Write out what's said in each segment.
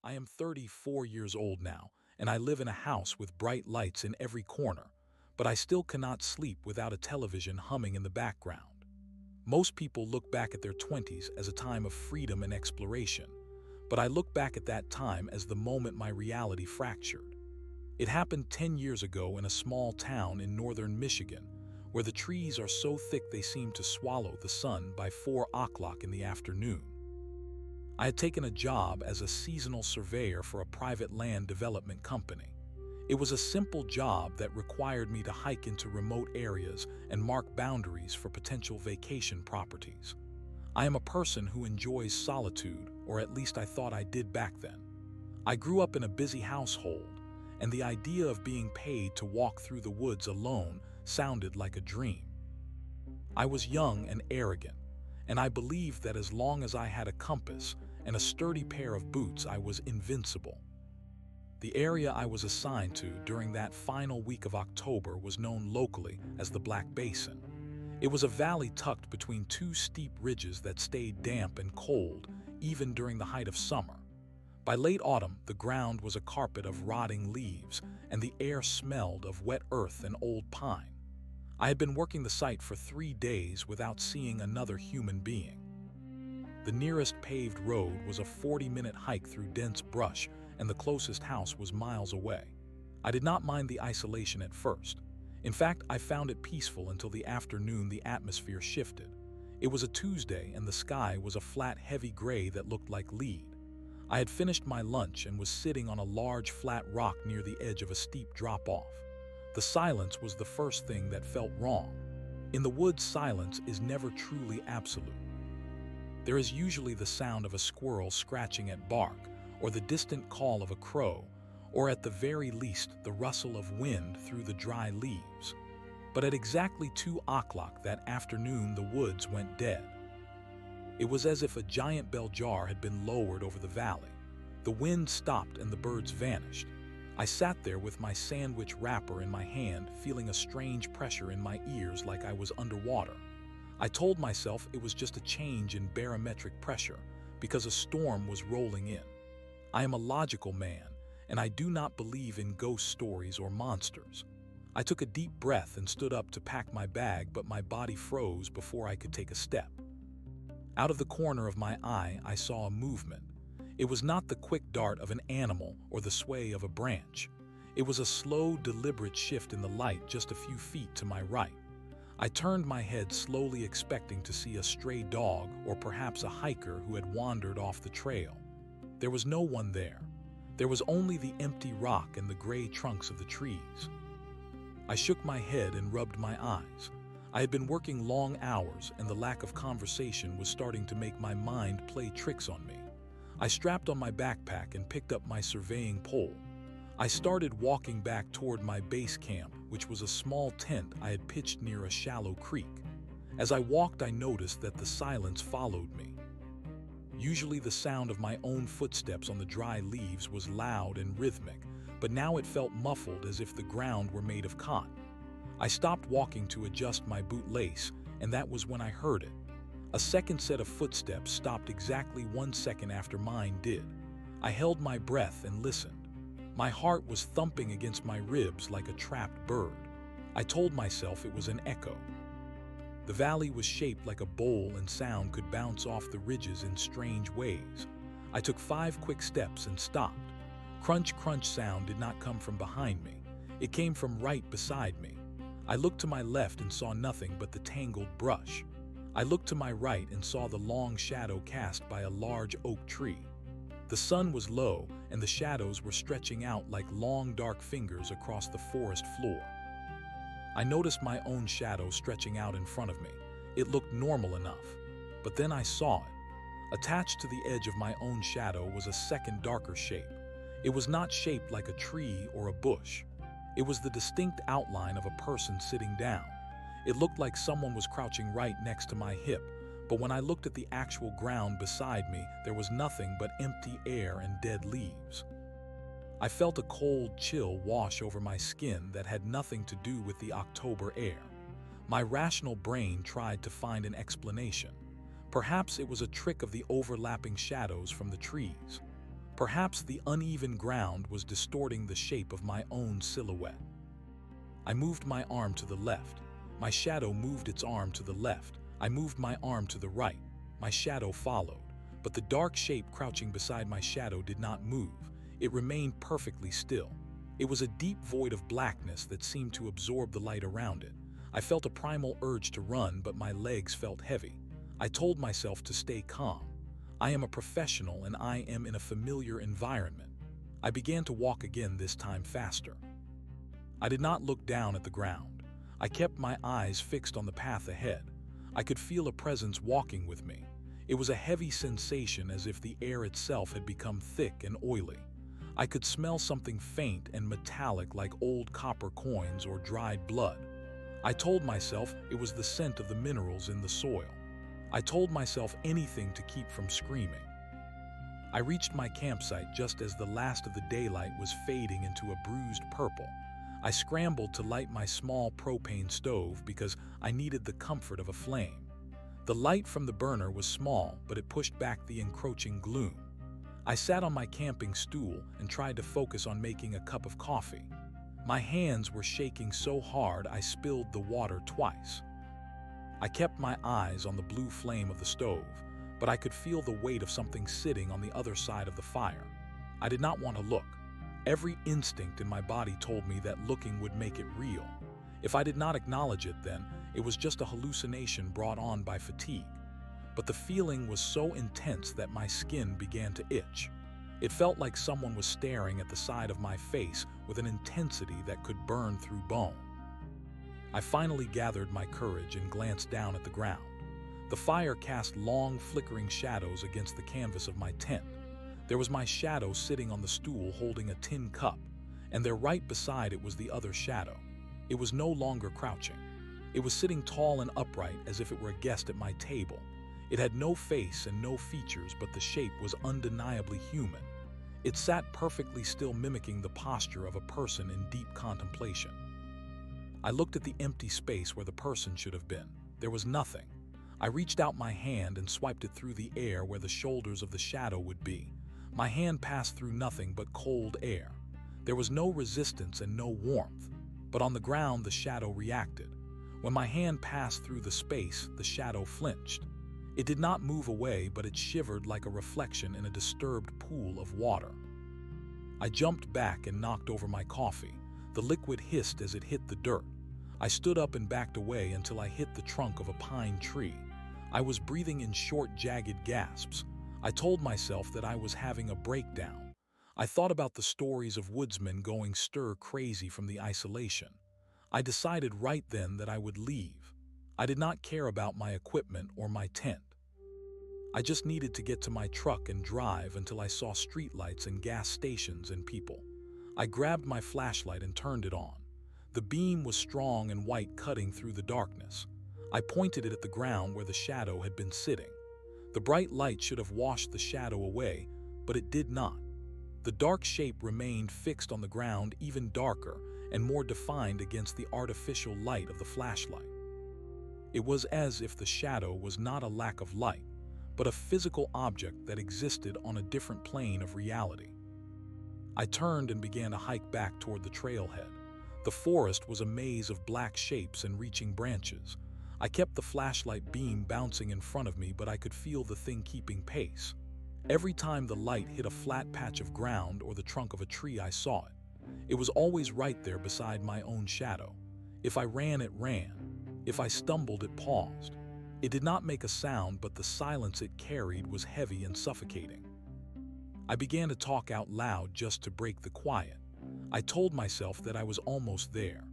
I am 34 years old now, and I live in a house with bright lights in every corner, but I still cannot sleep without a television humming in the background. Most people look back at their 20s as a time of freedom and exploration, but I look back at that time as the moment my reality fractured. It happened 10 years ago in a small town in northern Michigan, where the trees are so thick they seem to swallow the sun by 4 o'clock in the afternoon. I had taken a job as a seasonal surveyor for a private land development company. It was a simple job that required me to hike into remote areas and mark boundaries for potential vacation properties. I am a person who enjoys solitude, or at least I thought I did back then. I grew up in a busy household, and the idea of being paid to walk through the woods alone sounded like a dream. I was young and arrogant, and I believed that as long as I had a compass and a sturdy pair of boots, I was invincible. The area I was assigned to during that final week of October was known locally as the Black Basin. It was a valley tucked between 2 steep ridges that stayed damp and cold even during the height of summer. By late autumn, the ground was a carpet of rotting leaves, and the air smelled of wet earth and old pine. I had been working the site for 3 days without seeing another human being. The nearest paved road was a 40-minute hike through dense brush, and the closest house was miles away. I did not mind the isolation at first. In fact, I found it peaceful until the afternoon the atmosphere shifted. It was a Tuesday, and the sky was a flat, heavy gray that looked like lead. I had finished my lunch and was sitting on a large, flat rock near the edge of a steep drop-off. The silence was the first thing that felt wrong. In the woods, silence is never truly absolute. There is usually the sound of a squirrel scratching at bark, or the distant call of a crow, or at the very least the rustle of wind through the dry leaves. But at exactly 2 o'clock that afternoon, the woods went dead. It was as if a giant bell jar had been lowered over the valley. The wind stopped and the birds vanished. I sat there with my sandwich wrapper in my hand, feeling a strange pressure in my ears like I was underwater. I told myself it was just a change in barometric pressure because a storm was rolling in. I am a logical man, and I do not believe in ghost stories or monsters. I took a deep breath and stood up to pack my bag, but my body froze before I could take a step. Out of the corner of my eye, I saw a movement. It was not the quick dart of an animal or the sway of a branch. It was a slow, deliberate shift in the light just a few feet to my right. I turned my head slowly, expecting to see a stray dog or perhaps a hiker who had wandered off the trail. There was no one there. There was only the empty rock and the gray trunks of the trees. I shook my head and rubbed my eyes. I had been working long hours, and the lack of conversation was starting to make my mind play tricks on me. I strapped on my backpack and picked up my surveying pole. I started walking back toward my base camp, which was a small tent I had pitched near a shallow creek. As I walked, I noticed that the silence followed me. Usually the sound of my own footsteps on the dry leaves was loud and rhythmic, but now it felt muffled, as if the ground were made of cotton. I stopped walking to adjust my bootlace, and that was when I heard it. A second set of footsteps stopped exactly 1 second after mine did. I held my breath and listened. My heart was thumping against my ribs like a trapped bird. I told myself it was an echo. The valley was shaped like a bowl, and sound could bounce off the ridges in strange ways. I took 5 quick steps and stopped. Crunch, crunch sound did not come from behind me. It came from right beside me. I looked to my left and saw nothing but the tangled brush. I looked to my right and saw the long shadow cast by a large oak tree. The sun was low, and the shadows were stretching out like long dark fingers across the forest floor. I noticed my own shadow stretching out in front of me. It looked normal enough, but then I saw it. Attached to the edge of my own shadow was a second darker shape. It was not shaped like a tree or a bush. It was the distinct outline of a person sitting down. It looked like someone was crouching right next to my hip, but when I looked at the actual ground beside me, there was nothing but empty air and dead leaves. I felt a cold chill wash over my skin that had nothing to do with the October air. My rational brain tried to find an explanation. Perhaps it was a trick of the overlapping shadows from the trees. Perhaps the uneven ground was distorting the shape of my own silhouette. I moved my arm to the left. My shadow moved its arm to the left. I moved my arm to the right. My shadow followed. But the dark shape crouching beside my shadow did not move. It remained perfectly still. It was a deep void of blackness that seemed to absorb the light around it. I felt a primal urge to run, but my legs felt heavy. I told myself to stay calm. I am a professional and I am in a familiar environment. I began to walk again, this time faster. I did not look down at the ground. I kept my eyes fixed on the path ahead. I could feel a presence walking with me. It was a heavy sensation, as if the air itself had become thick and oily. I could smell something faint and metallic, like old copper coins or dried blood. I told myself it was the scent of the minerals in the soil. I told myself anything to keep from screaming. I reached my campsite just as the last of the daylight was fading into a bruised purple. I scrambled to light my small propane stove because I needed the comfort of a flame. The light from the burner was small, but it pushed back the encroaching gloom. I sat on my camping stool and tried to focus on making a cup of coffee. My hands were shaking so hard I spilled the water twice. I kept my eyes on the blue flame of the stove, but I could feel the weight of something sitting on the other side of the fire. I did not want to look. Every instinct in my body told me that looking would make it real. If I did not acknowledge it, then it was just a hallucination brought on by fatigue. But the feeling was so intense that my skin began to itch. It felt like someone was staring at the side of my face with an intensity that could burn through bone. I finally gathered my courage and glanced down at the ground. The fire cast long, flickering shadows against the canvas of my tent. There was my shadow sitting on the stool holding a tin cup, and there right beside it was the other shadow. It was no longer crouching. It was sitting tall and upright, as if it were a guest at my table. It had no face and no features, but the shape was undeniably human. It sat perfectly still, mimicking the posture of a person in deep contemplation. I looked at the empty space where the person should have been. There was nothing. I reached out my hand and swiped it through the air where the shoulders of the shadow would be. My hand passed through nothing but cold air. There was no resistance and no warmth, but on the ground the shadow reacted. When my hand passed through the space, the shadow flinched. It did not move away, but it shivered like a reflection in a disturbed pool of water. I jumped back and knocked over my coffee. The liquid hissed as it hit the dirt. I stood up and backed away until I hit the trunk of a pine tree. I was breathing in short, jagged gasps. I told myself that I was having a breakdown. I thought about the stories of woodsmen going stir-crazy from the isolation. I decided right then that I would leave. I did not care about my equipment or my tent. I just needed to get to my truck and drive until I saw streetlights and gas stations and people. I grabbed my flashlight and turned it on. The beam was strong and white, cutting through the darkness. I pointed it at the ground where the shadow had been sitting. The bright light should have washed the shadow away, but it did not. The dark shape remained fixed on the ground, even darker and more defined against the artificial light of the flashlight. It was as if the shadow was not a lack of light, but a physical object that existed on a different plane of reality. I turned and began to hike back toward the trailhead. The forest was a maze of black shapes and reaching branches. I kept the flashlight beam bouncing in front of me, but I could feel the thing keeping pace. Every time the light hit a flat patch of ground or the trunk of a tree, I saw it. It was always right there beside my own shadow. If I ran, it ran. If I stumbled, it paused. It did not make a sound, but the silence it carried was heavy and suffocating. I began to talk out loud just to break the quiet. I told myself that I was almost there.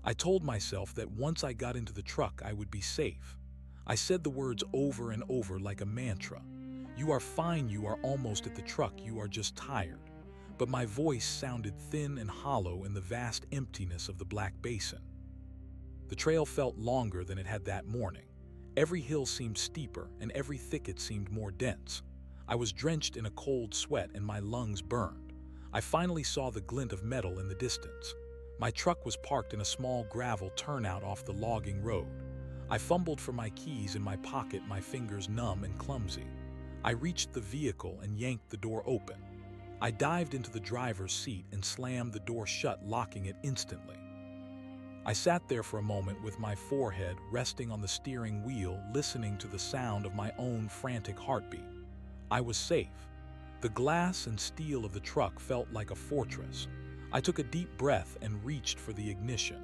I told myself that once I got into the truck, I would be safe. I said the words over and over like a mantra. You are fine, you are almost at the truck, you are just tired. But my voice sounded thin and hollow in the vast emptiness of the black basin. The trail felt longer than it had that morning. Every hill seemed steeper and every thicket seemed more dense. I was drenched in a cold sweat and my lungs burned. I finally saw the glint of metal in the distance. My truck was parked in a small gravel turnout off the logging road. I fumbled for my keys in my pocket, my fingers numb and clumsy. I reached the vehicle and yanked the door open. I dived into the driver's seat and slammed the door shut, locking it instantly. I sat there for a moment with my forehead resting on the steering wheel, listening to the sound of my own frantic heartbeat. I was safe. The glass and steel of the truck felt like a fortress. I took a deep breath and reached for the ignition.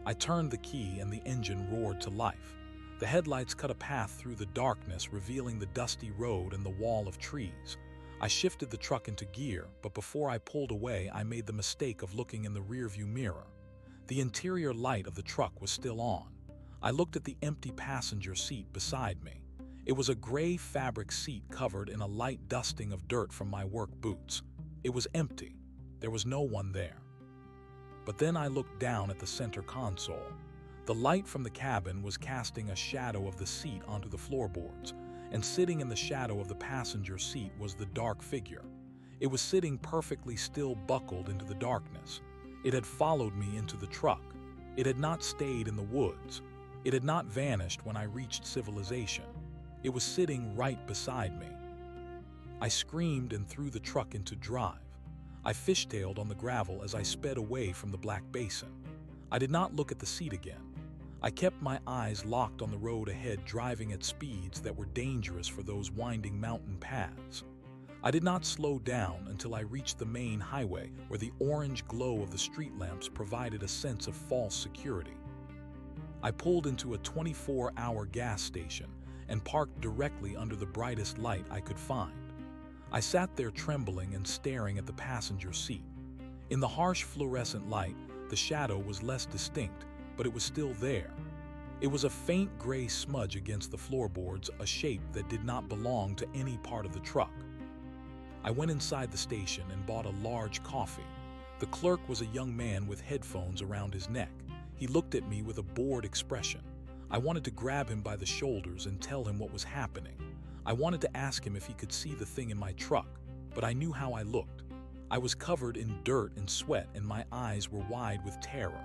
I turned the key and the engine roared to life. The headlights cut a path through the darkness, revealing the dusty road and the wall of trees. I shifted the truck into gear, but before I pulled away, I made the mistake of looking in the rearview mirror. The interior light of the truck was still on. I looked at the empty passenger seat beside me. It was a gray fabric seat covered in a light dusting of dirt from my work boots. It was empty. There was no one there. But then I looked down at the center console. The light from the cabin was casting a shadow of the seat onto the floorboards, and sitting in the shadow of the passenger seat was the dark figure. It was sitting perfectly still, buckled into the darkness. It had followed me into the truck. It had not stayed in the woods. It had not vanished when I reached civilization. It was sitting right beside me. I screamed and threw the truck into drive. I fishtailed on the gravel as I sped away from the black basin. I did not look at the seat again. I kept my eyes locked on the road ahead, driving at speeds that were dangerous for those winding mountain paths. I did not slow down until I reached the main highway, where the orange glow of the street lamps provided a sense of false security. I pulled into a 24-hour gas station and parked directly under the brightest light I could find. I sat there trembling and staring at the passenger seat. In the harsh fluorescent light, the shadow was less distinct, but it was still there. It was a faint gray smudge against the floorboards, a shape that did not belong to any part of the truck. I went inside the station and bought a large coffee. The clerk was a young man with headphones around his neck. He looked at me with a bored expression. I wanted to grab him by the shoulders and tell him what was happening. I wanted to ask him if he could see the thing in my truck, but I knew how I looked. I was covered in dirt and sweat, and my eyes were wide with terror.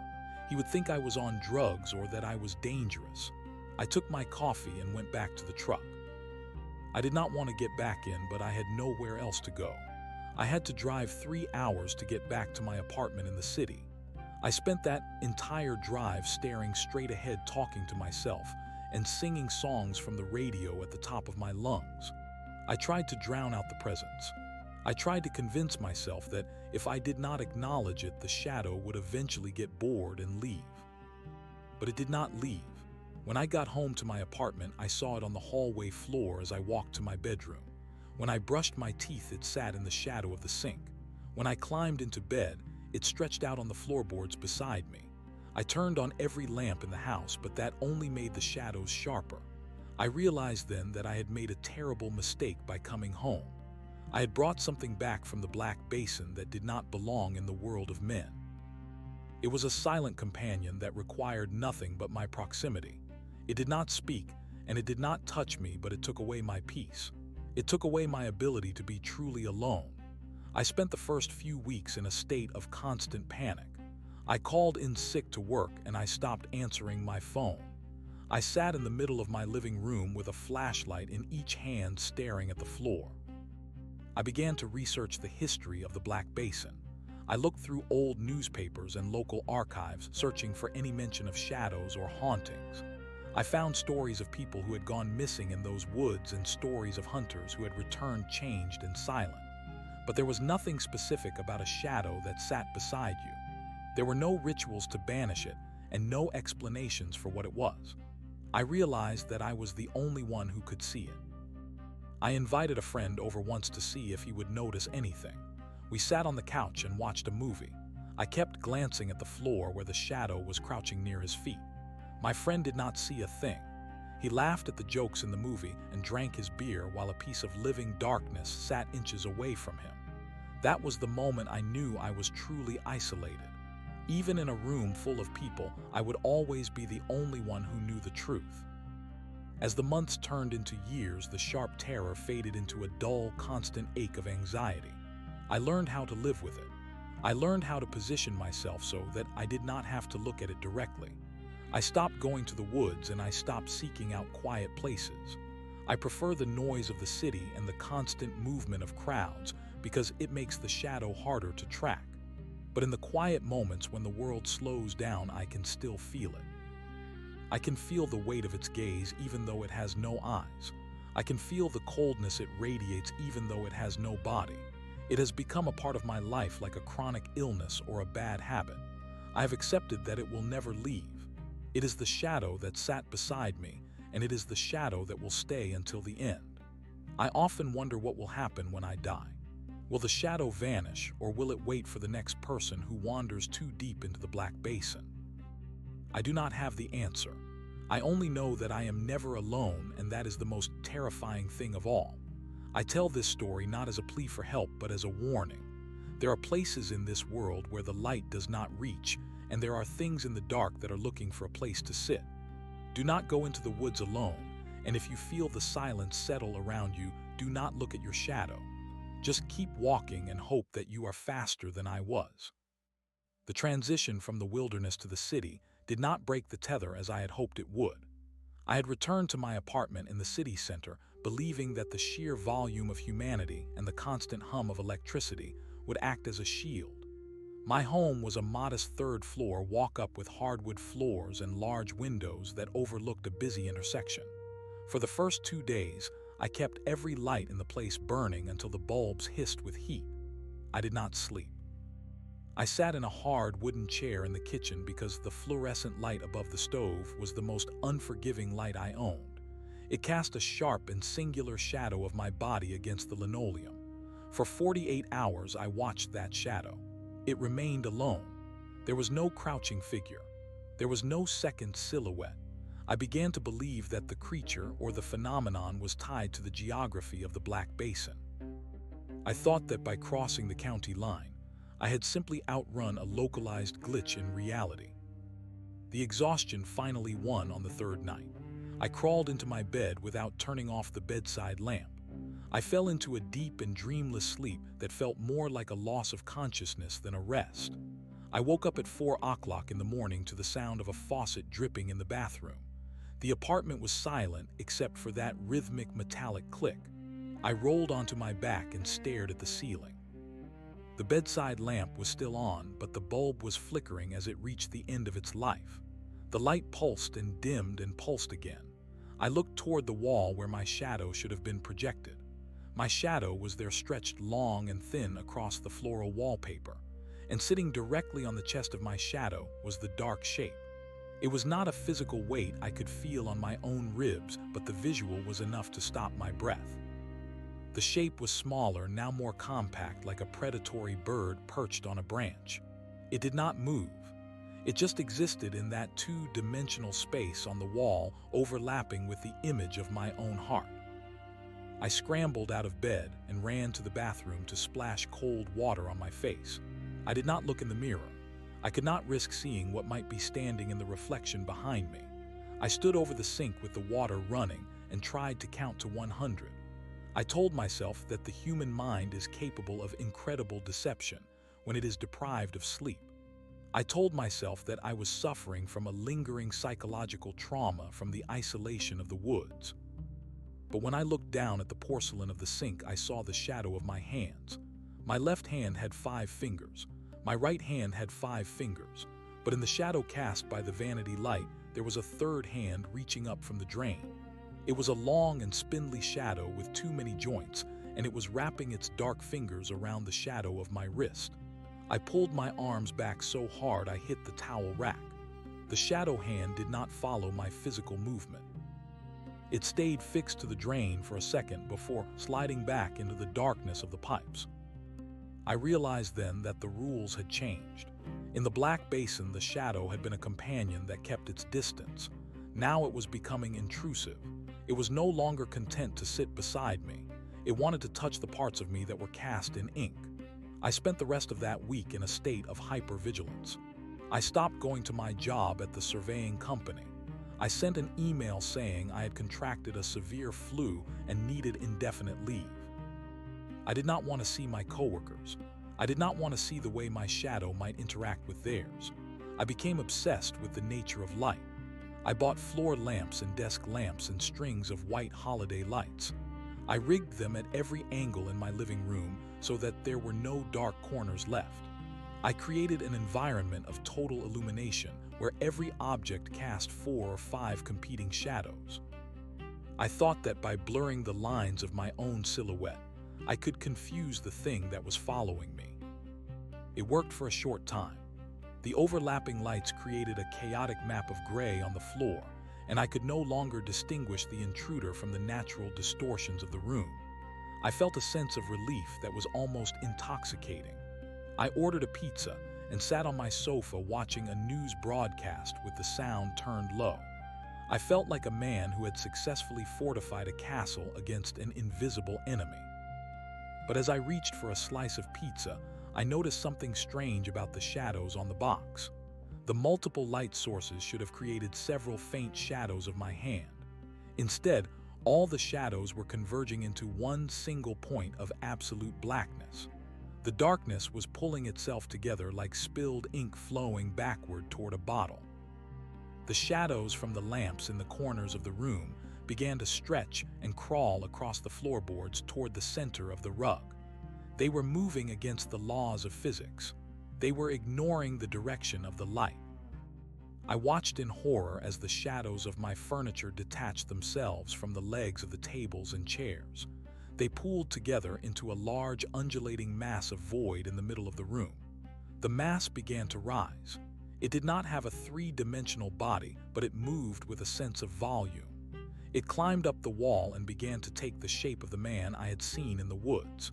He would think I was on drugs or that I was dangerous. I took my coffee and went back to the truck. I did not want to get back in, but I had nowhere else to go. I had to drive 3 hours to get back to my apartment in the city. I spent that entire drive staring straight ahead, talking to myself and singing songs from the radio at the top of my lungs. I tried to drown out the presence. I tried to convince myself that if I did not acknowledge it, the shadow would eventually get bored and leave. But it did not leave. When I got home to my apartment, I saw it on the hallway floor as I walked to my bedroom. When I brushed my teeth, it sat in the shadow of the sink. When I climbed into bed, it stretched out on the floorboards beside me. I turned on every lamp in the house, but that only made the shadows sharper. I realized then that I had made a terrible mistake by coming home. I had brought something back from the black basin that did not belong in the world of men. It was a silent companion that required nothing but my proximity. It did not speak, and it did not touch me, but it took away my peace. It took away my ability to be truly alone. I spent the first few weeks in a state of constant panic. I called in sick to work, and I stopped answering my phone. I sat in the middle of my living room with a flashlight in each hand, staring at the floor. I began to research the history of the Black Basin. I looked through old newspapers and local archives, searching for any mention of shadows or hauntings. I found stories of people who had gone missing in those woods and stories of hunters who had returned changed and silent. But there was nothing specific about a shadow that sat beside you. There were no rituals to banish it and no explanations for what it was. I realized that I was the only one who could see it. I invited a friend over once to see if he would notice anything. We sat on the couch and watched a movie. I kept glancing at the floor where the shadow was crouching near his feet. My friend did not see a thing. He laughed at the jokes in the movie and drank his beer while a piece of living darkness sat inches away from him. That was the moment I knew I was truly isolated. Even in a room full of people, I would always be the only one who knew the truth. As the months turned into years, the sharp terror faded into a dull, constant ache of anxiety. I learned how to live with it. I learned how to position myself so that I did not have to look at it directly. I stopped going to the woods and I stopped seeking out quiet places. I prefer the noise of the city and the constant movement of crowds, because it makes the shadow harder to track. But in the quiet moments when the world slows down, I can still feel it. I can feel the weight of its gaze even though it has no eyes. I can feel the coldness it radiates even though it has no body. It has become a part of my life like a chronic illness or a bad habit. I have accepted that it will never leave. It is the shadow that sat beside me, and it is the shadow that will stay until the end. I often wonder what will happen when I die. Will the shadow vanish, or will it wait for the next person who wanders too deep into the black basin? I do not have the answer. I only know that I am never alone, and that is the most terrifying thing of all. I tell this story not as a plea for help, but as a warning. There are places in this world where the light does not reach, and there are things in the dark that are looking for a place to sit. Do not go into the woods alone, and if you feel the silence settle around you, do not look at your shadow. Just keep walking and hope that you are faster than I was. The transition from the wilderness to the city did not break the tether as I had hoped it would. I had returned to my apartment in the city center, believing that the sheer volume of humanity and the constant hum of electricity would act as a shield. My home was a modest third-floor walk-up with hardwood floors and large windows that overlooked a busy intersection. For the first 2 days, I kept every light in the place burning until the bulbs hissed with heat. I did not sleep. I sat in a hard wooden chair in the kitchen because the fluorescent light above the stove was the most unforgiving light I owned. It cast a sharp and singular shadow of my body against the linoleum. For 48 hours I watched that shadow. It remained alone. There was no crouching figure. There was no second silhouette. I began to believe that the creature or the phenomenon was tied to the geography of the Black Basin. I thought that by crossing the county line, I had simply outrun a localized glitch in reality. The exhaustion finally won on the third night. I crawled into my bed without turning off the bedside lamp. I fell into a deep and dreamless sleep that felt more like a loss of consciousness than a rest. I woke up at 4 o'clock in the morning to the sound of a faucet dripping in the bathroom. The apartment was silent except for that rhythmic metallic click. I rolled onto my back and stared at the ceiling. The bedside lamp was still on, but the bulb was flickering as it reached the end of its life. The light pulsed and dimmed and pulsed again. I looked toward the wall where my shadow should have been projected. My shadow was there, stretched long and thin across the floral wallpaper, and sitting directly on the chest of my shadow was the dark shape. It was not a physical weight I could feel on my own ribs, but the visual was enough to stop my breath. The shape was smaller, now more compact, like a predatory bird perched on a branch. It did not move. It just existed in that two-dimensional space on the wall, overlapping with the image of my own heart. I scrambled out of bed and ran to the bathroom to splash cold water on my face. I did not look in the mirror. I could not risk seeing what might be standing in the reflection behind me. I stood over the sink with the water running and tried to count to 100. I told myself that the human mind is capable of incredible deception when it is deprived of sleep. I told myself that I was suffering from a lingering psychological trauma from the isolation of the woods. But when I looked down at the porcelain of the sink, I saw the shadow of my hands. My left hand had 5 fingers. My right hand had 5 fingers. But in the shadow cast by the vanity light, there was a third hand reaching up from the drain. It was a long and spindly shadow with too many joints, and it was wrapping its dark fingers around the shadow of my wrist. I pulled my arms back so hard I hit the towel rack. The shadow hand did not follow my physical movement. It stayed fixed to the drain for a second before sliding back into the darkness of the pipes. I realized then that the rules had changed. In the Black Basin, the shadow had been a companion that kept its distance. Now it was becoming intrusive. It was no longer content to sit beside me. It wanted to touch the parts of me that were cast in ink. I spent the rest of that week in a state of hypervigilance. I stopped going to my job at the surveying company. I sent an email saying I had contracted a severe flu and needed indefinite leave. I did not want to see my coworkers. I did not want to see the way my shadow might interact with theirs. I became obsessed with the nature of light. I bought floor lamps and desk lamps and strings of white holiday lights. I rigged them at every angle in my living room so that there were no dark corners left. I created an environment of total illumination where every object cast 4 or 5 competing shadows. I thought that by blurring the lines of my own silhouette, I could confuse the thing that was following me. It worked for a short time. The overlapping lights created a chaotic map of gray on the floor, and I could no longer distinguish the intruder from the natural distortions of the room. I felt a sense of relief that was almost intoxicating. I ordered a pizza and sat on my sofa watching a news broadcast with the sound turned low. I felt like a man who had successfully fortified a castle against an invisible enemy. But as I reached for a slice of pizza, I noticed something strange about the shadows on the box. The multiple light sources should have created several faint shadows of my hand. Instead, all the shadows were converging into one single point of absolute blackness. The darkness was pulling itself together like spilled ink flowing backward toward a bottle. The shadows from the lamps in the corners of the room began to stretch and crawl across the floorboards toward the center of the rug. They were moving against the laws of physics. They were ignoring the direction of the light. I watched in horror as the shadows of my furniture detached themselves from the legs of the tables and chairs. They pooled together into a large undulating mass of void in the middle of the room. The mass began to rise. It did not have a three-dimensional body, but it moved with a sense of volume. It climbed up the wall and began to take the shape of the man I had seen in the woods.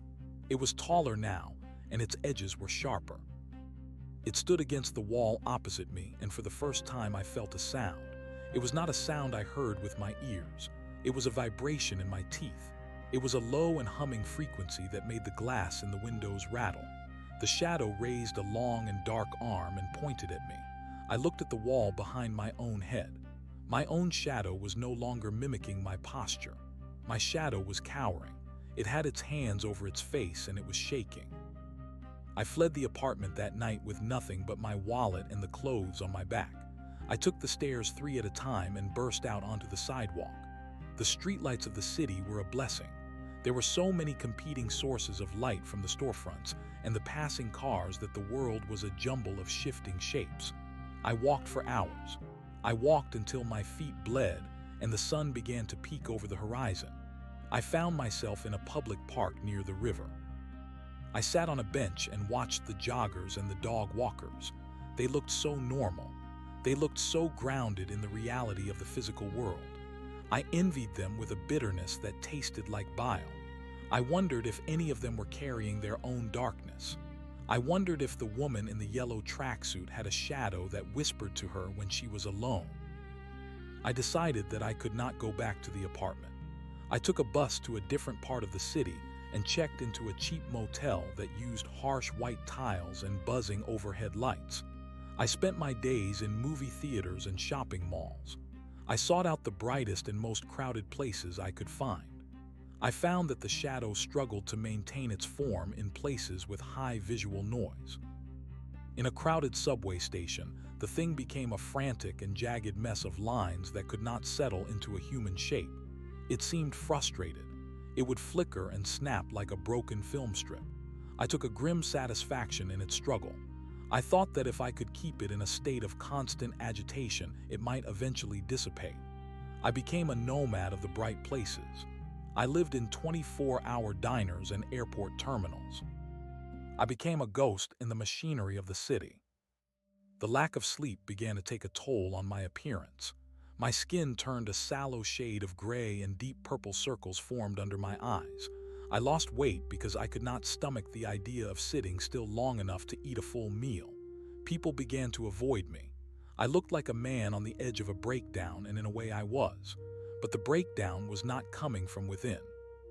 It was taller now, and its edges were sharper. It stood against the wall opposite me, and for the first time I felt a sound. It was not a sound I heard with my ears. It was a vibration in my teeth. It was a low and humming frequency that made the glass in the windows rattle. The shadow raised a long and dark arm and pointed at me. I looked at the wall behind my own head. My own shadow was no longer mimicking my posture. My shadow was cowering. It had its hands over its face and it was shaking. I fled the apartment that night with nothing but my wallet and the clothes on my back. I took the stairs 3 at a time and burst out onto the sidewalk. The streetlights of the city were a blessing. There were so many competing sources of light from the storefronts and the passing cars that the world was a jumble of shifting shapes. I walked for hours. I walked until my feet bled and the sun began to peek over the horizon. I found myself in a public park near the river. I sat on a bench and watched the joggers and the dog walkers. They looked so normal. They looked so grounded in the reality of the physical world. I envied them with a bitterness that tasted like bile. I wondered if any of them were carrying their own darkness. I wondered if the woman in the yellow tracksuit had a shadow that whispered to her when she was alone. I decided that I could not go back to the apartment. I took a bus to a different part of the city and checked into a cheap motel that used harsh white tiles and buzzing overhead lights. I spent my days in movie theaters and shopping malls. I sought out the brightest and most crowded places I could find. I found that the shadow struggled to maintain its form in places with high visual noise. In a crowded subway station, the thing became a frantic and jagged mess of lines that could not settle into a human shape. It seemed frustrated. It would flicker and snap like a broken film strip. I took a grim satisfaction in its struggle. I thought that if I could keep it in a state of constant agitation, it might eventually dissipate. I became a nomad of the bright places. I lived in 24-hour diners and airport terminals. I became a ghost in the machinery of the city. The lack of sleep began to take a toll on my appearance. My skin turned a sallow shade of gray and deep purple circles formed under my eyes. I lost weight because I could not stomach the idea of sitting still long enough to eat a full meal. People began to avoid me. I looked like a man on the edge of a breakdown, and in a way I was. But the breakdown was not coming from within.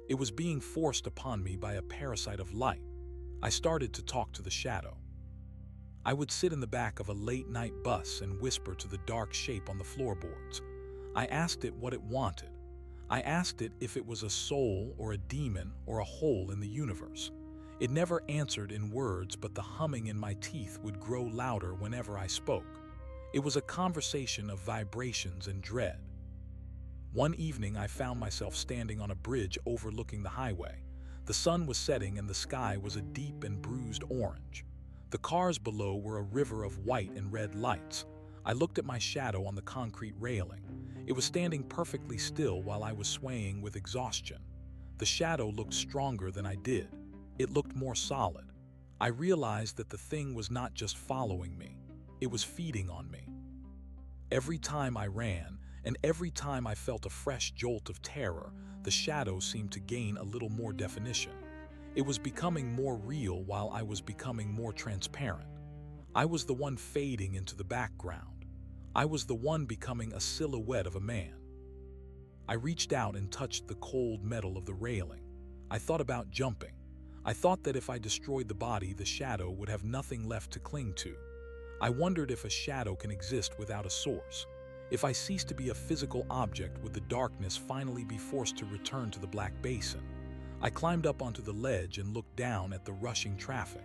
It was being forced upon me by a parasite of light. I started to talk to the shadow. I would sit in the back of a late-night bus and whisper to the dark shape on the floorboards. I asked it what it wanted. I asked it if it was a soul or a demon or a hole in the universe. It never answered in words, but the humming in my teeth would grow louder whenever I spoke. It was a conversation of vibrations and dread. One evening, I found myself standing on a bridge overlooking the highway. The sun was setting and the sky was a deep and bruised orange. The cars below were a river of white and red lights. I looked at my shadow on the concrete railing. It was standing perfectly still while I was swaying with exhaustion. The shadow looked stronger than I did. It looked more solid. I realized that the thing was not just following me. It was feeding on me. Every time I ran, and every time I felt a fresh jolt of terror, the shadow seemed to gain a little more definition. It was becoming more real while I was becoming more transparent. I was the one fading into the background. I was the one becoming a silhouette of a man. I reached out and touched the cold metal of the railing. I thought about jumping. I thought that if I destroyed the body, the shadow would have nothing left to cling to. I wondered if a shadow can exist without a source. If I ceased to be a physical object, would the darkness finally be forced to return to the black basin? I climbed up onto the ledge and looked down at the rushing traffic.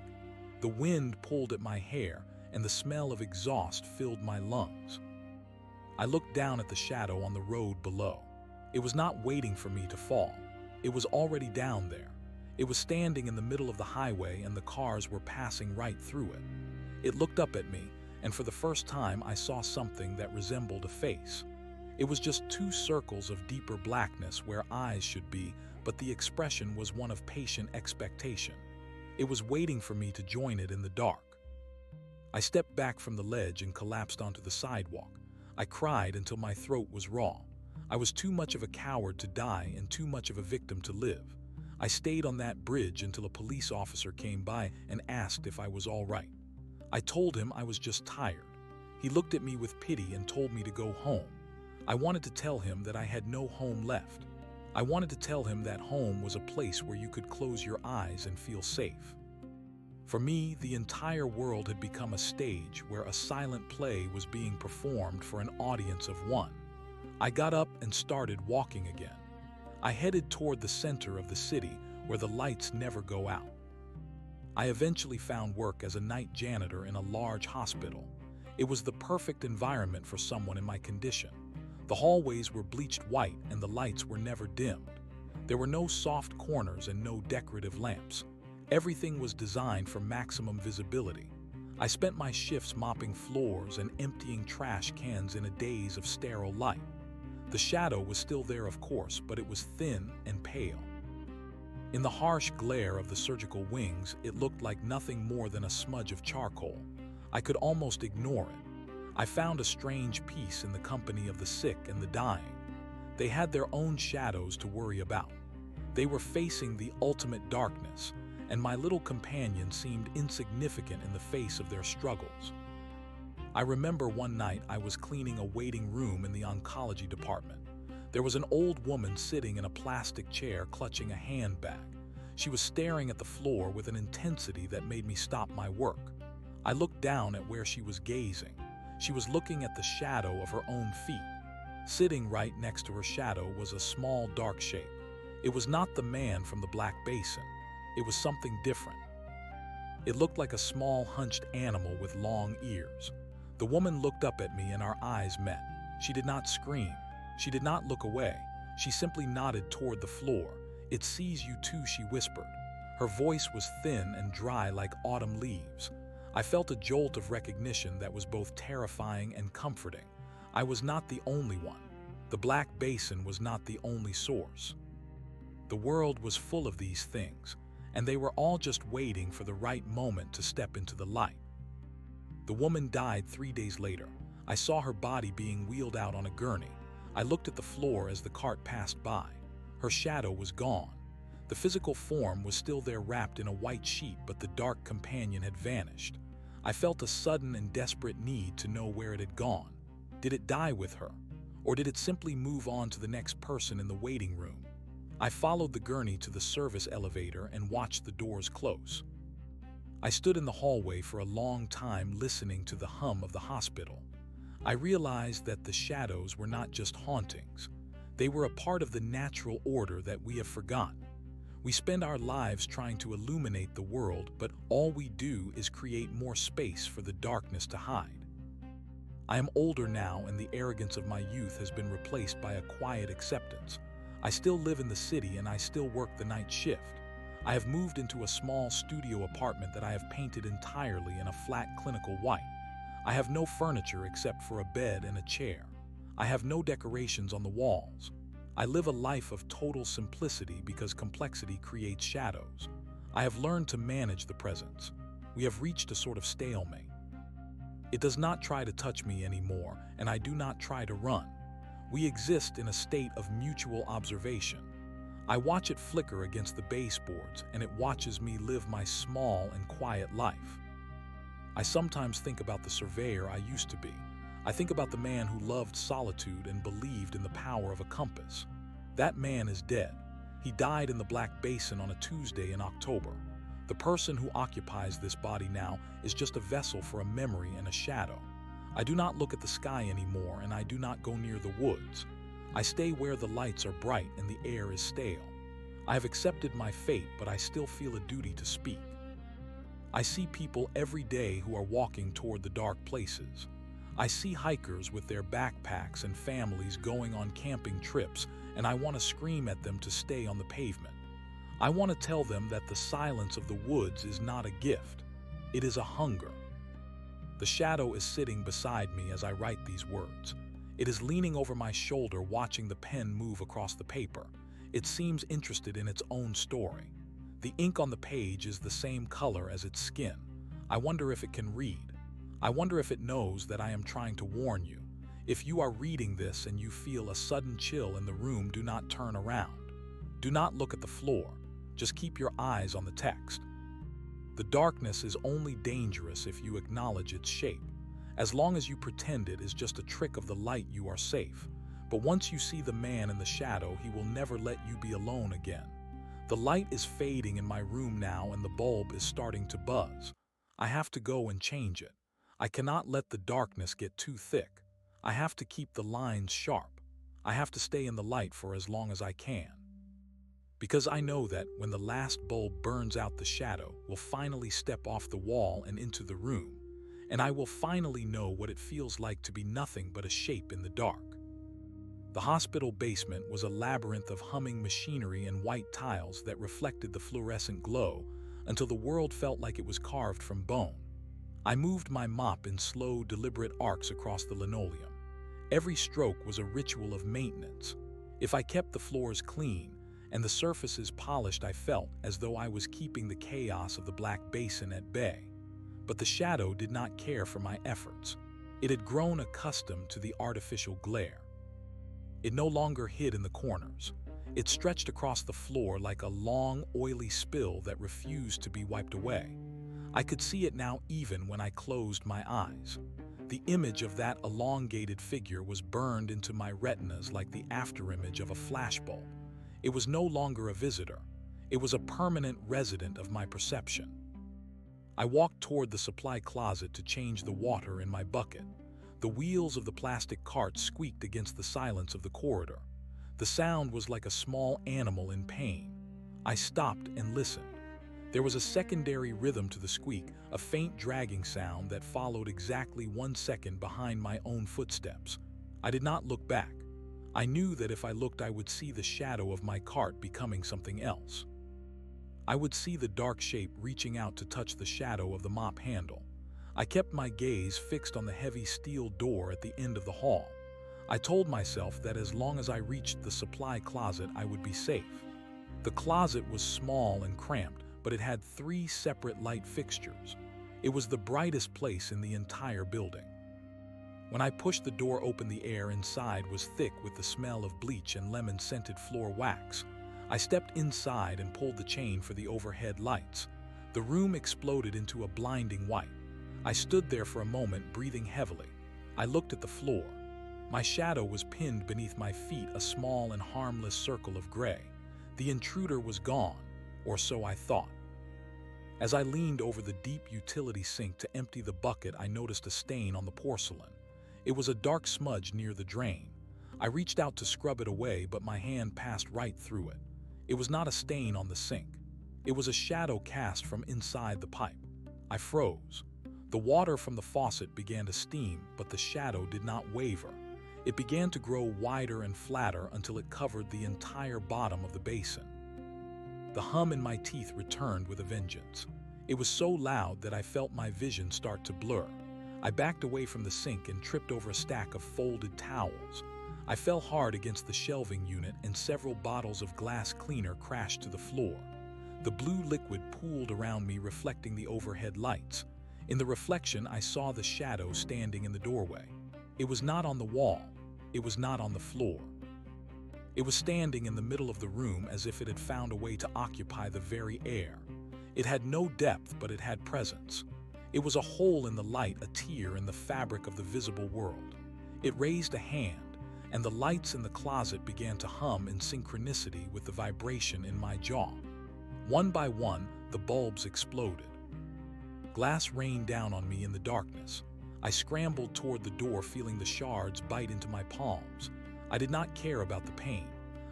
The wind pulled at my hair, and the smell of exhaust filled my lungs. I looked down at the shadow on the road below. It was not waiting for me to fall. It was already down there. It was standing in the middle of the highway, and the cars were passing right through it. It looked up at me, and for the first time I saw something that resembled a face. It was just two circles of deeper blackness where eyes should be, but the expression was one of patient expectation. It was waiting for me to join it in the dark. I stepped back from the ledge and collapsed onto the sidewalk. I cried until my throat was raw. I was too much of a coward to die and too much of a victim to live. I stayed on that bridge until a police officer came by and asked if I was all right. I told him I was just tired. He looked at me with pity and told me to go home. I wanted to tell him that I had no home left. I wanted to tell him that home was a place where you could close your eyes and feel safe. For me, the entire world had become a stage where a silent play was being performed for an audience of one. I got up and started walking again. I headed toward the center of the city where the lights never go out. I eventually found work as a night janitor in a large hospital. It was the perfect environment for someone in my condition. The hallways were bleached white and the lights were never dimmed. There were no soft corners and no decorative lamps. Everything was designed for maximum visibility. I spent my shifts mopping floors and emptying trash cans in a daze of sterile light. The shadow was still there, of course, but it was thin and pale. In the harsh glare of the surgical wings, it looked like nothing more than a smudge of charcoal. I could almost ignore it. I found a strange peace in the company of the sick and the dying. They had their own shadows to worry about. They were facing the ultimate darkness, and my little companion seemed insignificant in the face of their struggles. I remember one night I was cleaning a waiting room in the oncology department. There was an old woman sitting in a plastic chair clutching a handbag. She was staring at the floor with an intensity that made me stop my work. I looked down at where she was gazing. She was looking at the shadow of her own feet. Sitting right next to her shadow was a small dark shape. It was not the man from the Black Basin. It was something different. It looked like a small hunched animal with long ears. The woman looked up at me and our eyes met. She did not scream. She did not look away. She simply nodded toward the floor. "It sees you too," she whispered. Her voice was thin and dry like autumn leaves. I felt a jolt of recognition that was both terrifying and comforting. I was not the only one. The Black Basin was not the only source. The world was full of these things, and they were all just waiting for the right moment to step into the light. The woman died 3 days later. I saw her body being wheeled out on a gurney. I looked at the floor as the cart passed by. Her shadow was gone. The physical form was still there wrapped in a white sheet, but the dark companion had vanished. I felt a sudden and desperate need to know where it had gone. Did it die with her? Or did it simply move on to the next person in the waiting room? I followed the gurney to the service elevator and watched the doors close. I stood in the hallway for a long time listening to the hum of the hospital. I realized that the shadows were not just hauntings. They were a part of the natural order that we have forgotten. We spend our lives trying to illuminate the world, but all we do is create more space for the darkness to hide. I am older now, and the arrogance of my youth has been replaced by a quiet acceptance. I still live in the city, and I still work the night shift. I have moved into a small studio apartment that I have painted entirely in a flat clinical white. I have no furniture except for a bed and a chair. I have no decorations on the walls. I live a life of total simplicity because complexity creates shadows. I have learned to manage the presence. We have reached a sort of stalemate. It does not try to touch me anymore, and I do not try to run. We exist in a state of mutual observation. I watch it flicker against the baseboards, and it watches me live my small and quiet life. I sometimes think about the surveyor I used to be. I think about the man who loved solitude and believed in the power of a compass. That man is dead. He died in the Black Basin on a Tuesday in October. The person who occupies this body now is just a vessel for a memory and a shadow. I do not look at the sky anymore, and I do not go near the woods. I stay where the lights are bright and the air is stale. I have accepted my fate, but I still feel a duty to speak. I see people every day who are walking toward the dark places. I see hikers with their backpacks and families going on camping trips, and I want to scream at them to stay on the pavement. I want to tell them that the silence of the woods is not a gift. It is a hunger. The shadow is sitting beside me as I write these words. It is leaning over my shoulder, watching the pen move across the paper. It seems interested in its own story. The ink on the page is the same color as its skin. I wonder if it can read. I wonder if it knows that I am trying to warn you. If you are reading this and you feel a sudden chill in the room, do not turn around. Do not look at the floor. Just keep your eyes on the text. The darkness is only dangerous if you acknowledge its shape. As long as you pretend it is just a trick of the light, you are safe. But once you see the man in the shadow, he will never let you be alone again. The light is fading in my room now, and the bulb is starting to buzz. I have to go and change it. I cannot let the darkness get too thick. I have to keep the lines sharp. I have to stay in the light for as long as I can. Because I know that when the last bulb burns out, the shadow will finally step off the wall and into the room, and I will finally know what it feels like to be nothing but a shape in the dark. The hospital basement was a labyrinth of humming machinery and white tiles that reflected the fluorescent glow until the world felt like it was carved from bone. I moved my mop in slow, deliberate arcs across the linoleum. Every stroke was a ritual of maintenance. If I kept the floors clean and the surfaces polished, I felt as though I was keeping the chaos of the Black Basin at bay. But the shadow did not care for my efforts. It had grown accustomed to the artificial glare. It no longer hid in the corners. It stretched across the floor like a long, oily spill that refused to be wiped away. I could see it now even when I closed my eyes. The image of that elongated figure was burned into my retinas like the afterimage of a flashbulb. It was no longer a visitor. It was a permanent resident of my perception. I walked toward the supply closet to change the water in my bucket. The wheels of the plastic cart squeaked against the silence of the corridor. The sound was like a small animal in pain. I stopped and listened. There was a secondary rhythm to the squeak, a faint dragging sound that followed exactly 1 second behind my own footsteps. I did not look back. I knew that if I looked, I would see the shadow of my cart becoming something else. I would see the dark shape reaching out to touch the shadow of the mop handle. I kept my gaze fixed on the heavy steel door at the end of the hall. I told myself that as long as I reached the supply closet, I would be safe. The closet was small and cramped, but it had 3 separate light fixtures. It was the brightest place in the entire building. When I pushed the door open, the air inside was thick with the smell of bleach and lemon-scented floor wax. I stepped inside and pulled the chain for the overhead lights. The room exploded into a blinding white. I stood there for a moment, breathing heavily. I looked at the floor. My shadow was pinned beneath my feet, a small and harmless circle of gray. The intruder was gone, or so I thought. As I leaned over the deep utility sink to empty the bucket, I noticed a stain on the porcelain. It was a dark smudge near the drain. I reached out to scrub it away, but my hand passed right through it. It was not a stain on the sink. It was a shadow cast from inside the pipe. I froze. The water from the faucet began to steam, but the shadow did not waver. It began to grow wider and flatter until it covered the entire bottom of the basin. The hum in my teeth returned with a vengeance. It was so loud that I felt my vision start to blur. I backed away from the sink and tripped over a stack of folded towels. I fell hard against the shelving unit and several bottles of glass cleaner crashed to the floor. The blue liquid pooled around me, reflecting the overhead lights. In the reflection, I saw the shadow standing in the doorway. It was not on the wall. It was not on the floor. It was standing in the middle of the room as if it had found a way to occupy the very air. It had no depth, but it had presence. It was a hole in the light, a tear in the fabric of the visible world. It raised a hand, and the lights in the closet began to hum in synchronicity with the vibration in my jaw. One by one, the bulbs exploded. Glass rained down on me in the darkness. I scrambled toward the door, feeling the shards bite into my palms. I did not care about the pain.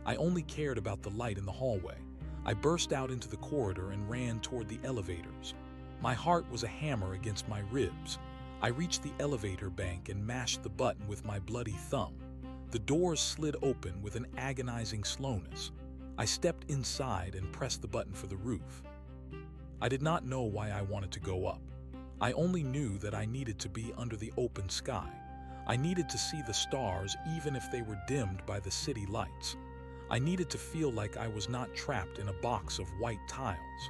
I only cared about the light in the hallway. I burst out into the corridor and ran toward the elevators. My heart was a hammer against my ribs. I reached the elevator bank and mashed the button with my bloody thumb. The doors slid open with an agonizing slowness. I stepped inside and pressed the button for the roof. I did not know why I wanted to go up. I only knew that I needed to be under the open sky. I needed to see the stars even if they were dimmed by the city lights. I needed to feel like I was not trapped in a box of white tiles.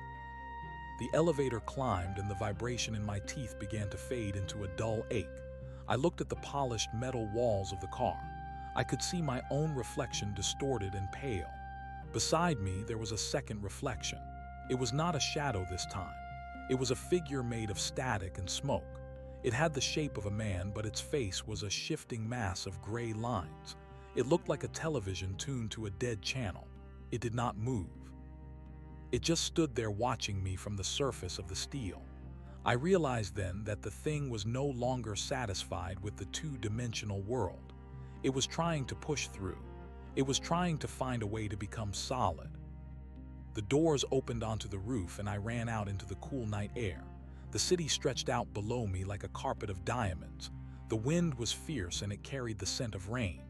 The elevator climbed and the vibration in my teeth began to fade into a dull ache. I looked at the polished metal walls of the car. I could see my own reflection distorted and pale. Beside me, there was a second reflection. It was not a shadow this time. It was a figure made of static and smoke. It had the shape of a man, but its face was a shifting mass of gray lines. It looked like a television tuned to a dead channel. It did not move. It just stood there watching me from the surface of the steel. I realized then that the thing was no longer satisfied with the two-dimensional world. It was trying to push through. It was trying to find a way to become solid. The doors opened onto the roof and I ran out into the cool night air. The city stretched out below me like a carpet of diamonds. The wind was fierce and it carried the scent of rain.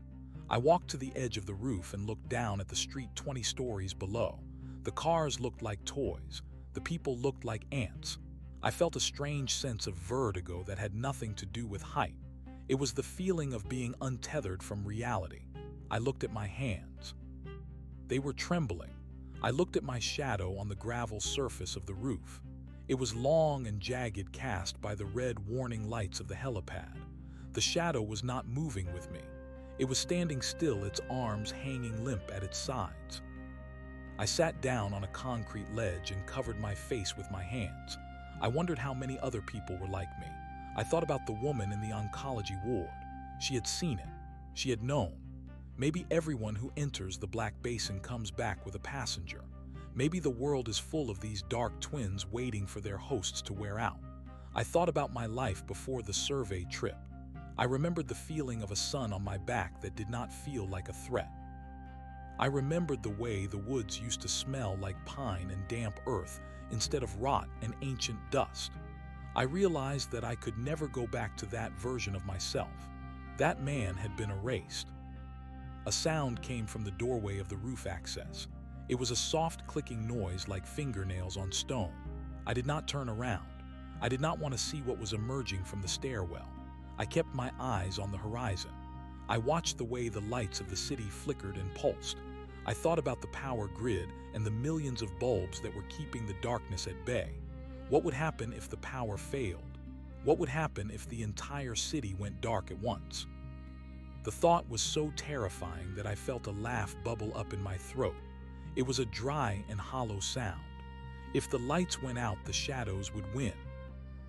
I walked to the edge of the roof and looked down at the street 20 stories below. The cars looked like toys. The people looked like ants. I felt a strange sense of vertigo that had nothing to do with height. It was the feeling of being untethered from reality. I looked at my hands. They were trembling. I looked at my shadow on the gravel surface of the roof. It was long and jagged, cast by the red warning lights of the helipad. The shadow was not moving with me. It was standing still, its arms hanging limp at its sides. I sat down on a concrete ledge and covered my face with my hands. I wondered how many other people were like me. I thought about the woman in the oncology ward. She had seen it. She had known. Maybe everyone who enters the Black Basin comes back with a passenger. Maybe the world is full of these dark twins waiting for their hosts to wear out. I thought about my life before the survey trip. I remembered the feeling of a sun on my back that did not feel like a threat. I remembered the way the woods used to smell like pine and damp earth instead of rot and ancient dust. I realized that I could never go back to that version of myself. That man had been erased. A sound came from the doorway of the roof access. It was a soft clicking noise like fingernails on stone. I did not turn around. I did not want to see what was emerging from the stairwell. I kept my eyes on the horizon. I watched the way the lights of the city flickered and pulsed. I thought about the power grid and the millions of bulbs that were keeping the darkness at bay. What would happen if the power failed? What would happen if the entire city went dark at once? The thought was so terrifying that I felt a laugh bubble up in my throat. It was a dry and hollow sound. If the lights went out, the shadows would win.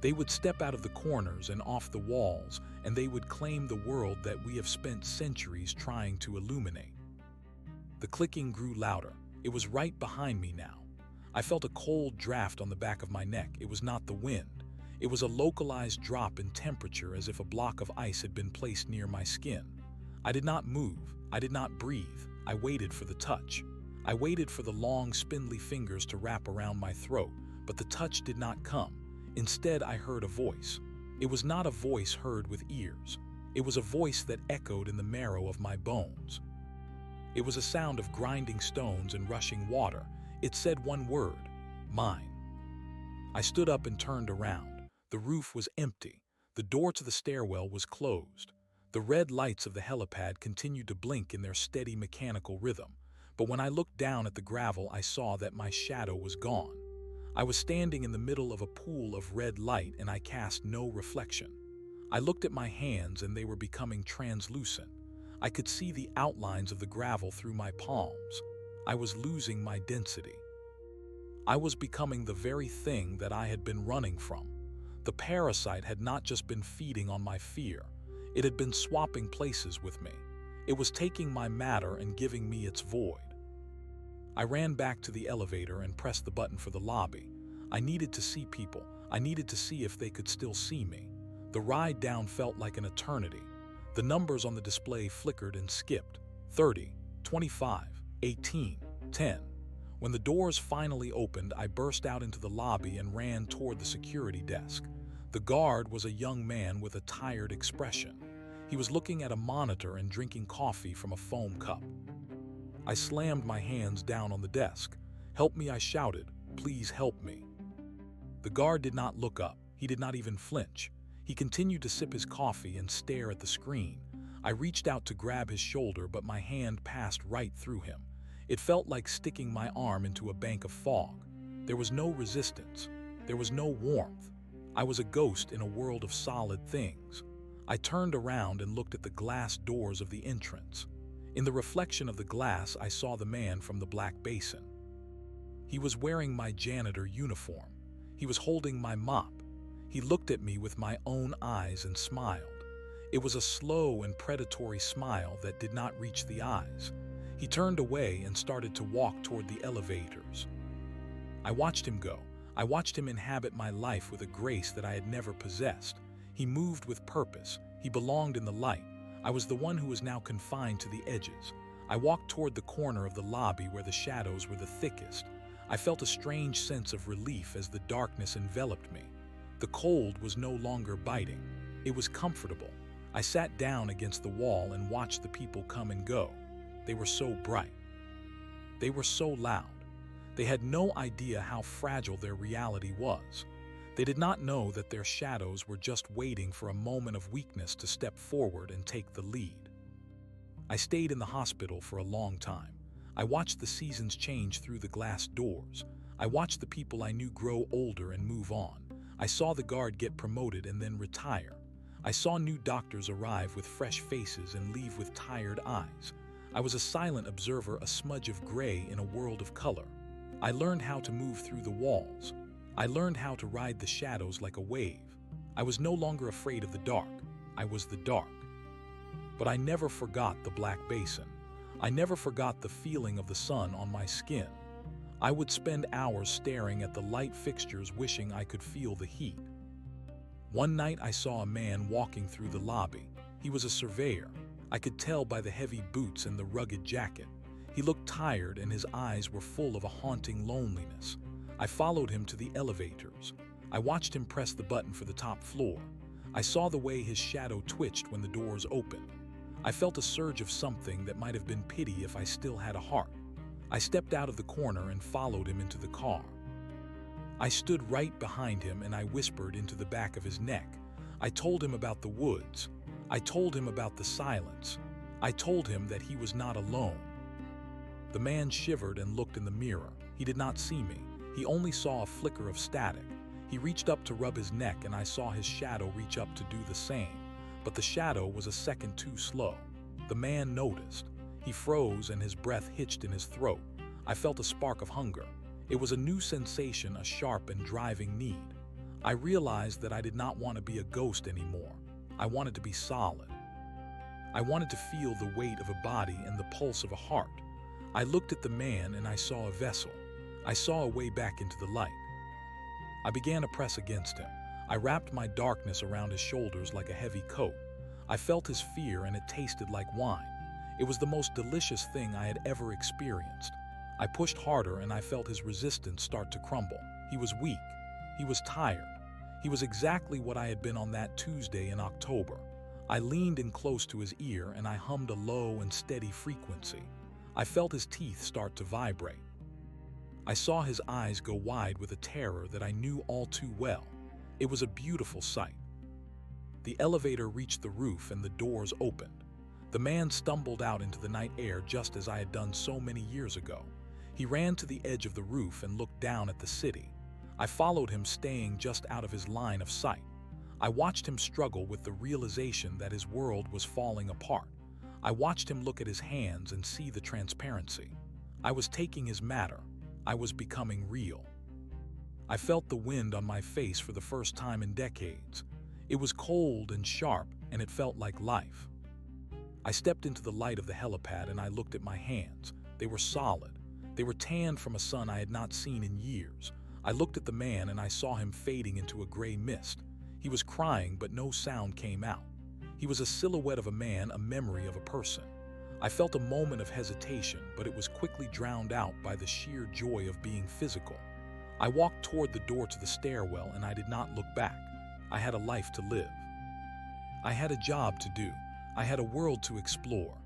They would step out of the corners and off the walls, and they would claim the world that we have spent centuries trying to illuminate. The clicking grew louder. It was right behind me now. I felt a cold draft on the back of my neck. It was not the wind. It was a localized drop in temperature, as if a block of ice had been placed near my skin. I did not move. I did not breathe. I waited for the touch. I waited for the long, spindly fingers to wrap around my throat, but the touch did not come. Instead, I heard a voice. It was not a voice heard with ears. It was a voice that echoed in the marrow of my bones. It was a sound of grinding stones and rushing water. It said one word, mine. I stood up and turned around. The roof was empty. The door to the stairwell was closed. The red lights of the helipad continued to blink in their steady mechanical rhythm. But when I looked down at the gravel, I saw that my shadow was gone. I was standing in the middle of a pool of red light and I cast no reflection. I looked at my hands and they were becoming translucent. I could see the outlines of the gravel through my palms. I was losing my density. I was becoming the very thing that I had been running from. The parasite had not just been feeding on my fear. It had been swapping places with me. It was taking my matter and giving me its void. I ran back to the elevator and pressed the button for the lobby. I needed to see people. I needed to see if they could still see me. The ride down felt like an eternity. The numbers on the display flickered and skipped. 30, 25, 18, 10. When the doors finally opened, I burst out into the lobby and ran toward the security desk. The guard was a young man with a tired expression. He was looking at a monitor and drinking coffee from a foam cup. I slammed my hands down on the desk. "Help me," I shouted. "Please help me." The guard did not look up. He did not even flinch. He continued to sip his coffee and stare at the screen. I reached out to grab his shoulder, but my hand passed right through him. It felt like sticking my arm into a bank of fog. There was no resistance. There was no warmth. I was a ghost in a world of solid things. I turned around and looked at the glass doors of the entrance. In the reflection of the glass, I saw the man from the black basin. He was wearing my janitor uniform. He was holding my mop. He looked at me with my own eyes and smiled. It was a slow and predatory smile that did not reach the eyes. He turned away and started to walk toward the elevators. I watched him go. I watched him inhabit my life with a grace that I had never possessed. He moved with purpose. He belonged in the light. I was the one who was now confined to the edges. I walked toward the corner of the lobby where the shadows were the thickest. I felt a strange sense of relief as the darkness enveloped me. The cold was no longer biting. It was comfortable. I sat down against the wall and watched the people come and go. They were so bright. They were so loud. They had no idea how fragile their reality was. They did not know that their shadows were just waiting for a moment of weakness to step forward and take the lead. I stayed in the hospital for a long time. I watched the seasons change through the glass doors. I watched the people I knew grow older and move on. I saw the guard get promoted and then retire. I saw new doctors arrive with fresh faces and leave with tired eyes. I was a silent observer, a smudge of gray in a world of color. I learned how to move through the walls. I learned how to ride the shadows like a wave. I was no longer afraid of the dark. I was the dark. But I never forgot the black basin. I never forgot the feeling of the sun on my skin. I would spend hours staring at the light fixtures, wishing I could feel the heat. One night I saw a man walking through the lobby. He was a surveyor. I could tell by the heavy boots and the rugged jacket. He looked tired and his eyes were full of a haunting loneliness. I followed him to the elevators. I watched him press the button for the top floor. I saw the way his shadow twitched when the doors opened. I felt a surge of something that might have been pity if I still had a heart. I stepped out of the corner and followed him into the car. I stood right behind him and I whispered into the back of his neck. I told him about the woods. I told him about the silence. I told him that he was not alone. The man shivered and looked in the mirror. He did not see me. He only saw a flicker of static. He reached up to rub his neck and I saw his shadow reach up to do the same. But the shadow was a second too slow. The man noticed. He froze and his breath hitched in his throat. I felt a spark of hunger. It was a new sensation, a sharp and driving need. I realized that I did not want to be a ghost anymore. I wanted to be solid. I wanted to feel the weight of a body and the pulse of a heart. I looked at the man and I saw a vessel. I saw a way back into the light. I began to press against him. I wrapped my darkness around his shoulders like a heavy coat. I felt his fear and it tasted like wine. It was the most delicious thing I had ever experienced. I pushed harder and I felt his resistance start to crumble. He was weak. He was tired. He was exactly what I had been on that Tuesday in October. I leaned in close to his ear and I hummed a low and steady frequency. I felt his teeth start to vibrate. I saw his eyes go wide with a terror that I knew all too well. It was a beautiful sight. The elevator reached the roof and the doors opened. The man stumbled out into the night air just as I had done so many years ago. He ran to the edge of the roof and looked down at the city. I followed him, staying just out of his line of sight. I watched him struggle with the realization that his world was falling apart. I watched him look at his hands and see the transparency. I was taking his matter. I was becoming real. I felt the wind on my face for the first time in decades. It was cold and sharp, and it felt like life. I stepped into the light of the helipad and I looked at my hands. They were solid. They were tanned from a sun I had not seen in years. I looked at the man and I saw him fading into a gray mist. He was crying, but no sound came out. He was a silhouette of a man, a memory of a person. I felt a moment of hesitation, but it was quickly drowned out by the sheer joy of being physical. I walked toward the door to the stairwell and I did not look back. I had a life to live. I had a job to do. I had a world to explore.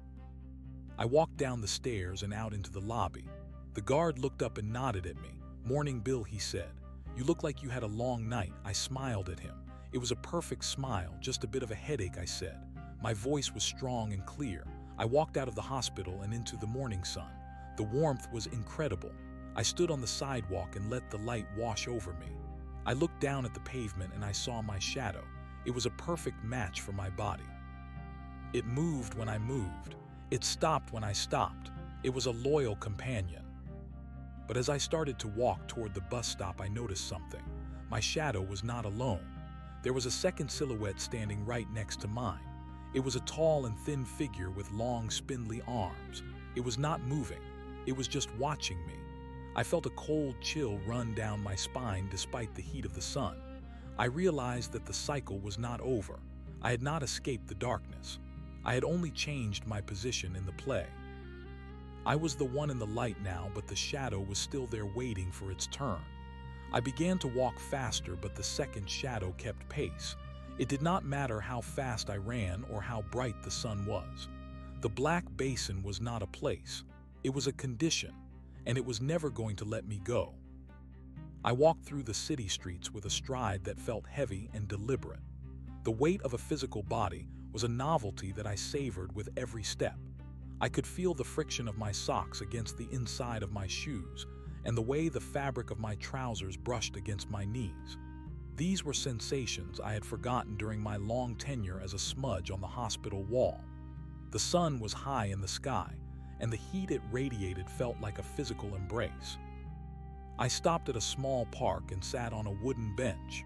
I walked down the stairs and out into the lobby. The guard looked up and nodded at me. "Morning, Bill," he said. "You look like you had a long night." I smiled at him. It was a perfect smile, just a bit of a headache, I said. My voice was strong and clear. I walked out of the hospital and into the morning sun. The warmth was incredible. I stood on the sidewalk and let the light wash over me. I looked down at the pavement and I saw my shadow. It was a perfect match for my body. It moved when I moved. It stopped when I stopped. It was a loyal companion. But as I started to walk toward the bus stop, I noticed something. My shadow was not alone. There was a second silhouette standing right next to mine. It was a tall and thin figure with long, spindly arms. It was not moving. It was just watching me. I felt a cold chill run down my spine despite the heat of the sun. I realized that the cycle was not over. I had not escaped the darkness. I had only changed my position in the play. I was the one in the light now, but the shadow was still there waiting for its turn. I began to walk faster, but the second shadow kept pace. It did not matter how fast I ran or how bright the sun was. The black basin was not a place. It was a condition, and it was never going to let me go. I walked through the city streets with a stride that felt heavy and deliberate. The weight of a physical body was a novelty that I savored with every step. I could feel the friction of my socks against the inside of my shoes, and the way the fabric of my trousers brushed against my knees. These were sensations I had forgotten during my long tenure as a smudge on the hospital wall. The sun was high in the sky, and the heat it radiated felt like a physical embrace. I stopped at a small park and sat on a wooden bench.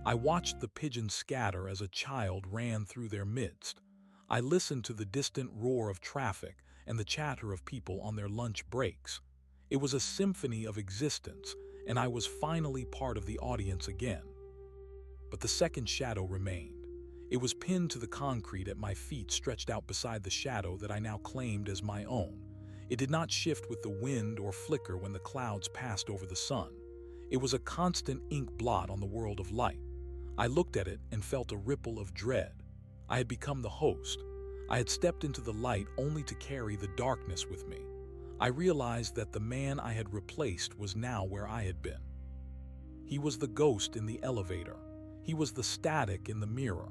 I watched the pigeons scatter as a child ran through their midst. I listened to the distant roar of traffic and the chatter of people on their lunch breaks. It was a symphony of existence, and I was finally part of the audience again. But the second shadow remained. It was pinned to the concrete at my feet, stretched out beside the shadow that I now claimed as my own. It did not shift with the wind or flicker when the clouds passed over the sun. It was a constant ink blot on the world of light. I looked at it and felt a ripple of dread. I had become the host. I had stepped into the light only to carry the darkness with me. I realized that the man I had replaced was now where I had been. He was the ghost in the elevator. He was the static in the mirror.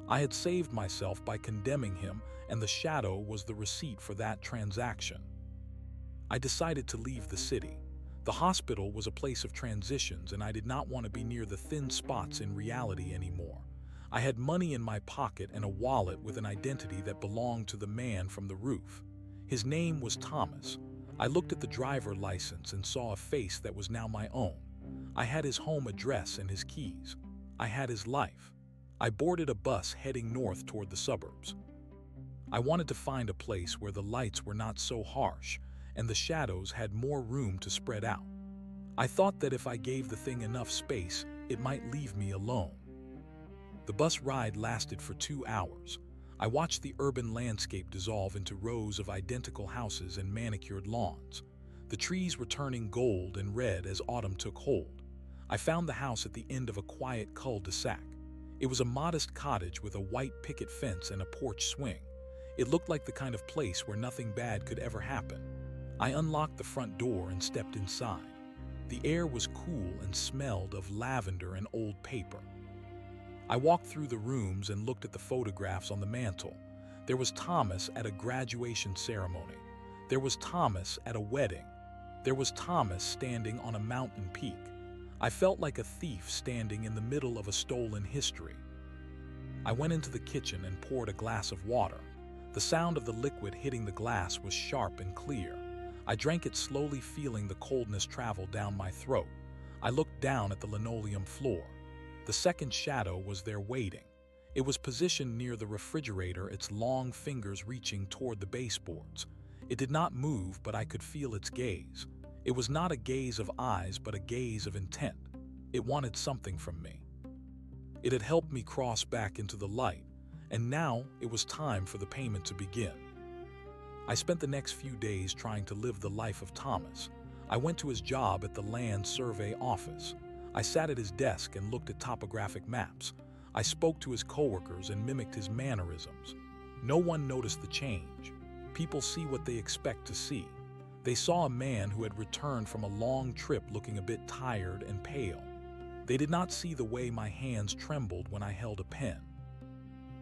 I had saved myself by condemning him, and the shadow was the receipt for that transaction. I decided to leave the city. The hospital was a place of transitions, and I did not want to be near the thin spots in reality anymore. I had money in my pocket and a wallet with an identity that belonged to the man from the roof. His name was Thomas. I looked at the driver license and saw a face that was now my own. I had his home address and his keys. I had his life. I boarded a bus heading north toward the suburbs. I wanted to find a place where the lights were not so harsh and the shadows had more room to spread out. I thought that if I gave the thing enough space, it might leave me alone. The bus ride lasted for 2 hours. I watched the urban landscape dissolve into rows of identical houses and manicured lawns. The trees were turning gold and red as autumn took hold. I found the house at the end of a quiet cul-de-sac. It was a modest cottage with a white picket fence and a porch swing. It looked like the kind of place where nothing bad could ever happen. I unlocked the front door and stepped inside. The air was cool and smelled of lavender and old paper. I walked through the rooms and looked at the photographs on the mantle. There was Thomas at a graduation ceremony. There was Thomas at a wedding. There was Thomas standing on a mountain peak. I felt like a thief standing in the middle of a stolen history. I went into the kitchen and poured a glass of water. The sound of the liquid hitting the glass was sharp and clear. I drank it slowly, feeling the coldness travel down my throat. I looked down at the linoleum floor. The second shadow was there waiting. It was positioned near the refrigerator, its long fingers reaching toward the baseboards. It did not move, but I could feel its gaze. It was not a gaze of eyes, but a gaze of intent. It wanted something from me. It had helped me cross back into the light, and now it was time for the payment to begin. I spent the next few days trying to live the life of Thomas. I went to his job at the Land Survey office. I sat at his desk and looked at topographic maps. I spoke to his coworkers and mimicked his mannerisms. No one noticed the change. People see what they expect to see. They saw a man who had returned from a long trip looking a bit tired and pale. They did not see the way my hands trembled when I held a pen.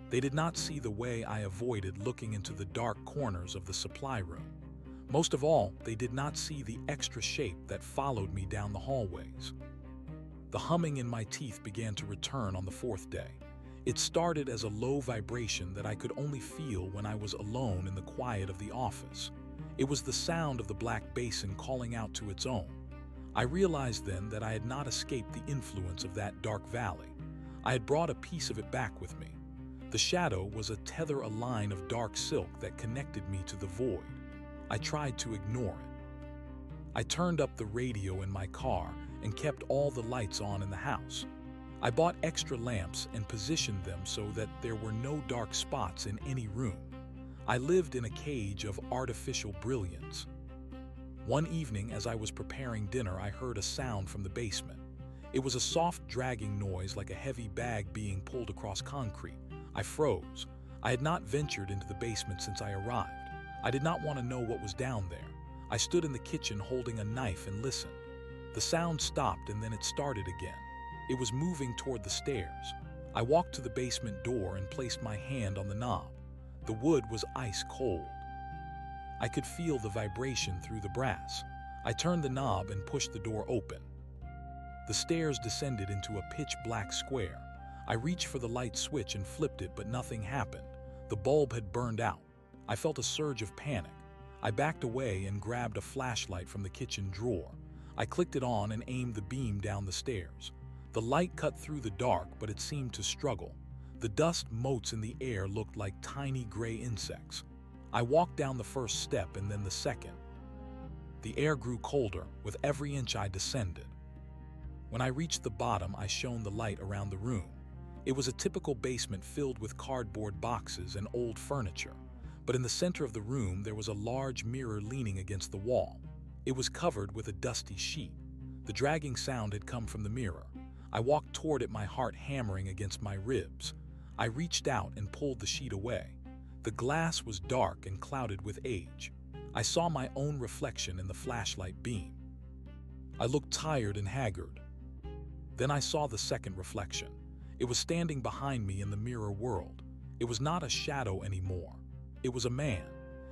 They did not see the way I avoided looking into the dark corners of the supply room. Most of all, they did not see the extra shape that followed me down the hallways. The humming in my teeth began to return on the fourth day. It started as a low vibration that I could only feel when I was alone in the quiet of the office. It was the sound of the black basin calling out to its own. I realized then that I had not escaped the influence of that dark valley. I had brought a piece of it back with me. The shadow was a tether, a line of dark silk that connected me to the void. I tried to ignore it. I turned up the radio in my car and kept all the lights on in the house. I bought extra lamps and positioned them so that there were no dark spots in any room. I lived in a cage of artificial brilliance. One evening, as I was preparing dinner, I heard a sound from the basement. It was a soft, dragging noise like a heavy bag being pulled across concrete. I froze. I had not ventured into the basement since I arrived. I did not want to know what was down there. I stood in the kitchen holding a knife and listened. The sound stopped and then it started again. It was moving toward the stairs. I walked to the basement door and placed my hand on the knob. The wood was ice cold. I could feel the vibration through the brass. I turned the knob and pushed the door open. The stairs descended into a pitch-black square. I reached for the light switch and flipped it, but nothing happened. The bulb had burned out. I felt a surge of panic. I backed away and grabbed a flashlight from the kitchen drawer. I clicked it on and aimed the beam down the stairs. The light cut through the dark, but it seemed to struggle. The dust motes in the air looked like tiny gray insects. I walked down the first step and then the second. The air grew colder with every inch I descended. When I reached the bottom, I shone the light around the room. It was a typical basement filled with cardboard boxes and old furniture. But in the center of the room, there was a large mirror leaning against the wall. It was covered with a dusty sheet. The dragging sound had come from the mirror. I walked toward it, my heart hammering against my ribs. I reached out and pulled the sheet away. The glass was dark and clouded with age. I saw my own reflection in the flashlight beam. I looked tired and haggard. Then I saw the second reflection. It was standing behind me in the mirror world. It was not a shadow anymore. It was a man.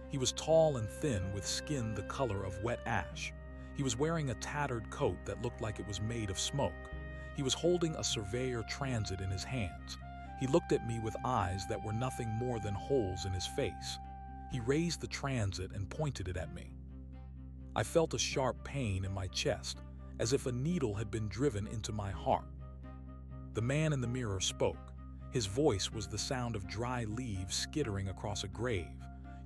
He was tall and thin with skin the color of wet ash. He was wearing a tattered coat that looked like it was made of smoke. He was holding a Surveyor Transit in his hands. He looked at me with eyes that were nothing more than holes in his face. He raised the transit and pointed it at me. I felt a sharp pain in my chest, as if a needle had been driven into my heart. The man in the mirror spoke. His voice was the sound of dry leaves skittering across a grave.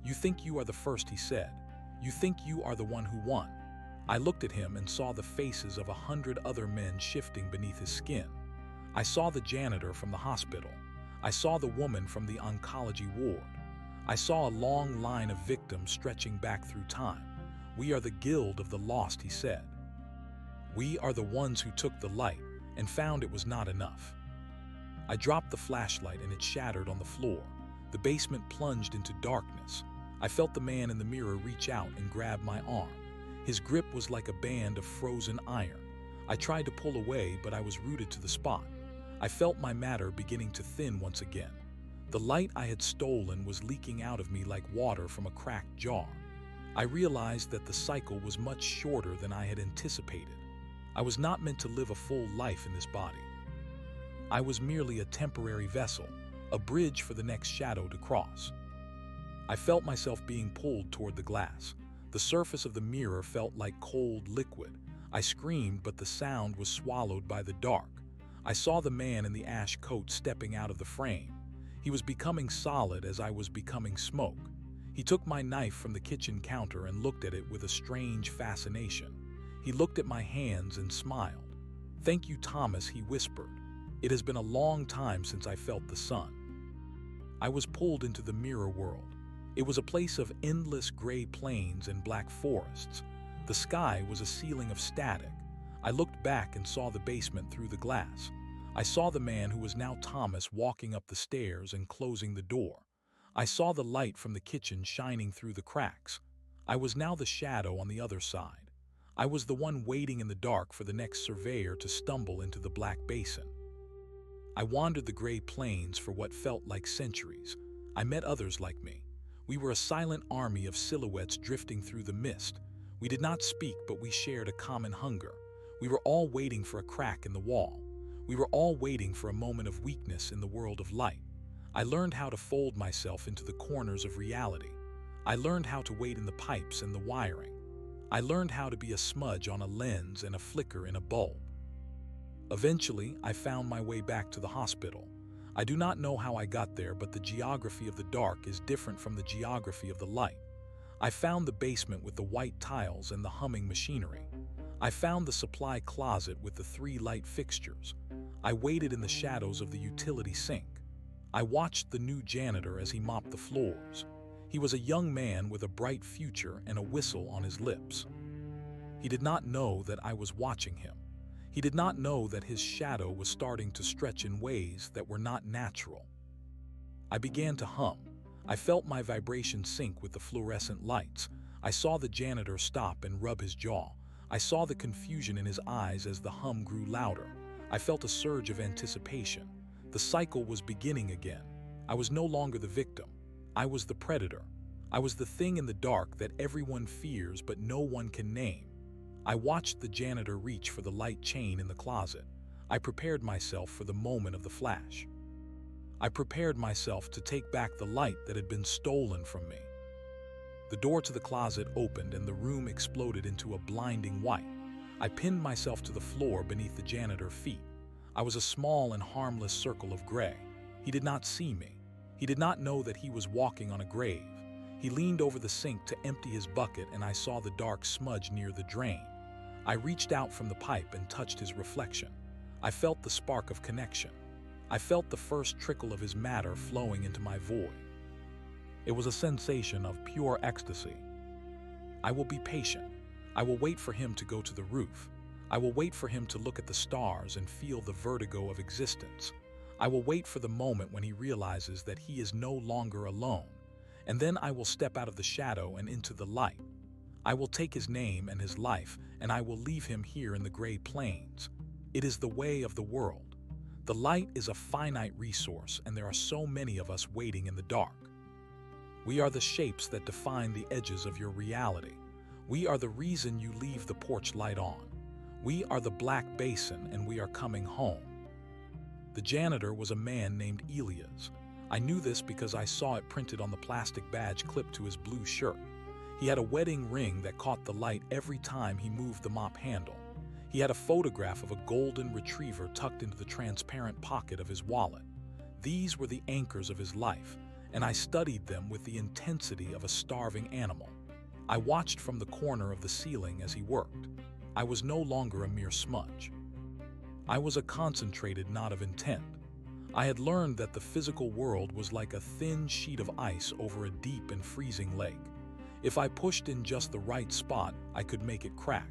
"You think you are the first," he said. "You think you are the one who won." I looked at him and saw the faces of 100 other men shifting beneath his skin. I saw the janitor from the hospital. I saw the woman from the oncology ward. I saw a long line of victims stretching back through time. "We are the guild of the lost," he said. We are the ones who took the light and found it was not enough. I dropped the flashlight and it shattered on the floor. The basement plunged into darkness. I felt the man in the mirror reach out and grab my arm. His grip was like a band of frozen iron. I tried to pull away, but I was rooted to the spot. I felt my matter beginning to thin once again. The light I had stolen was leaking out of me like water from a cracked jar. I realized that the cycle was much shorter than I had anticipated. I was not meant to live a full life in this body. I was merely a temporary vessel, a bridge for the next shadow to cross. I felt myself being pulled toward the glass. The surface of the mirror felt like cold liquid. I screamed, but the sound was swallowed by the dark. I saw the man in the ash coat stepping out of the frame. He was becoming solid as I was becoming smoke. He took my knife from the kitchen counter and looked at it with a strange fascination. He looked at my hands and smiled. "Thank you, Thomas," he whispered. "It has been a long time since I felt the sun." I was pulled into the mirror world. It was a place of endless gray plains and black forests. The sky was a ceiling of static. I looked back and saw the basement through the glass. I saw the man who was now Thomas walking up the stairs and closing the door. I saw the light from the kitchen shining through the cracks. I was now the shadow on the other side. I was the one waiting in the dark for the next surveyor to stumble into the black basin. I wandered the gray plains for what felt like centuries. I met others like me. We were a silent army of silhouettes drifting through the mist. We did not speak, but we shared a common hunger. We were all waiting for a crack in the wall. We were all waiting for a moment of weakness in the world of light. I learned how to fold myself into the corners of reality. I learned how to wait in the pipes and the wiring. I learned how to be a smudge on a lens and a flicker in a bulb. Eventually, I found my way back to the hospital. I do not know how I got there, but the geography of the dark is different from the geography of the light. I found the basement with the white tiles and the humming machinery. I found the supply closet with the 3 light fixtures. I waited in the shadows of the utility sink. I watched the new janitor as he mopped the floors. He was a young man with a bright future and a whistle on his lips. He did not know that I was watching him. He did not know that his shadow was starting to stretch in ways that were not natural. I began to hum. I felt my vibration sync with the fluorescent lights. I saw the janitor stop and rub his jaw. I saw the confusion in his eyes as the hum grew louder. I felt a surge of anticipation. The cycle was beginning again. I was no longer the victim. I was the predator. I was the thing in the dark that everyone fears but no one can name. I watched the janitor reach for the light chain in the closet. I prepared myself for the moment of the flash. I prepared myself to take back the light that had been stolen from me. The door to the closet opened and the room exploded into a blinding white. I pinned myself to the floor beneath the janitor's feet. I was a small and harmless circle of gray. He did not see me. He did not know that he was walking on a grave. He leaned over the sink to empty his bucket and I saw the dark smudge near the drain. I reached out from the pipe and touched his reflection. I felt the spark of connection. I felt the first trickle of his matter flowing into my void. It was a sensation of pure ecstasy. I will be patient. I will wait for him to go to the roof. I will wait for him to look at the stars and feel the vertigo of existence. I will wait for the moment when he realizes that he is no longer alone. And then I will step out of the shadow and into the light. I will take his name and his life, and I will leave him here in the gray plains. It is the way of the world. The light is a finite resource, and there are so many of us waiting in the dark. We are the shapes that define the edges of your reality. We are the reason you leave the porch light on. We are the black basin, and we are coming home. The janitor was a man named Elias. I knew this because I saw it printed on the plastic badge clipped to his blue shirt. He had a wedding ring that caught the light every time he moved the mop handle. He had a photograph of a golden retriever tucked into the transparent pocket of his wallet. These were the anchors of his life, and I studied them with the intensity of a starving animal. I watched from the corner of the ceiling as he worked. I was no longer a mere smudge. I was a concentrated knot of intent. I had learned that the physical world was like a thin sheet of ice over a deep and freezing lake. If I pushed in just the right spot, I could make it crack.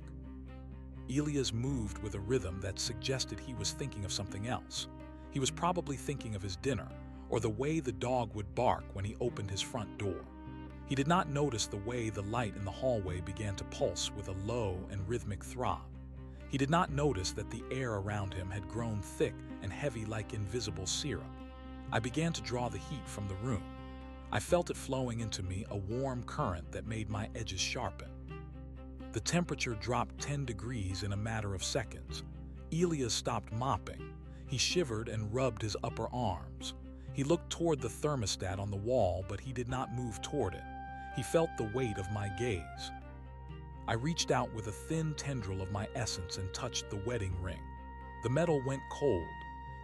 Elias moved with a rhythm that suggested he was thinking of something else. He was probably thinking of his dinner, or the way the dog would bark when he opened his front door. He did not notice the way the light in the hallway began to pulse with a low and rhythmic throb. He did not notice that the air around him had grown thick and heavy like invisible syrup. I began to draw the heat from the room. I felt it flowing into me, a warm current that made my edges sharpen. The temperature dropped 10 degrees in a matter of seconds. Elias stopped mopping. He shivered and rubbed his upper arms. He looked toward the thermostat on the wall, but he did not move toward it. He felt the weight of my gaze. I reached out with a thin tendril of my essence and touched the wedding ring. The metal went cold.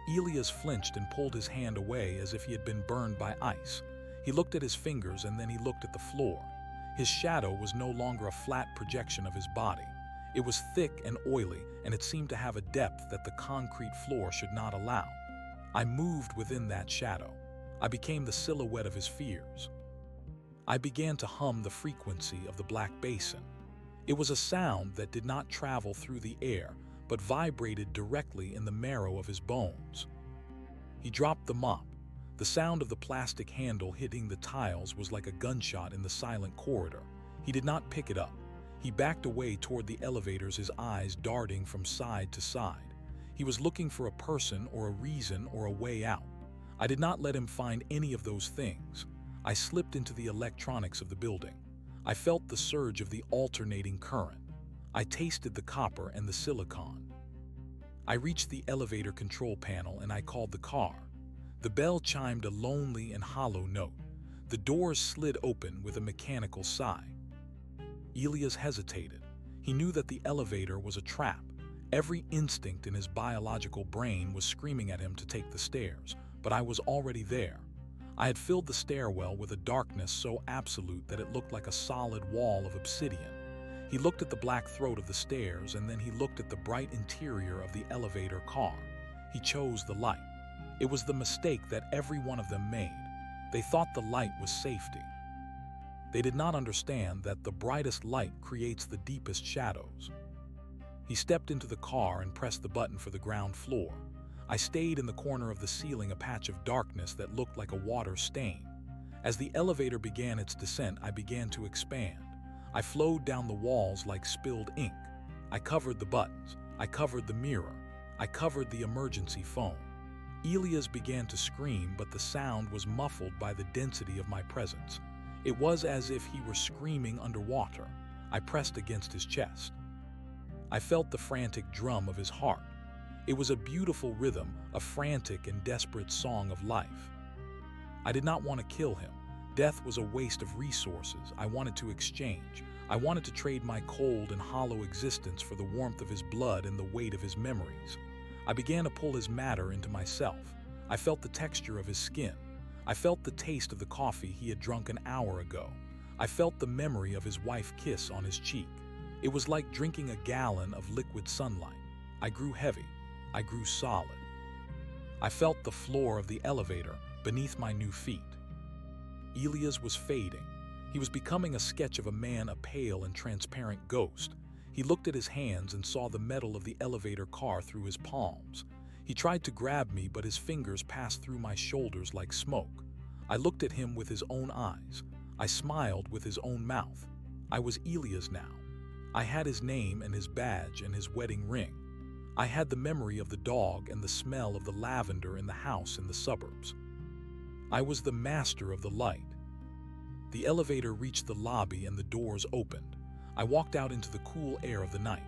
Elias flinched and pulled his hand away as if he had been burned by ice. He looked at his fingers and then he looked at the floor. His shadow was no longer a flat projection of his body. It was thick and oily, and it seemed to have a depth that the concrete floor should not allow. I moved within that shadow. I became the silhouette of his fears. I began to hum the frequency of the Black Basin. It was a sound that did not travel through the air, but vibrated directly in the marrow of his bones. He dropped the mop. The sound of the plastic handle hitting the tiles was like a gunshot in the silent corridor. He did not pick it up. He backed away toward the elevators, his eyes darting from side to side. He was looking for a person or a reason or a way out. I did not let him find any of those things. I slipped into the electronics of the building. I felt the surge of the alternating current. I tasted the copper and the silicon. I reached the elevator control panel and I called the car. The bell chimed a lonely and hollow note. The doors slid open with a mechanical sigh. Elias hesitated. He knew that the elevator was a trap. Every instinct in his biological brain was screaming at him to take the stairs, but I was already there. I had filled the stairwell with a darkness so absolute that it looked like a solid wall of obsidian. He looked at the black throat of the stairs, and then he looked at the bright interior of the elevator car. He chose the light. It was the mistake that every one of them made. They thought the light was safety. They did not understand that the brightest light creates the deepest shadows. He stepped into the car and pressed the button for the ground floor. I stayed in the corner of the ceiling, a patch of darkness that looked like a water stain. As the elevator began its descent, I began to expand. I flowed down the walls like spilled ink. I covered the buttons. I covered the mirror. I covered the emergency phone. Elias began to scream, but the sound was muffled by the density of my presence. It was as if he were screaming underwater. I pressed against his chest. I felt the frantic drum of his heart. It was a beautiful rhythm, a frantic and desperate song of life. I did not want to kill him. Death was a waste of resources. I wanted to exchange. I wanted to trade my cold and hollow existence for the warmth of his blood and the weight of his memories. I began to pull his matter into myself. I felt the texture of his skin. I felt the taste of the coffee he had drunk an hour ago. I felt the memory of his wife's kiss on his cheek. It was like drinking a gallon of liquid sunlight. I grew heavy. I grew solid. I felt the floor of the elevator beneath my new feet. Elias was fading. He was becoming a sketch of a man, a pale and transparent ghost. He looked at his hands and saw the metal of the elevator car through his palms. He tried to grab me, but his fingers passed through my shoulders like smoke. I looked at him with his own eyes. I smiled with his own mouth. I was Elias now. I had his name and his badge and his wedding ring. I had the memory of the dog and the smell of the lavender in the house in the suburbs. I was the master of the light. The elevator reached the lobby and the doors opened. I walked out into the cool air of the night.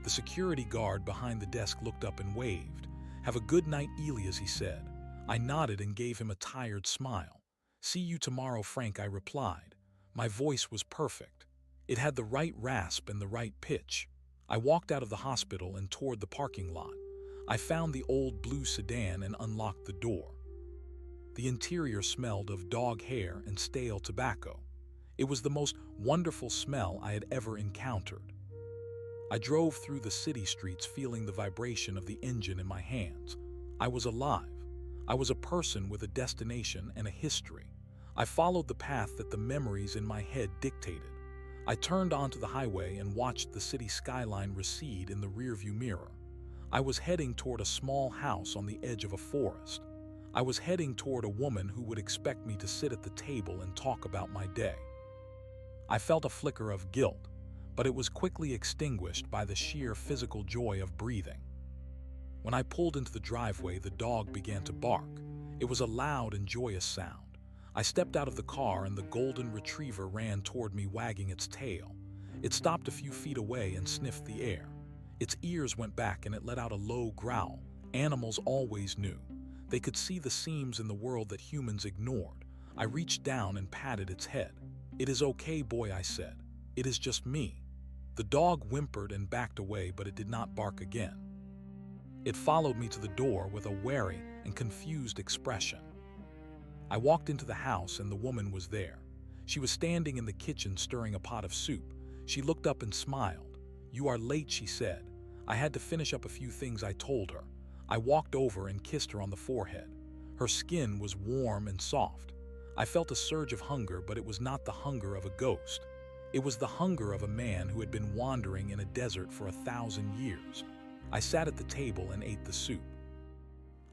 The security guard behind the desk looked up and waved. "Have a good night, Elias," he said. I nodded and gave him a tired smile. "See you tomorrow, Frank," I replied. My voice was perfect. It had the right rasp and the right pitch. I walked out of the hospital and toward the parking lot. I found the old blue sedan and unlocked the door. The interior smelled of dog hair and stale tobacco. It was the most wonderful smell I had ever encountered. I drove through the city streets feeling the vibration of the engine in my hands. I was alive. I was a person with a destination and a history. I followed the path that the memories in my head dictated. I turned onto the highway and watched the city skyline recede in the rearview mirror. I was heading toward a small house on the edge of a forest. I was heading toward a woman who would expect me to sit at the table and talk about my day. I felt a flicker of guilt, but it was quickly extinguished by the sheer physical joy of breathing. When I pulled into the driveway, the dog began to bark. It was a loud and joyous sound. I stepped out of the car and the golden retriever ran toward me, wagging its tail. It stopped a few feet away and sniffed the air. Its ears went back and it let out a low growl. Animals always knew. They could see the seams in the world that humans ignored. I reached down and patted its head. "It is okay, boy," I said. "It is just me." The dog whimpered and backed away, but it did not bark again. It followed me to the door with a wary and confused expression. I walked into the house and the woman was there. She was standing in the kitchen stirring a pot of soup. She looked up and smiled. "You are late," she said. "I had to finish up a few things," I told her. I walked over and kissed her on the forehead. Her skin was warm and soft. I felt a surge of hunger, but it was not the hunger of a ghost. It was the hunger of a man who had been wandering in a desert for 1,000 years. I sat at the table and ate the soup.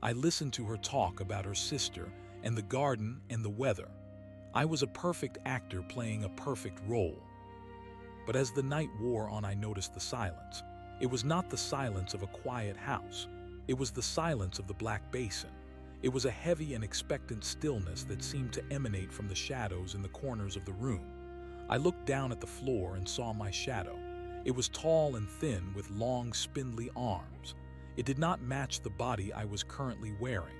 I listened to her talk about her sister and the garden and the weather. I was a perfect actor playing a perfect role. But as the night wore on, I noticed the silence. It was not the silence of a quiet house. It was the silence of the Black Basin. It was a heavy and expectant stillness that seemed to emanate from the shadows in the corners of the room. I looked down at the floor and saw my shadow. It was tall and thin with long, spindly arms. It did not match the body I was currently wearing.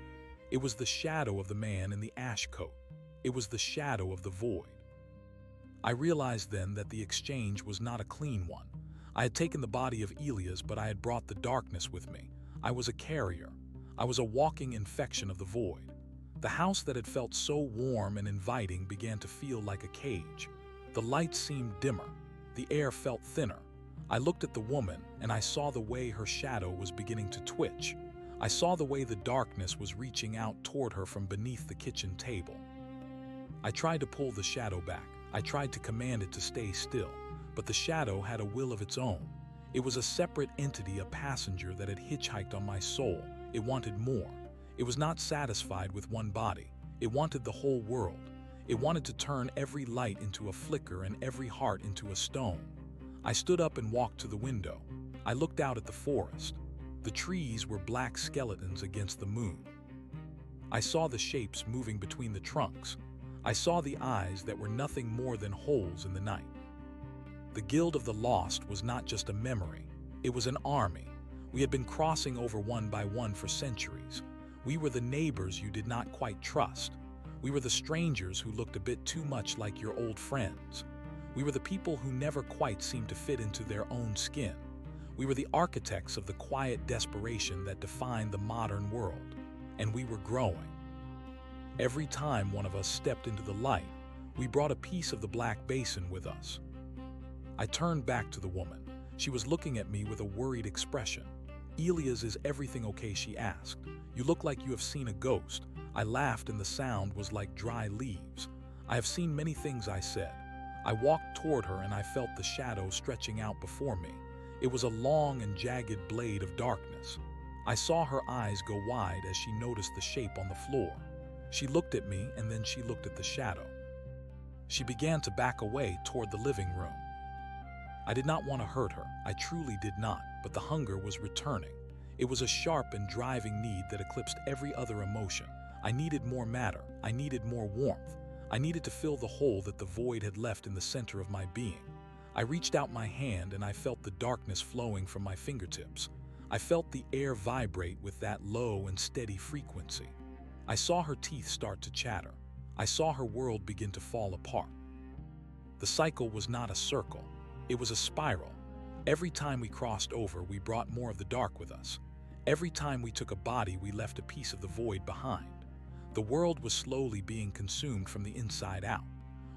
It was the shadow of the man in the ash coat. It was the shadow of the void. I realized then that the exchange was not a clean one. I had taken the body of Elias, but I had brought the darkness with me. I was a carrier. I was a walking infection of the void. The house that had felt so warm and inviting began to feel like a cage. The lights seemed dimmer. The air felt thinner. I looked at the woman, and I saw the way her shadow was beginning to twitch. I saw the way the darkness was reaching out toward her from beneath the kitchen table. I tried to pull the shadow back. I tried to command it to stay still, but the shadow had a will of its own. It was a separate entity, a passenger that had hitchhiked on my soul. It wanted more. It was not satisfied with one body. It wanted the whole world. It wanted to turn every light into a flicker and every heart into a stone. I stood up and walked to the window. I looked out at the forest. The trees were black skeletons against the moon. I saw the shapes moving between the trunks. I saw the eyes that were nothing more than holes in the night. The Guild of the Lost was not just a memory. It was an army. We had been crossing over one by one for centuries. We were the neighbors you did not quite trust. We were the strangers who looked a bit too much like your old friends. We were the people who never quite seemed to fit into their own skin. We were the architects of the quiet desperation that defined the modern world. And we were growing. Every time one of us stepped into the light, we brought a piece of the Black Basin with us. I turned back to the woman. She was looking at me with a worried expression. "Elias, is everything okay?" she asked. "You look like you have seen a ghost." I laughed and the sound was like dry leaves. "I have seen many things," I said. I walked toward her and I felt the shadow stretching out before me. It was a long and jagged blade of darkness. I saw her eyes go wide as she noticed the shape on the floor. She looked at me and then she looked at the shadow. She began to back away toward the living room. I did not want to hurt her. I truly did not, but the hunger was returning. It was a sharp and driving need that eclipsed every other emotion. I needed more matter. I needed more warmth. I needed to fill the hole that the void had left in the center of my being. I reached out my hand and I felt the darkness flowing from my fingertips. I felt the air vibrate with that low and steady frequency. I saw her teeth start to chatter. I saw her world begin to fall apart. The cycle was not a circle. It was a spiral. Every time we crossed over, we brought more of the dark with us. Every time we took a body, we left a piece of the void behind. The world was slowly being consumed from the inside out.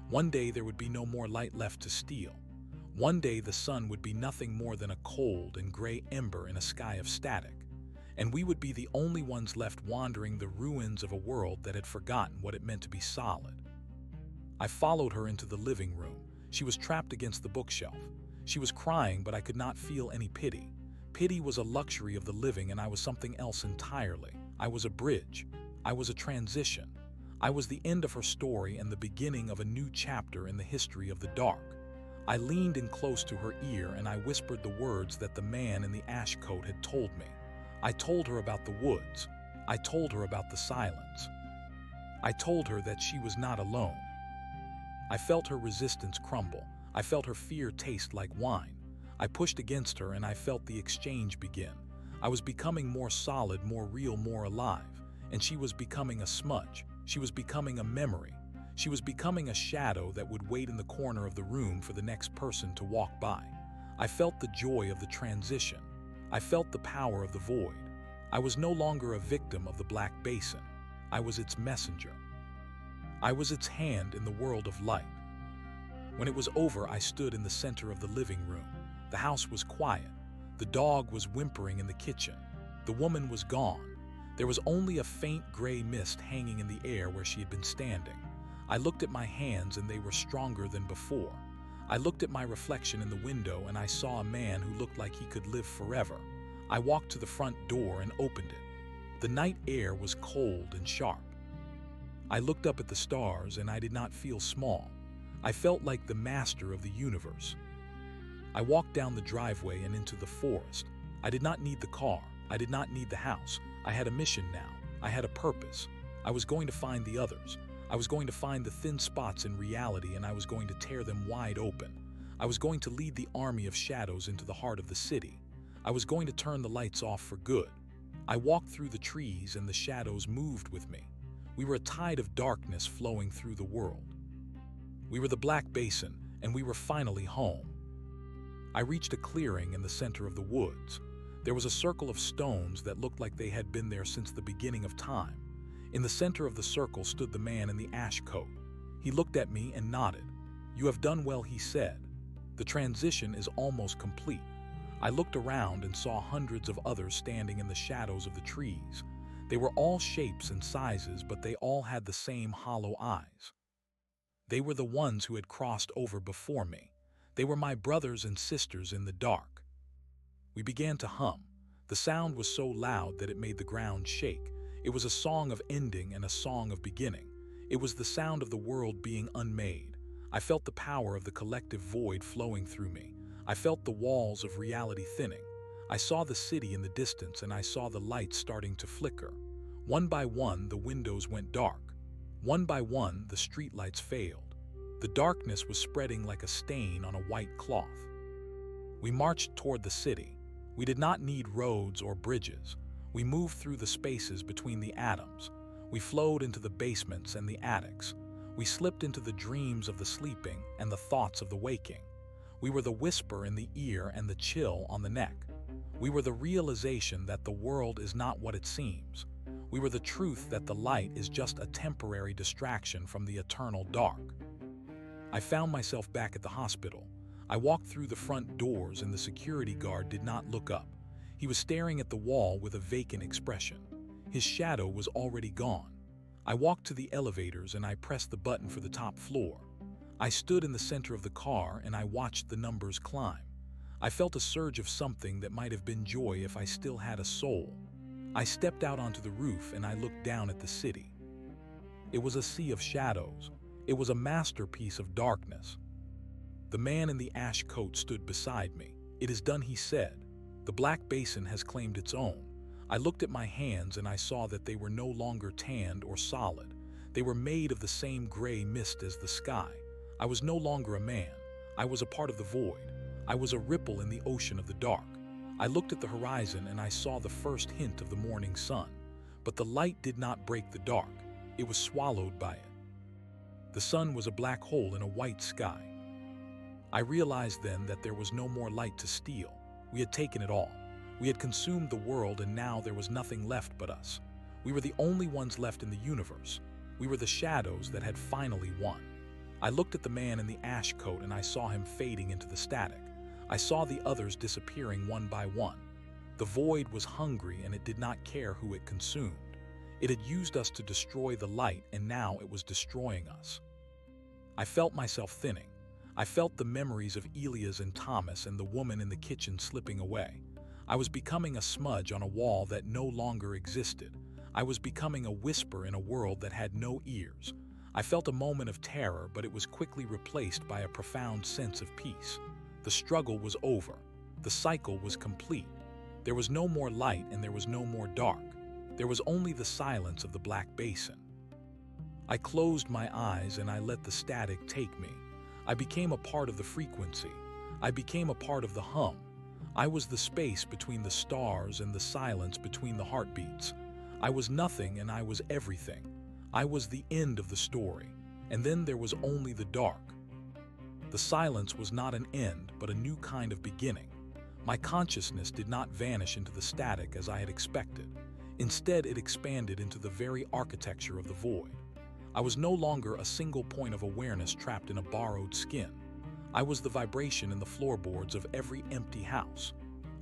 One day there would be no more light left to steal. One day the sun would be nothing more than a cold and gray ember in a sky of static. And we would be the only ones left wandering the ruins of a world that had forgotten what it meant to be solid. I followed her into the living room. She was trapped against the bookshelf. She was crying, but I could not feel any pity. Pity was a luxury of the living, and I was something else entirely. I was a bridge. I was a transition. I was the end of her story and the beginning of a new chapter in the history of the dark. I leaned in close to her ear and I whispered the words that the man in the ash coat had told me. I told her about the woods. I told her about the silence. I told her that she was not alone. I felt her resistance crumble. I felt her fear taste like wine. I pushed against her and I felt the exchange begin. I was becoming more solid, more real, more alive. And she was becoming a smudge. She was becoming a memory. She was becoming a shadow that would wait in the corner of the room for the next person to walk by. I felt the joy of the transition. I felt the power of the void. I was no longer a victim of the Black Basin. I was its messenger. I was its hand in the world of light. When it was over, I stood in the center of the living room. The house was quiet. The dog was whimpering in the kitchen. The woman was gone. There was only a faint gray mist hanging in the air where she had been standing. I looked at my hands and they were stronger than before. I looked at my reflection in the window and I saw a man who looked like he could live forever. I walked to the front door and opened it. The night air was cold and sharp. I looked up at the stars and I did not feel small. I felt like the master of the universe. I walked down the driveway and into the forest. I did not need the car. I did not need the house. I had a mission now. I had a purpose. I was going to find the others. I was going to find the thin spots in reality and I was going to tear them wide open. I was going to lead the army of shadows into the heart of the city. I was going to turn the lights off for good. I walked through the trees and the shadows moved with me. We were a tide of darkness flowing through the world. We were the Black Basin and we were finally home. I reached a clearing in the center of the woods. There was a circle of stones that looked like they had been there since the beginning of time. In the center of the circle stood the man in the ash coat. He looked at me and nodded. "You have done well," he said. "The transition is almost complete." I looked around and saw hundreds of others standing in the shadows of the trees. They were all shapes and sizes, but they all had the same hollow eyes. They were the ones who had crossed over before me. They were my brothers and sisters in the dark. We began to hum. The sound was so loud that it made the ground shake. It was a song of ending and a song of beginning. It was the sound of the world being unmade. I felt the power of the collective void flowing through me. I felt the walls of reality thinning. I saw the city in the distance and I saw the lights starting to flicker. One by one, the windows went dark. One by one, the streetlights failed. The darkness was spreading like a stain on a white cloth. We marched toward the city. We did not need roads or bridges. We moved through the spaces between the atoms. We flowed into the basements and the attics. We slipped into the dreams of the sleeping and the thoughts of the waking. We were the whisper in the ear and the chill on the neck. We were the realization that the world is not what it seems. We were the truth that the light is just a temporary distraction from the eternal dark. I found myself back at the hospital. I walked through the front doors and the security guard did not look up. He was staring at the wall with a vacant expression. His shadow was already gone. I walked to the elevators and I pressed the button for the top floor. I stood in the center of the car and I watched the numbers climb. I felt a surge of something that might have been joy if I still had a soul. I stepped out onto the roof and I looked down at the city. It was a sea of shadows. It was a masterpiece of darkness. The man in the ash coat stood beside me. "It is done," he said. "The Black Basin has claimed its own." I looked at my hands and I saw that they were no longer tanned or solid. They were made of the same gray mist as the sky. I was no longer a man. I was a part of the void. I was a ripple in the ocean of the dark. I looked at the horizon and I saw the first hint of the morning sun. But the light did not break the dark. It was swallowed by it. The sun was a black hole in a white sky. I realized then that there was no more light to steal. We had taken it all. We had consumed the world and now there was nothing left but us. We were the only ones left in the universe. We were the shadows that had finally won. I looked at the man in the ash coat and I saw him fading into the static. I saw the others disappearing one by one. The void was hungry and it did not care who it consumed. It had used us to destroy the light and now it was destroying us. I felt myself thinning. I felt the memories of Elias and Thomas and the woman in the kitchen slipping away. I was becoming a smudge on a wall that no longer existed. I was becoming a whisper in a world that had no ears. I felt a moment of terror, but it was quickly replaced by a profound sense of peace. The struggle was over. The cycle was complete. There was no more light and there was no more dark. There was only the silence of the black basin. I closed my eyes and I let the static take me. I became a part of the frequency. I became a part of the hum. I was the space between the stars and the silence between the heartbeats. I was nothing and I was everything. I was the end of the story, and then there was only the dark. The silence was not an end, but a new kind of beginning. My consciousness did not vanish into the static as I had expected. Instead, it expanded into the very architecture of the void. I was no longer a single point of awareness trapped in a borrowed skin. I was the vibration in the floorboards of every empty house.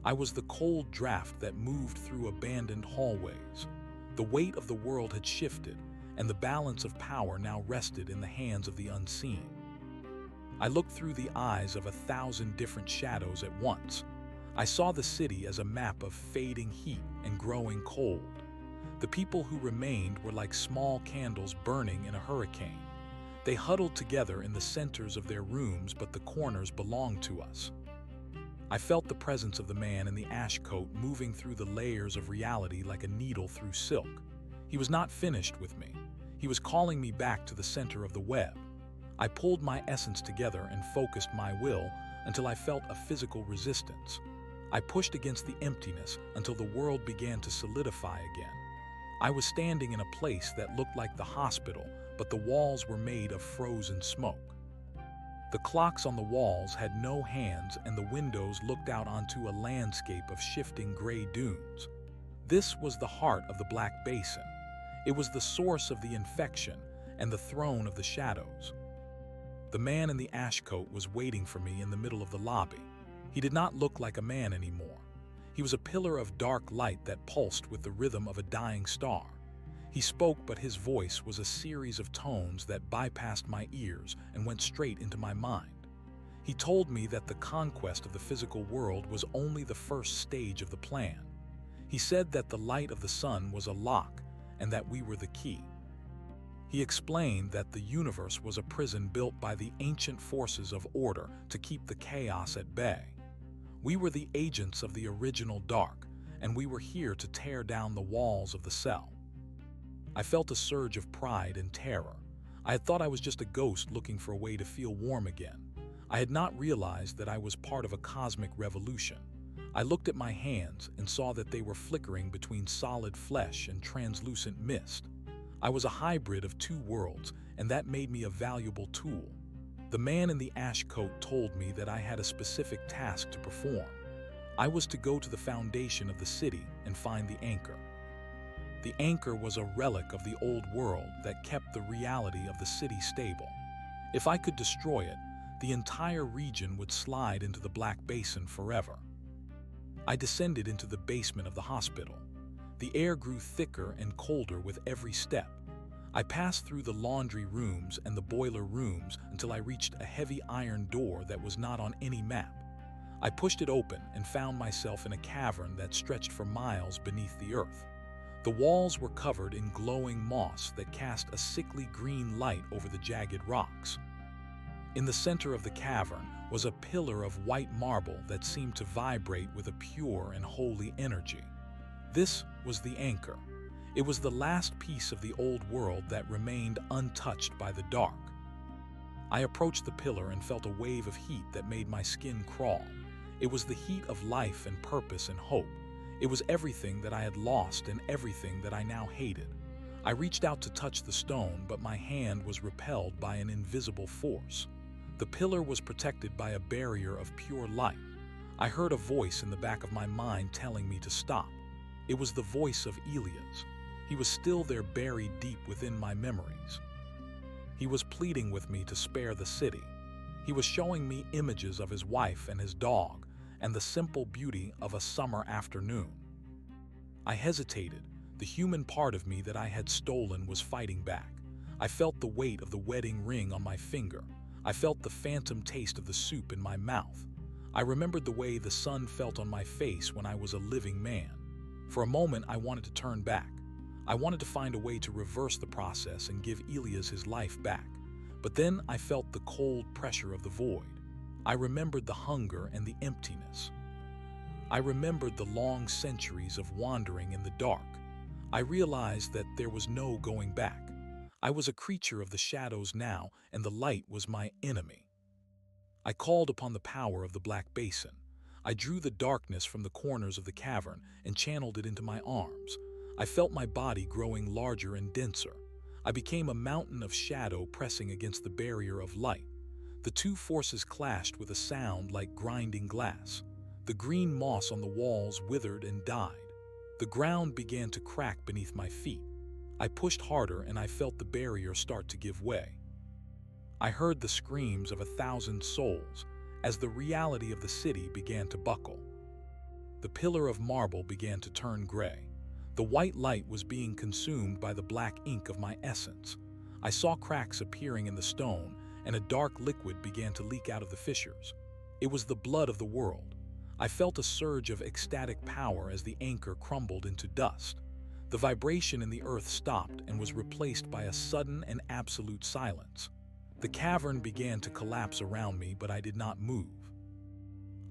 I was the cold draft that moved through abandoned hallways. The weight of the world had shifted, and the balance of power now rested in the hands of the unseen. I looked through the eyes of 1,000 different shadows at once. I saw the city as a map of fading heat and growing cold. The people who remained were like small candles burning in a hurricane. They huddled together in the centers of their rooms, but the corners belonged to us. I felt the presence of the man in the ash coat moving through the layers of reality like a needle through silk. He was not finished with me. He was calling me back to the center of the web. I pulled my essence together and focused my will until I felt a physical resistance. I pushed against the emptiness until the world began to solidify again. I was standing in a place that looked like the hospital, but the walls were made of frozen smoke. The clocks on the walls had no hands, and the windows looked out onto a landscape of shifting gray dunes. This was the heart of the Black Basin. It was the source of the infection and the throne of the shadows. The man in the ash coat was waiting for me in the middle of the lobby. He did not look like a man anymore. He was a pillar of dark light that pulsed with the rhythm of a dying star. He spoke, but his voice was a series of tones that bypassed my ears and went straight into my mind. He told me that the conquest of the physical world was only the first stage of the plan. He said that the light of the sun was a lock and that we were the key. He explained that the universe was a prison built by the ancient forces of order to keep the chaos at bay. We were the agents of the original dark, and we were here to tear down the walls of the cell. I felt a surge of pride and terror. I had thought I was just a ghost looking for a way to feel warm again. I had not realized that I was part of a cosmic revolution. I looked at my hands and saw that they were flickering between solid flesh and translucent mist. I was a hybrid of two worlds, and that made me a valuable tool. The man in the ash coat told me that I had a specific task to perform. I was to go to the foundation of the city and find the anchor. The anchor was a relic of the old world that kept the reality of the city stable. If I could destroy it, the entire region would slide into the Black Basin forever. I descended into the basement of the hospital. The air grew thicker and colder with every step. I passed through the laundry rooms and the boiler rooms until I reached a heavy iron door that was not on any map. I pushed it open and found myself in a cavern that stretched for miles beneath the earth. The walls were covered in glowing moss that cast a sickly green light over the jagged rocks. In the center of the cavern was a pillar of white marble that seemed to vibrate with a pure and holy energy. This was the anchor. It was the last piece of the old world that remained untouched by the dark. I approached the pillar and felt a wave of heat that made my skin crawl. It was the heat of life and purpose and hope. It was everything that I had lost and everything that I now hated. I reached out to touch the stone, but my hand was repelled by an invisible force. The pillar was protected by a barrier of pure light. I heard a voice in the back of my mind telling me to stop. It was the voice of Elias. He was still there, buried deep within my memories. He was pleading with me to spare the city. He was showing me images of his wife and his dog, and the simple beauty of a summer afternoon. I hesitated. The human part of me that I had stolen was fighting back. I felt the weight of the wedding ring on my finger. I felt the phantom taste of the soup in my mouth. I remembered the way the sun felt on my face when I was a living man. For a moment, I wanted to turn back. I wanted to find a way to reverse the process and give Elias his life back. But then I felt the cold pressure of the void. I remembered the hunger and the emptiness. I remembered the long centuries of wandering in the dark. I realized that there was no going back. I was a creature of the shadows now, and the light was my enemy. I called upon the power of the Black Basin. I drew the darkness from the corners of the cavern and channeled it into my arms. I felt my body growing larger and denser. I became a mountain of shadow pressing against the barrier of light. The two forces clashed with a sound like grinding glass. The green moss on the walls withered and died. The ground began to crack beneath my feet. I pushed harder and I felt the barrier start to give way. I heard the screams of 1,000 souls as the reality of the city began to buckle. The pillar of marble began to turn gray. The white light was being consumed by the black ink of my essence. I saw cracks appearing in the stone, and a dark liquid began to leak out of the fissures. It was the blood of the world. I felt a surge of ecstatic power as the anchor crumbled into dust. The vibration in the earth stopped and was replaced by a sudden and absolute silence. The cavern began to collapse around me, but I did not move.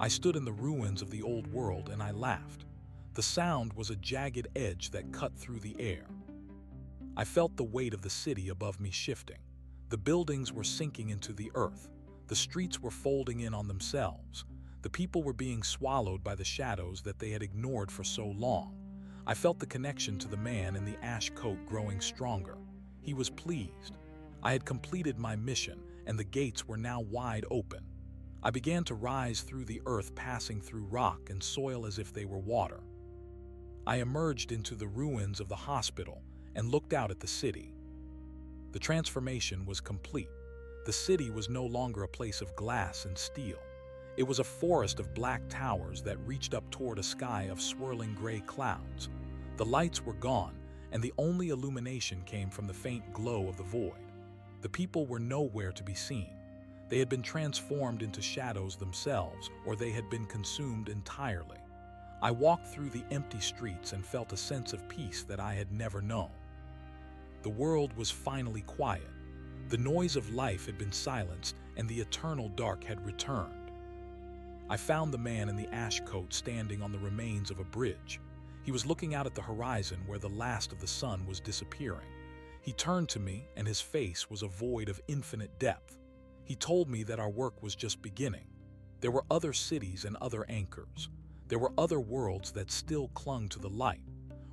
I stood in the ruins of the old world and I laughed. The sound was a jagged edge that cut through the air. I felt the weight of the city above me shifting. The buildings were sinking into the earth. The streets were folding in on themselves. The people were being swallowed by the shadows that they had ignored for so long. I felt the connection to the man in the ash coat growing stronger. He was pleased. I had completed my mission, and the gates were now wide open. I began to rise through the earth, passing through rock and soil as if they were water. I emerged into the ruins of the hospital and looked out at the city. The transformation was complete. The city was no longer a place of glass and steel. It was a forest of black towers that reached up toward a sky of swirling gray clouds. The lights were gone, and the only illumination came from the faint glow of the void. The people were nowhere to be seen. They had been transformed into shadows themselves, or they had been consumed entirely. I walked through the empty streets and felt a sense of peace that I had never known. The world was finally quiet. The noise of life had been silenced, and the eternal dark had returned. I found the man in the ash coat standing on the remains of a bridge. He was looking out at the horizon where the last of the sun was disappearing. He turned to me, and his face was a void of infinite depth. He told me that our work was just beginning. There were other cities and other anchors. There were other worlds that still clung to the light.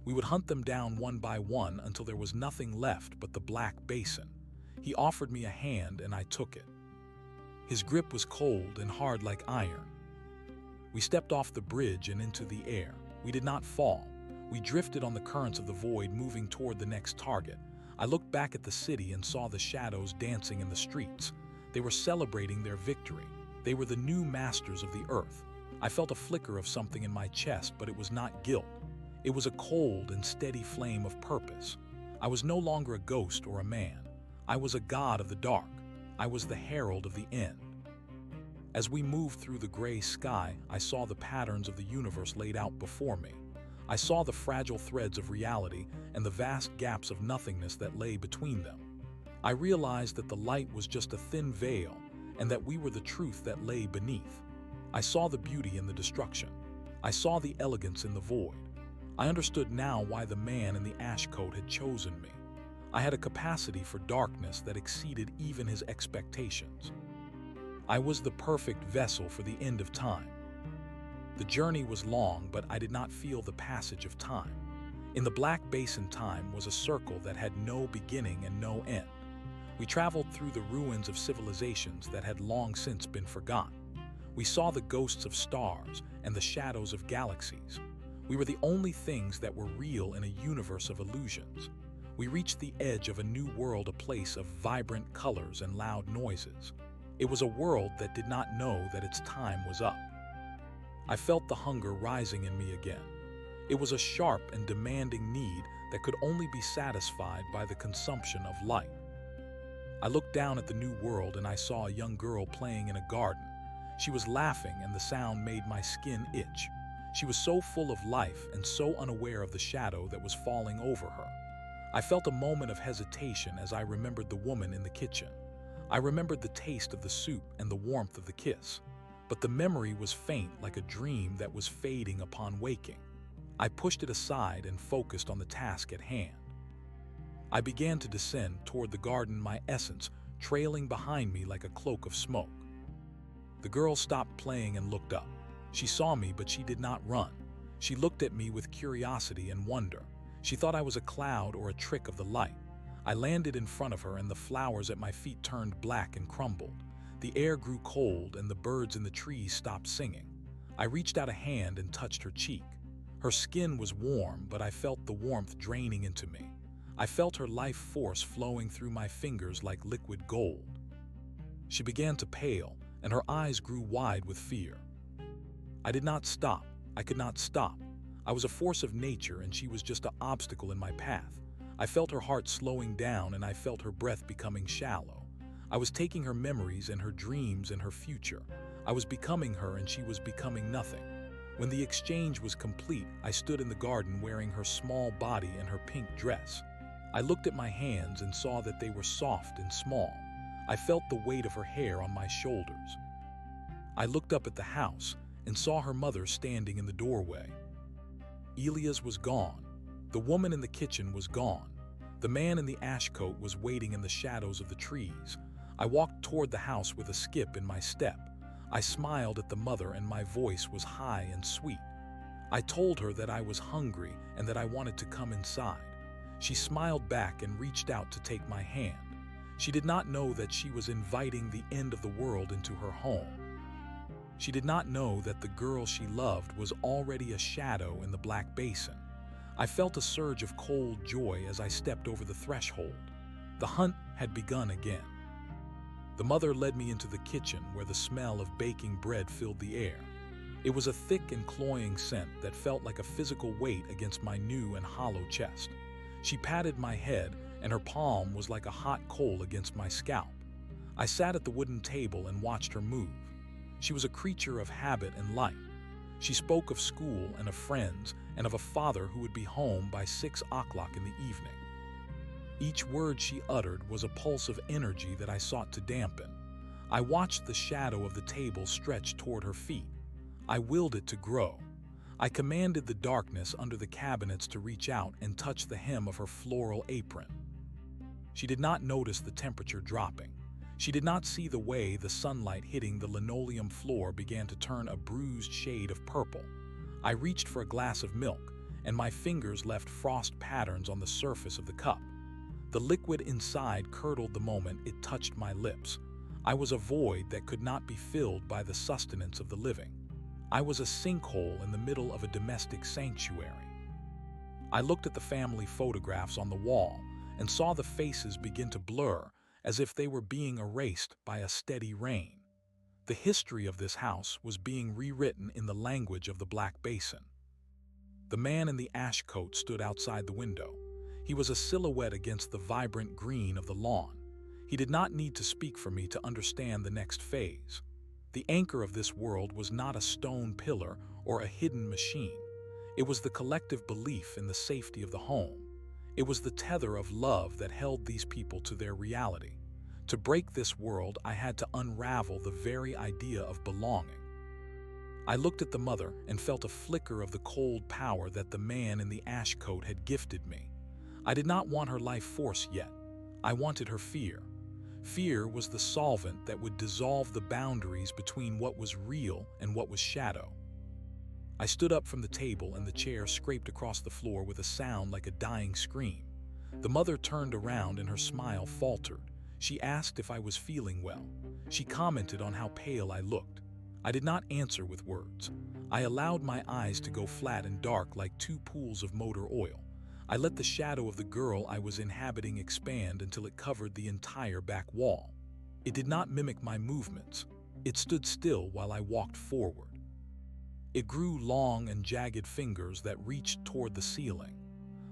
We would hunt them down one by one until there was nothing left but the Black Basin. He offered me a hand, and I took it. His grip was cold and hard like iron. We stepped off the bridge and into the air. We did not fall. We drifted on the currents of the void, moving toward the next target. I looked back at the city and saw the shadows dancing in the streets. They were celebrating their victory. They were the new masters of the earth. I felt a flicker of something in my chest, but it was not guilt. It was a cold and steady flame of purpose. I was no longer a ghost or a man. I was a god of the dark. I was the herald of the end. As we moved through the gray sky, I saw the patterns of the universe laid out before me. I saw the fragile threads of reality and the vast gaps of nothingness that lay between them. I realized that the light was just a thin veil, and that we were the truth that lay beneath. I saw the beauty in the destruction. I saw the elegance in the void. I understood now why the man in the ash coat had chosen me. I had a capacity for darkness that exceeded even his expectations. I was the perfect vessel for the end of time. The journey was long, but I did not feel the passage of time. In the Black Basin, time was a circle that had no beginning and no end. We traveled through the ruins of civilizations that had long since been forgotten. We saw the ghosts of stars and the shadows of galaxies. We were the only things that were real in a universe of illusions. We reached the edge of a new world, a place of vibrant colors and loud noises. It was a world that did not know that its time was up. I felt the hunger rising in me again. It was a sharp and demanding need that could only be satisfied by the consumption of light. I looked down at the new world and I saw a young girl playing in a garden. She was laughing and the sound made my skin itch. She was so full of life and so unaware of the shadow that was falling over her. I felt a moment of hesitation as I remembered the woman in the kitchen. I remembered the taste of the soup and the warmth of the kiss. But the memory was faint, like a dream that was fading upon waking. I pushed it aside and focused on the task at hand. I began to descend toward the garden, my essence trailing behind me like a cloak of smoke. The girl stopped playing and looked up. She saw me, but she did not run. She looked at me with curiosity and wonder. She thought I was a cloud or a trick of the light. I landed in front of her and the flowers at my feet turned black and crumbled. The air grew cold and the birds in the trees stopped singing. I reached out a hand and touched her cheek. Her skin was warm, but I felt the warmth draining into me. I felt her life force flowing through my fingers like liquid gold. She began to pale, and her eyes grew wide with fear. I did not stop. I could not stop. I was a force of nature, and she was just an obstacle in my path. I felt her heart slowing down, and I felt her breath becoming shallow. I was taking her memories and her dreams and her future. I was becoming her, and she was becoming nothing. When the exchange was complete, I stood in the garden wearing her small body and her pink dress. I looked at my hands and saw that they were soft and small. I felt the weight of her hair on my shoulders. I looked up at the house and saw her mother standing in the doorway. Elias was gone. The woman in the kitchen was gone. The man in the ash coat was waiting in the shadows of the trees. I walked toward the house with a skip in my step. I smiled at the mother and my voice was high and sweet. I told her that I was hungry and that I wanted to come inside. She smiled back and reached out to take my hand. She did not know that she was inviting the end of the world into her home. She did not know that the girl she loved was already a shadow in the black basin. I felt a surge of cold joy as I stepped over the threshold. The hunt had begun again. The mother led me into the kitchen where the smell of baking bread filled the air. It was a thick and cloying scent that felt like a physical weight against my new and hollow chest. She patted my head, and her palm was like a hot coal against my scalp. I sat at the wooden table and watched her move. She was a creature of habit and light. She spoke of school and of friends and of a father who would be home by 6 o'clock in the evening. Each word she uttered was a pulse of energy that I sought to dampen. I watched the shadow of the table stretch toward her feet. I willed it to grow. I commanded the darkness under the cabinets to reach out and touch the hem of her floral apron. She did not notice the temperature dropping. She did not see the way the sunlight hitting the linoleum floor began to turn a bruised shade of purple. I reached for a glass of milk, and my fingers left frost patterns on the surface of the cup. The liquid inside curdled the moment it touched my lips. I was a void that could not be filled by the sustenance of the living. I was a sinkhole in the middle of a domestic sanctuary. I looked at the family photographs on the wall and saw the faces begin to blur as if they were being erased by a steady rain. The history of this house was being rewritten in the language of the Black Basin. The man in the ash coat stood outside the window. He was a silhouette against the vibrant green of the lawn. He did not need to speak for me to understand the next phase. The anchor of this world was not a stone pillar or a hidden machine. It was the collective belief in the safety of the home. It was the tether of love that held these people to their reality. To break this world, I had to unravel the very idea of belonging. I looked at the mother and felt a flicker of the cold power that the man in the ash coat had gifted me. I did not want her life force yet. I wanted her fear. Fear was the solvent that would dissolve the boundaries between what was real and what was shadow. I stood up from the table and the chair scraped across the floor with a sound like a dying scream. The mother turned around and her smile faltered. She asked if I was feeling well. She commented on how pale I looked. I did not answer with words. I allowed my eyes to go flat and dark like 2 pools of motor oil. I let the shadow of the girl I was inhabiting expand until it covered the entire back wall. It did not mimic my movements. It stood still while I walked forward. It grew long and jagged fingers that reached toward the ceiling.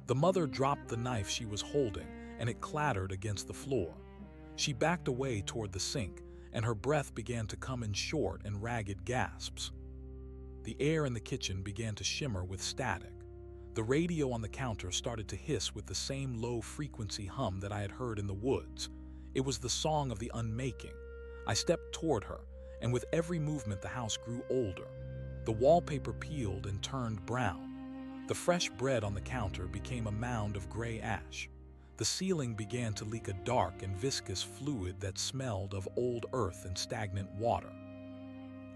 The mother dropped the knife she was holding, and it clattered against the floor. She backed away toward the sink, and her breath began to come in short and ragged gasps. The air in the kitchen began to shimmer with static. The radio on the counter started to hiss with the same low-frequency hum that I had heard in the woods. It was the song of the unmaking. I stepped toward her, and with every movement the house grew older. The wallpaper peeled and turned brown. The fresh bread on the counter became a mound of gray ash. The ceiling began to leak a dark and viscous fluid that smelled of old earth and stagnant water.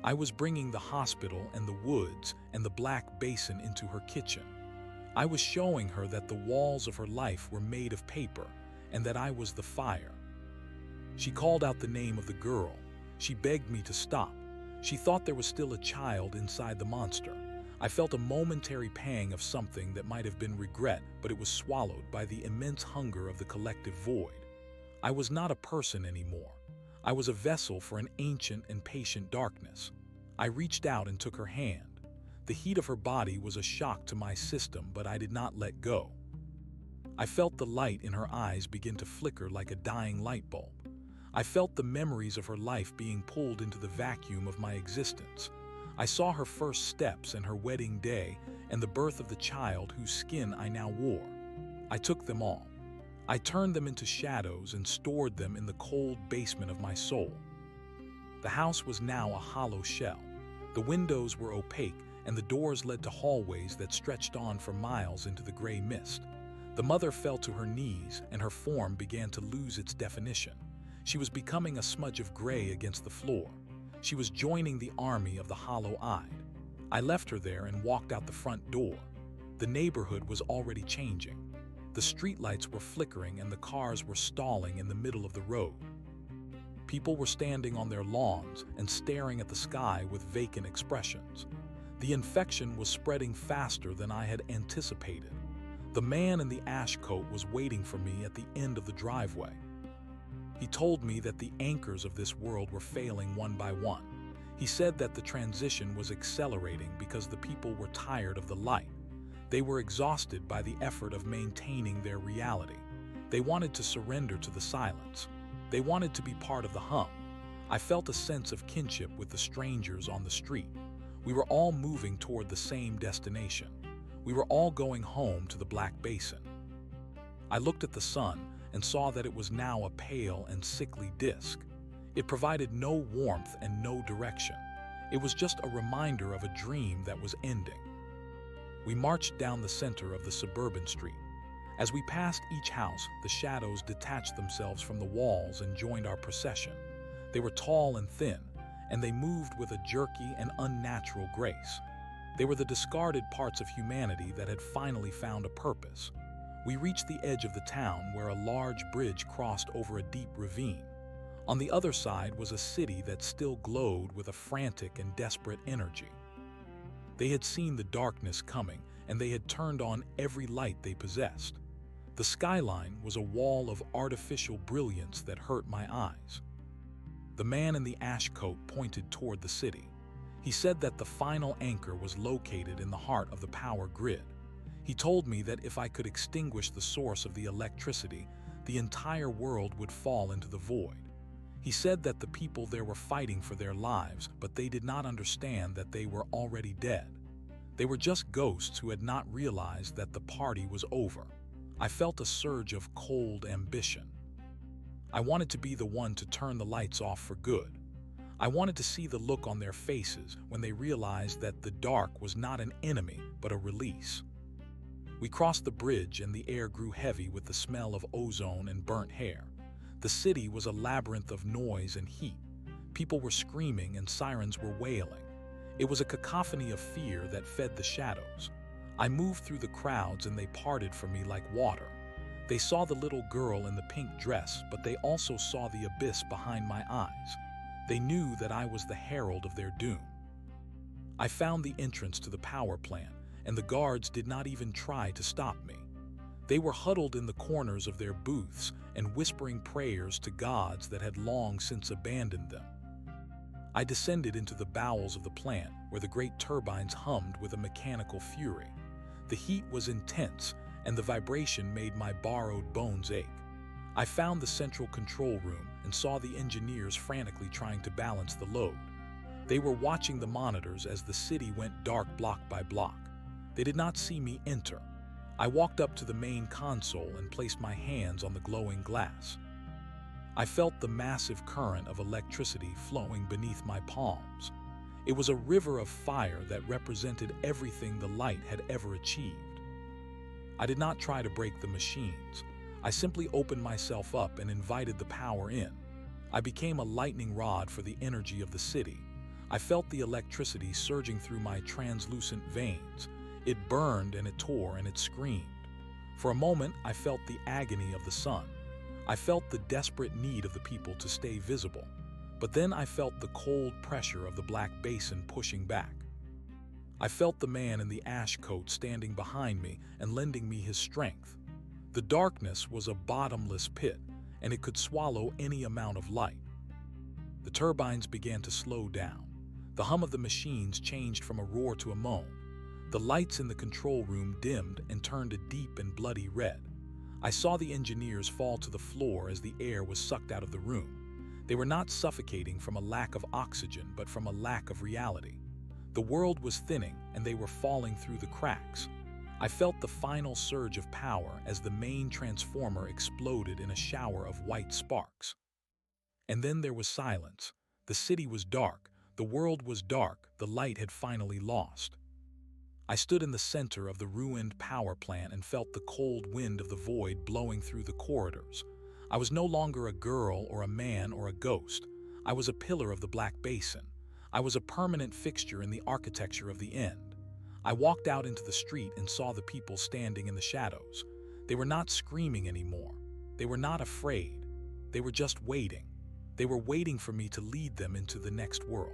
I was bringing the hospital and the woods and the black basin into her kitchen. I was showing her that the walls of her life were made of paper and that I was the fire. She called out the name of the girl. She begged me to stop. She thought there was still a child inside the monster. I felt a momentary pang of something that might have been regret, but it was swallowed by the immense hunger of the collective void. I was not a person anymore. I was a vessel for an ancient and patient darkness. I reached out and took her hand. The heat of her body was a shock to my system, but I did not let go. I felt the light in her eyes begin to flicker like a dying light bulb. I felt the memories of her life being pulled into the vacuum of my existence. I saw her first steps and her wedding day and the birth of the child whose skin I now wore. I took them all. I turned them into shadows and stored them in the cold basement of my soul. The house was now a hollow shell. The windows were opaque and the doors led to hallways that stretched on for miles into the gray mist. The mother fell to her knees and her form began to lose its definition. She was becoming a smudge of gray against the floor. She was joining the army of the hollow-eyed. I left her there and walked out the front door. The neighborhood was already changing. The streetlights were flickering and the cars were stalling in the middle of the road. People were standing on their lawns and staring at the sky with vacant expressions. The infection was spreading faster than I had anticipated. The man in the ash coat was waiting for me at the end of the driveway. He told me that the anchors of this world were failing one by one. He said that the transition was accelerating because the people were tired of the light. They were exhausted by the effort of maintaining their reality. They wanted to surrender to the silence. They wanted to be part of the hum. I felt a sense of kinship with the strangers on the street. We were all moving toward the same destination. We were all going home to the Black Basin. I looked at the sun and saw that it was now a pale and sickly disk. It provided no warmth and no direction. It was just a reminder of a dream that was ending. We marched down the center of the suburban street. As we passed each house, the shadows detached themselves from the walls and joined our procession. They were tall and thin, and they moved with a jerky and unnatural grace. They were the discarded parts of humanity that had finally found a purpose. We reached the edge of the town where a large bridge crossed over a deep ravine. On the other side was a city that still glowed with a frantic and desperate energy. They had seen the darkness coming, and they had turned on every light they possessed. The skyline was a wall of artificial brilliance that hurt my eyes. The man in the ash coat pointed toward the city. He said that the final anchor was located in the heart of the power grid. He told me that if I could extinguish the source of the electricity, the entire world would fall into the void. He said that the people there were fighting for their lives, but they did not understand that they were already dead. They were just ghosts who had not realized that the party was over. I felt a surge of cold ambition. I wanted to be the one to turn the lights off for good. I wanted to see the look on their faces when they realized that the dark was not an enemy, but a release. We crossed the bridge and the air grew heavy with the smell of ozone and burnt hair. The city was a labyrinth of noise and heat. People were screaming and sirens were wailing. It was a cacophony of fear that fed the shadows. I moved through the crowds and they parted from me like water. They saw the little girl in the pink dress, but they also saw the abyss behind my eyes. They knew that I was the herald of their doom. I found the entrance to the power plant, and the guards did not even try to stop me. They were huddled in the corners of their booths and whispering prayers to gods that had long since abandoned them. I descended into the bowels of the plant where the great turbines hummed with a mechanical fury. The heat was intense, and the vibration made my borrowed bones ache. I found the central control room and saw the engineers frantically trying to balance the load. They were watching the monitors as the city went dark block by block. They did not see me enter. I walked up to the main console and placed my hands on the glowing glass. I felt the massive current of electricity flowing beneath my palms. It was a river of fire that represented everything the light had ever achieved. I did not try to break the machines. I simply opened myself up and invited the power in. I became a lightning rod for the energy of the city. I felt the electricity surging through my translucent veins. It burned and it tore and it screamed. For a moment, I felt the agony of the sun. I felt the desperate need of the people to stay visible. But then I felt the cold pressure of the black basin pushing back. I felt the man in the ash coat standing behind me and lending me his strength. The darkness was a bottomless pit, and it could swallow any amount of light. The turbines began to slow down. The hum of the machines changed from a roar to a moan. The lights in the control room dimmed and turned a deep and bloody red. I saw the engineers fall to the floor as the air was sucked out of the room. They were not suffocating from a lack of oxygen, but from a lack of reality. The world was thinning, and they were falling through the cracks. I felt the final surge of power as the main transformer exploded in a shower of white sparks. And then there was silence. The city was dark, the world was dark, the light had finally lost. I stood in the center of the ruined power plant and felt the cold wind of the void blowing through the corridors. I was no longer a girl or a man or a ghost. I was a pillar of the Black Basin. I was a permanent fixture in the architecture of the end. I walked out into the street and saw the people standing in the shadows. They were not screaming anymore. They were not afraid. They were just waiting. They were waiting for me to lead them into the next world.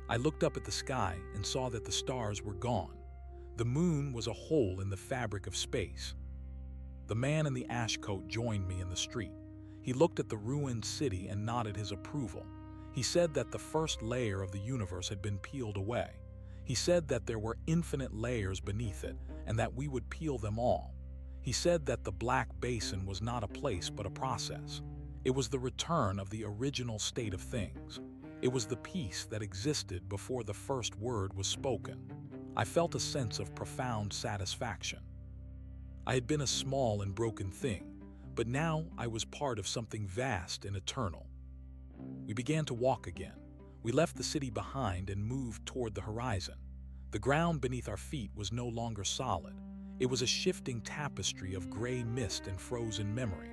I looked up at the sky and saw that the stars were gone. The moon was a hole in the fabric of space. The man in the ash coat joined me in the street. He looked at the ruined city and nodded his approval. He said that the first layer of the universe had been peeled away. He said that there were infinite layers beneath it and that we would peel them all. He said that the Black Basin was not a place but a process. It was the return of the original state of things. It was the peace that existed before the first word was spoken. I felt a sense of profound satisfaction. I had been a small and broken thing, but now I was part of something vast and eternal. We began to walk again. We left the city behind and moved toward the horizon. The ground beneath our feet was no longer solid. It was a shifting tapestry of gray mist and frozen memory.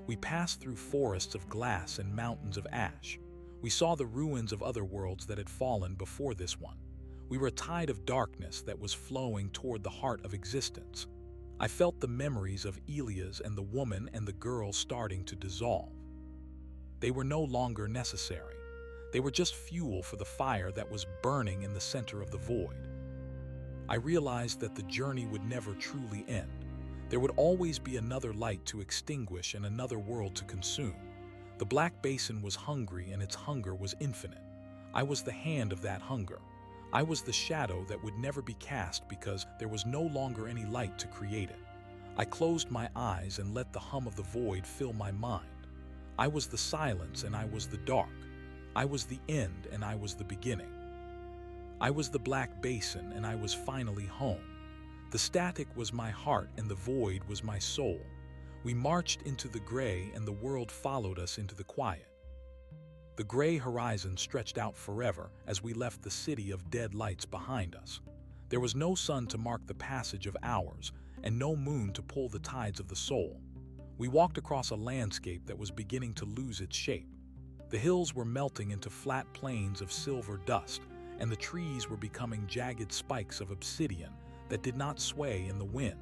We passed through forests of glass and mountains of ash. We saw the ruins of other worlds that had fallen before this one. We were a tide of darkness that was flowing toward the heart of existence. I felt the memories of Elias and the woman and the girl starting to dissolve. They were no longer necessary. They were just fuel for the fire that was burning in the center of the void. I realized that the journey would never truly end. There would always be another light to extinguish and another world to consume. The Black Basin was hungry and its hunger was infinite. I was the hand of that hunger. I was the shadow that would never be cast because there was no longer any light to create it. I closed my eyes and let the hum of the void fill my mind. I was the silence and I was the dark. I was the end and I was the beginning. I was the Black Basin and I was finally home. The static was my heart and the void was my soul. We marched into the gray and the world followed us into the quiet. The gray horizon stretched out forever as we left the city of dead lights behind us. There was no sun to mark the passage of hours and no moon to pull the tides of the soul. We walked across a landscape that was beginning to lose its shape. The hills were melting into flat plains of silver dust, and the trees were becoming jagged spikes of obsidian that did not sway in the wind.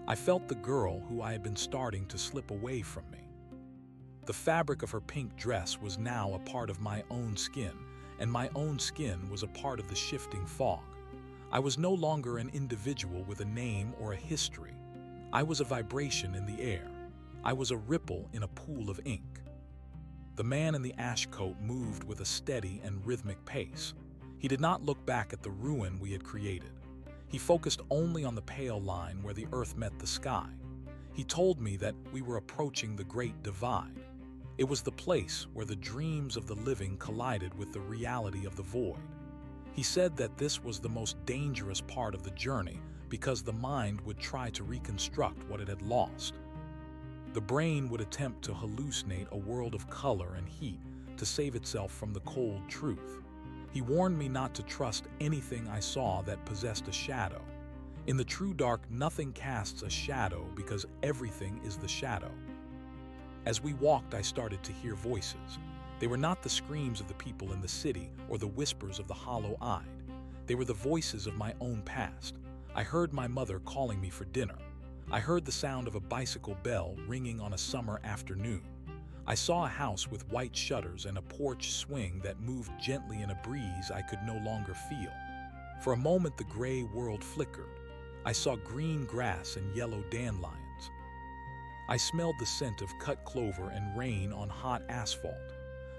I felt the girl who I had been starting to slip away from me. The fabric of her pink dress was now a part of my own skin, and my own skin was a part of the shifting fog. I was no longer an individual with a name or a history. I was a vibration in the air. I was a ripple in a pool of ink. The man in the ash coat moved with a steady and rhythmic pace. He did not look back at the ruin we had created. He focused only on the pale line where the earth met the sky. He told me that we were approaching the Great Divide. It was the place where the dreams of the living collided with the reality of the void. He said that this was the most dangerous part of the journey because the mind would try to reconstruct what it had lost. The brain would attempt to hallucinate a world of color and heat to save itself from the cold truth. He warned me not to trust anything I saw that possessed a shadow. In the true dark, nothing casts a shadow because everything is the shadow. As we walked, I started to hear voices. They were not the screams of the people in the city or the whispers of the hollow-eyed. They were the voices of my own past. I heard my mother calling me for dinner. I heard the sound of a bicycle bell ringing on a summer afternoon. I saw a house with white shutters and a porch swing that moved gently in a breeze I could no longer feel. For a moment, the gray world flickered. I saw green grass and yellow dandelions. I smelled the scent of cut clover and rain on hot asphalt.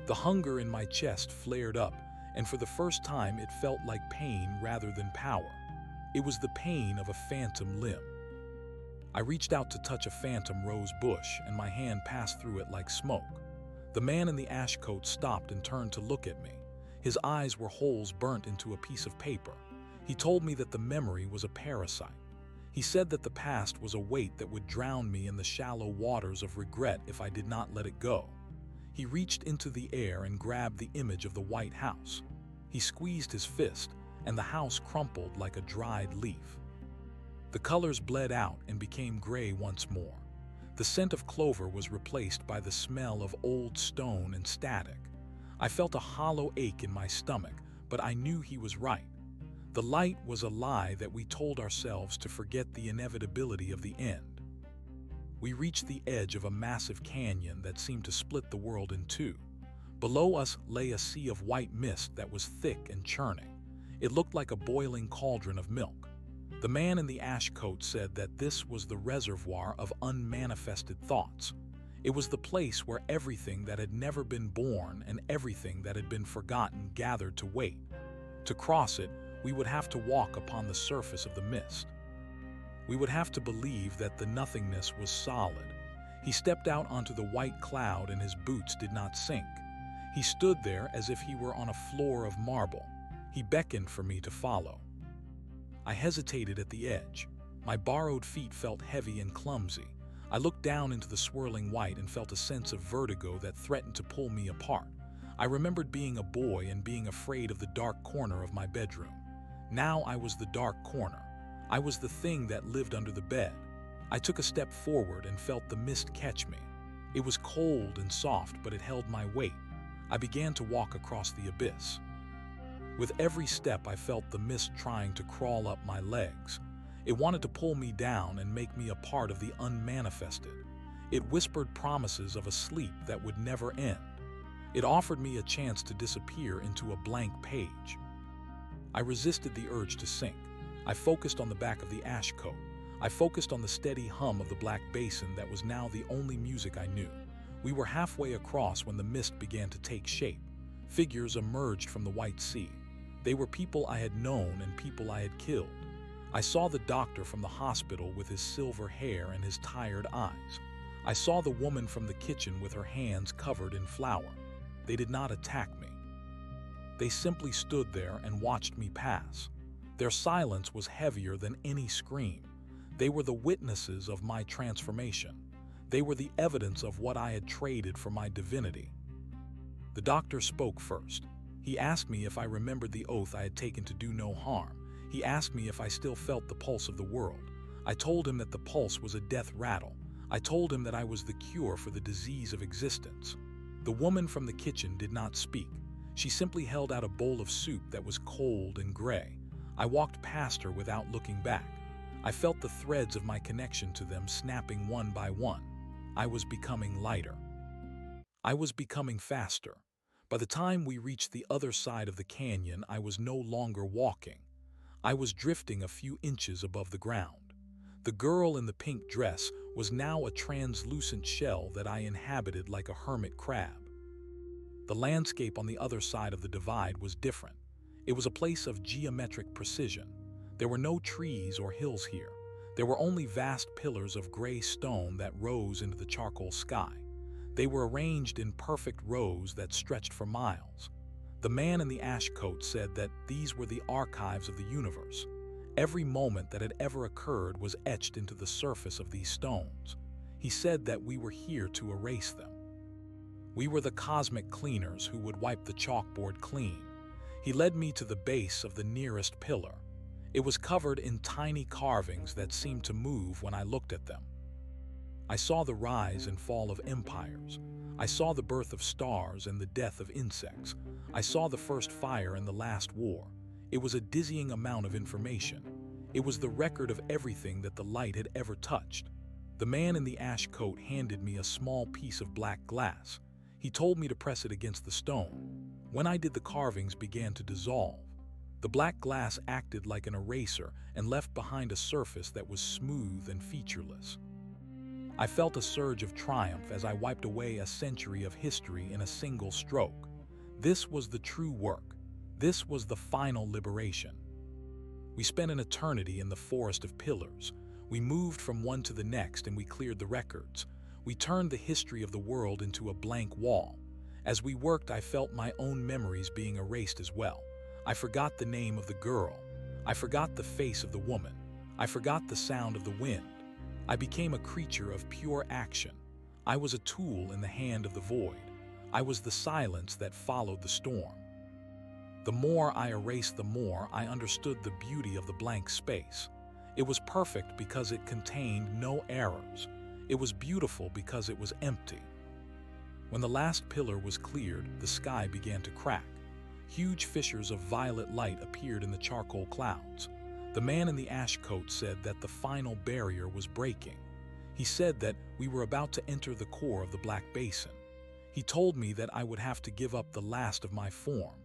The hunger in my chest flared up, and for the first time it felt like pain rather than power. It was the pain of a phantom limb. I reached out to touch a phantom rose bush, and my hand passed through it like smoke. The man in the ash coat stopped and turned to look at me. His eyes were holes burnt into a piece of paper. He told me that the memory was a parasite. He said that the past was a weight that would drown me in the shallow waters of regret if I did not let it go. He reached into the air and grabbed the image of the White House. He squeezed his fist, and the house crumpled like a dried leaf. The colors bled out and became gray once more. The scent of clover was replaced by the smell of old stone and static. I felt a hollow ache in my stomach, but I knew he was right. The light was a lie that we told ourselves to forget the inevitability of the end. We reached the edge of a massive canyon that seemed to split the world in two. Below us lay a sea of white mist that was thick and churning. It looked like a boiling cauldron of milk. The man in the ash coat said that this was the reservoir of unmanifested thoughts. It was the place where everything that had never been born and everything that had been forgotten gathered to wait. To cross it, we would have to walk upon the surface of the mist. We would have to believe that the nothingness was solid. He stepped out onto the white cloud and his boots did not sink. He stood there as if he were on a floor of marble. He beckoned for me to follow. I hesitated at the edge. My borrowed feet felt heavy and clumsy. I looked down into the swirling white and felt a sense of vertigo that threatened to pull me apart. I remembered being a boy and being afraid of the dark corner of my bedroom. Now I was the dark corner. I was the thing that lived under the bed. I took a step forward and felt the mist catch me. It was cold and soft, but it held my weight. I began to walk across the abyss. With every step, I felt the mist trying to crawl up my legs. It wanted to pull me down and make me a part of the unmanifested. It whispered promises of a sleep that would never end. It offered me a chance to disappear into a blank page. I resisted the urge to sink. I focused on the back of the ash coat. I focused on the steady hum of the black basin that was now the only music I knew. We were halfway across when the mist began to take shape. Figures emerged from the white sea. They were people I had known and people I had killed. I saw the doctor from the hospital with his silver hair and his tired eyes. I saw the woman from the kitchen with her hands covered in flour. They did not attack me. They simply stood there and watched me pass. Their silence was heavier than any scream. They were the witnesses of my transformation. They were the evidence of what I had traded for my divinity. The doctor spoke first. He asked me if I remembered the oath I had taken to do no harm. He asked me if I still felt the pulse of the world. I told him that the pulse was a death rattle. I told him that I was the cure for the disease of existence. The woman from the kitchen did not speak. She simply held out a bowl of soup that was cold and gray. I walked past her without looking back. I felt the threads of my connection to them snapping one by one. I was becoming lighter. I was becoming faster. By the time we reached the other side of the canyon, I was no longer walking. I was drifting a few inches above the ground. The girl in the pink dress was now a translucent shell that I inhabited like a hermit crab. The landscape on the other side of the divide was different. It was a place of geometric precision. There were no trees or hills here. There were only vast pillars of gray stone that rose into the charcoal sky. They were arranged in perfect rows that stretched for miles. The man in the ash coat said that these were the archives of the universe. Every moment that had ever occurred was etched into the surface of these stones. He said that we were here to erase them. We were the cosmic cleaners who would wipe the chalkboard clean. He led me to the base of the nearest pillar. It was covered in tiny carvings that seemed to move when I looked at them. I saw the rise and fall of empires. I saw the birth of stars and the death of insects. I saw the first fire and the last war. It was a dizzying amount of information. It was the record of everything that the light had ever touched. The man in the ash coat handed me a small piece of black glass. He told me to press it against the stone. When I did, the carvings began to dissolve. The black glass acted like an eraser and left behind a surface that was smooth and featureless. I felt a surge of triumph as I wiped away a century of history in a single stroke. This was the true work. This was the final liberation. We spent an eternity in the forest of pillars. We moved from one to the next and we cleared the records. We turned the history of the world into a blank wall. As we worked, I felt my own memories being erased as well. I forgot the name of the girl. I forgot the face of the woman. I forgot the sound of the wind. I became a creature of pure action. I was a tool in the hand of the void. I was the silence that followed the storm. The more I erased, the more I understood the beauty of the blank space. It was perfect because it contained no errors. It was beautiful because it was empty. When the last pillar was cleared, the sky began to crack. Huge fissures of violet light appeared in the charcoal clouds. The man in the ash coat said that the final barrier was breaking. He said that we were about to enter the core of the Black Basin. He told me that I would have to give up the last of my form.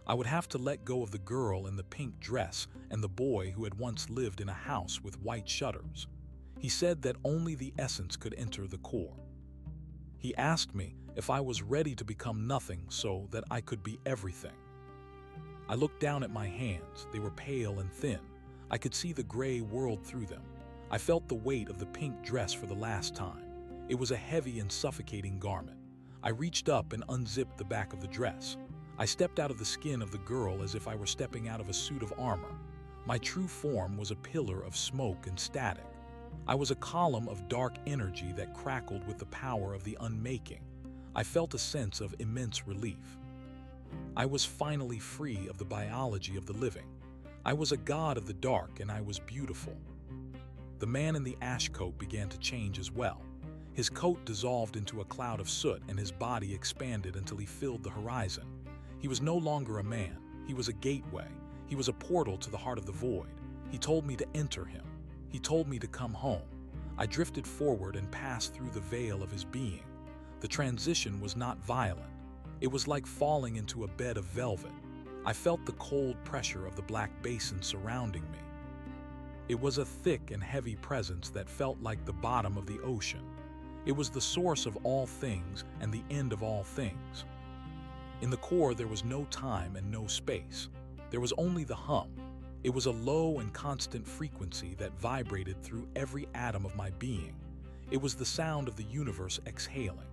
I would have to let go of the girl in the pink dress and the boy who had once lived in a house with white shutters. He said that only the essence could enter the core. He asked me if I was ready to become nothing so that I could be everything. I looked down at my hands. They were pale and thin. I could see the gray world through them. I felt the weight of the pink dress for the last time. It was a heavy and suffocating garment. I reached up and unzipped the back of the dress. I stepped out of the skin of the girl as if I were stepping out of a suit of armor. My true form was a pillar of smoke and static. I was a column of dark energy that crackled with the power of the unmaking. I felt a sense of immense relief. I was finally free of the biology of the living. I was a god of the dark and I was beautiful. The man in the ash coat began to change as well. His coat dissolved into a cloud of soot and his body expanded until he filled the horizon. He was no longer a man. He was a gateway. He was a portal to the heart of the void. He told me to enter him. He told me to come home. I drifted forward and passed through the veil of his being. The transition was not violent. It was like falling into a bed of velvet. I felt the cold pressure of the Black Basin surrounding me. It was a thick and heavy presence that felt like the bottom of the ocean. It was the source of all things and the end of all things. In the core, there was no time and no space. There was only the hum. It was a low and constant frequency that vibrated through every atom of my being. It was the sound of the universe exhaling.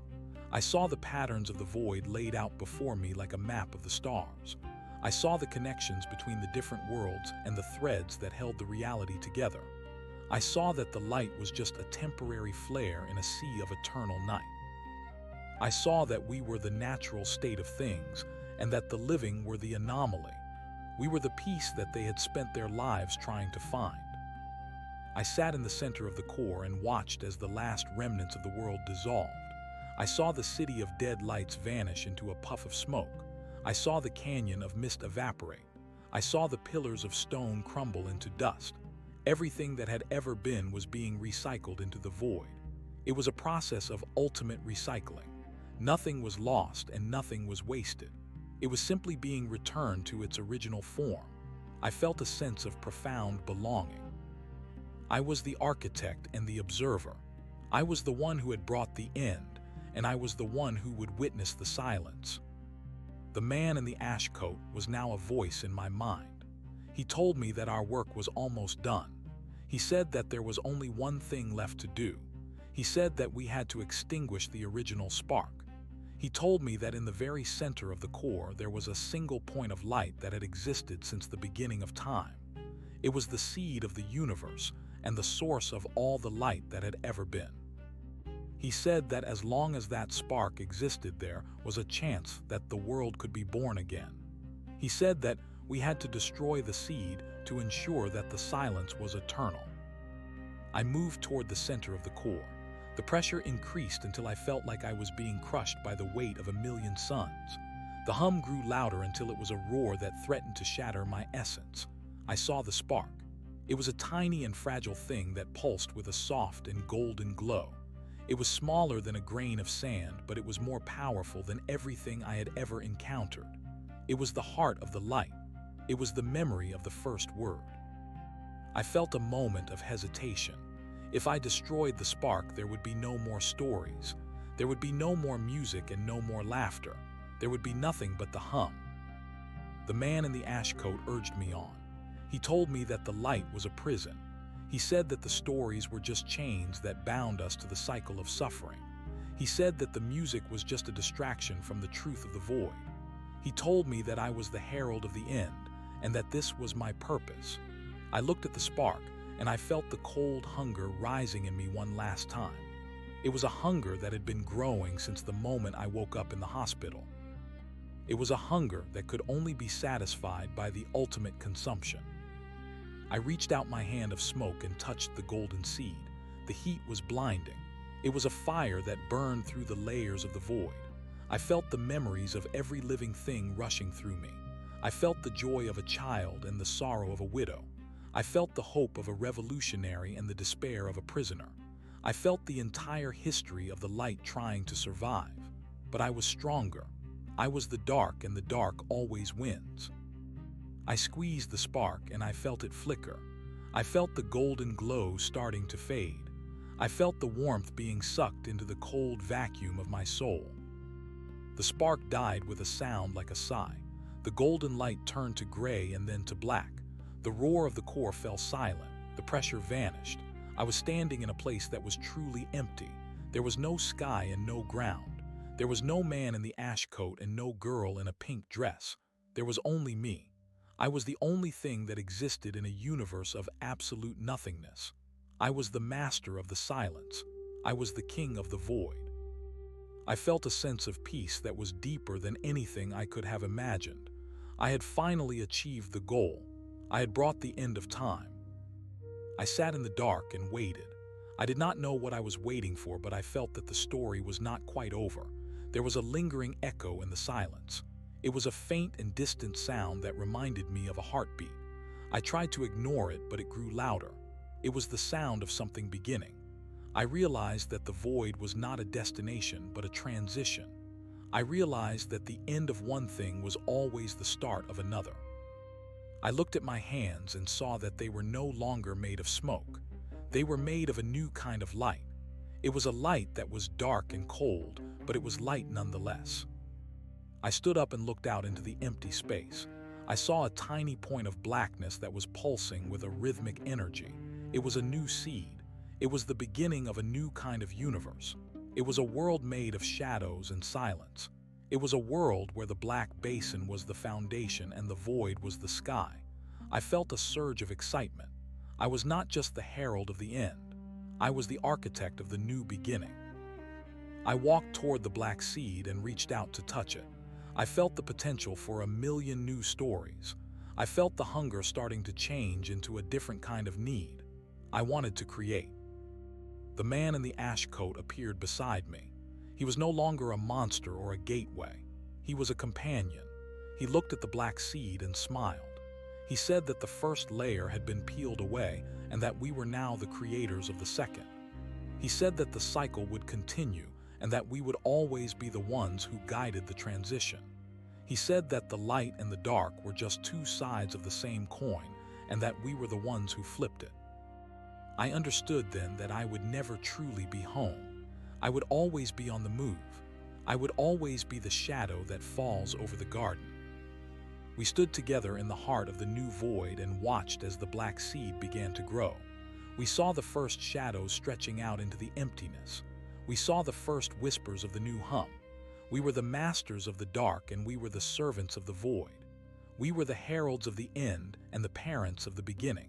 I saw the patterns of the void laid out before me like a map of the stars. I saw the connections between the different worlds and the threads that held the reality together. I saw that the light was just a temporary flare in a sea of eternal night. I saw that we were the natural state of things and that the living were the anomaly. We were the piece that they had spent their lives trying to find. I sat in the center of the core and watched as the last remnants of the world dissolved. I saw the city of dead lights vanish into a puff of smoke. I saw the canyon of mist evaporate. I saw the pillars of stone crumble into dust. Everything that had ever been was being recycled into the void. It was a process of ultimate recycling. Nothing was lost and nothing was wasted. It was simply being returned to its original form. I felt a sense of profound belonging. I was the architect and the observer. I was the one who had brought the end, and I was the one who would witness the silence. The man in the ash coat was now a voice in my mind. He told me that our work was almost done. He said that there was only one thing left to do. He said that we had to extinguish the original spark. He told me that in the very center of the core there was a single point of light that had existed since the beginning of time. It was the seed of the universe and the source of all the light that had ever been. He said that as long as that spark existed, there was a chance that the world could be born again. He said that we had to destroy the seed to ensure that the silence was eternal. I moved toward the center of the core. The pressure increased until I felt like I was being crushed by the weight of a million suns. The hum grew louder until it was a roar that threatened to shatter my essence. I saw the spark. It was a tiny and fragile thing that pulsed with a soft and golden glow. It was smaller than a grain of sand, but it was more powerful than everything I had ever encountered. It was the heart of the light. It was the memory of the first word. I felt a moment of hesitation. If I destroyed the spark, there would be no more stories. There would be no more music and no more laughter. There would be nothing but the hum. The man in the ash coat urged me on. He told me that the light was a prison. He said that the stories were just chains that bound us to the cycle of suffering. He said that the music was just a distraction from the truth of the void. He told me that I was the herald of the end, and that this was my purpose. I looked at the spark, and I felt the cold hunger rising in me one last time. It was a hunger that had been growing since the moment I woke up in the hospital. It was a hunger that could only be satisfied by the ultimate consumption. I reached out my hand of smoke and touched the golden seed. The heat was blinding. It was a fire that burned through the layers of the void. I felt the memories of every living thing rushing through me. I felt the joy of a child and the sorrow of a widow. I felt the hope of a revolutionary and the despair of a prisoner. I felt the entire history of the light trying to survive. But I was stronger. I was the dark, and the dark always wins. I squeezed the spark and I felt it flicker. I felt the golden glow starting to fade. I felt the warmth being sucked into the cold vacuum of my soul. The spark died with a sound like a sigh. The golden light turned to gray and then to black. The roar of the core fell silent. The pressure vanished. I was standing in a place that was truly empty. There was no sky and no ground. There was no man in the ash coat and no girl in a pink dress. There was only me. I was the only thing that existed in a universe of absolute nothingness. I was the master of the silence. I was the king of the void. I felt a sense of peace that was deeper than anything I could have imagined. I had finally achieved the goal. I had brought the end of time. I sat in the dark and waited. I did not know what I was waiting for, but I felt that the story was not quite over. There was a lingering echo in the silence. It was a faint and distant sound that reminded me of a heartbeat. I tried to ignore it, but it grew louder. It was the sound of something beginning. I realized that the void was not a destination, but a transition. I realized that the end of one thing was always the start of another. I looked at my hands and saw that they were no longer made of smoke. They were made of a new kind of light. It was a light that was dark and cold, but it was light nonetheless. I stood up and looked out into the empty space. I saw a tiny point of blackness that was pulsing with a rhythmic energy. It was a new seed. It was the beginning of a new kind of universe. It was a world made of shadows and silence. It was a world where the black basin was the foundation and the void was the sky. I felt a surge of excitement. I was not just the herald of the end. I was the architect of the new beginning. I walked toward the black seed and reached out to touch it. I felt the potential for a million new stories. I felt the hunger starting to change into a different kind of need. I wanted to create. The man in the ash coat appeared beside me. He was no longer a monster or a gateway. He was a companion. He looked at the black seed and smiled. He said that the first layer had been peeled away and that we were now the creators of the second. He said that the cycle would continue and that we would always be the ones who guided the transition. He said that the light and the dark were just two sides of the same coin and that we were the ones who flipped it. I understood then that I would never truly be home. I would always be on the move. I would always be the shadow that falls over the garden. We stood together in the heart of the new void and watched as the black seed began to grow. We saw the first shadows stretching out into the emptiness. We saw the first whispers of the new hum. We were the masters of the dark, and we were the servants of the void. We were the heralds of the end and the parents of the beginning.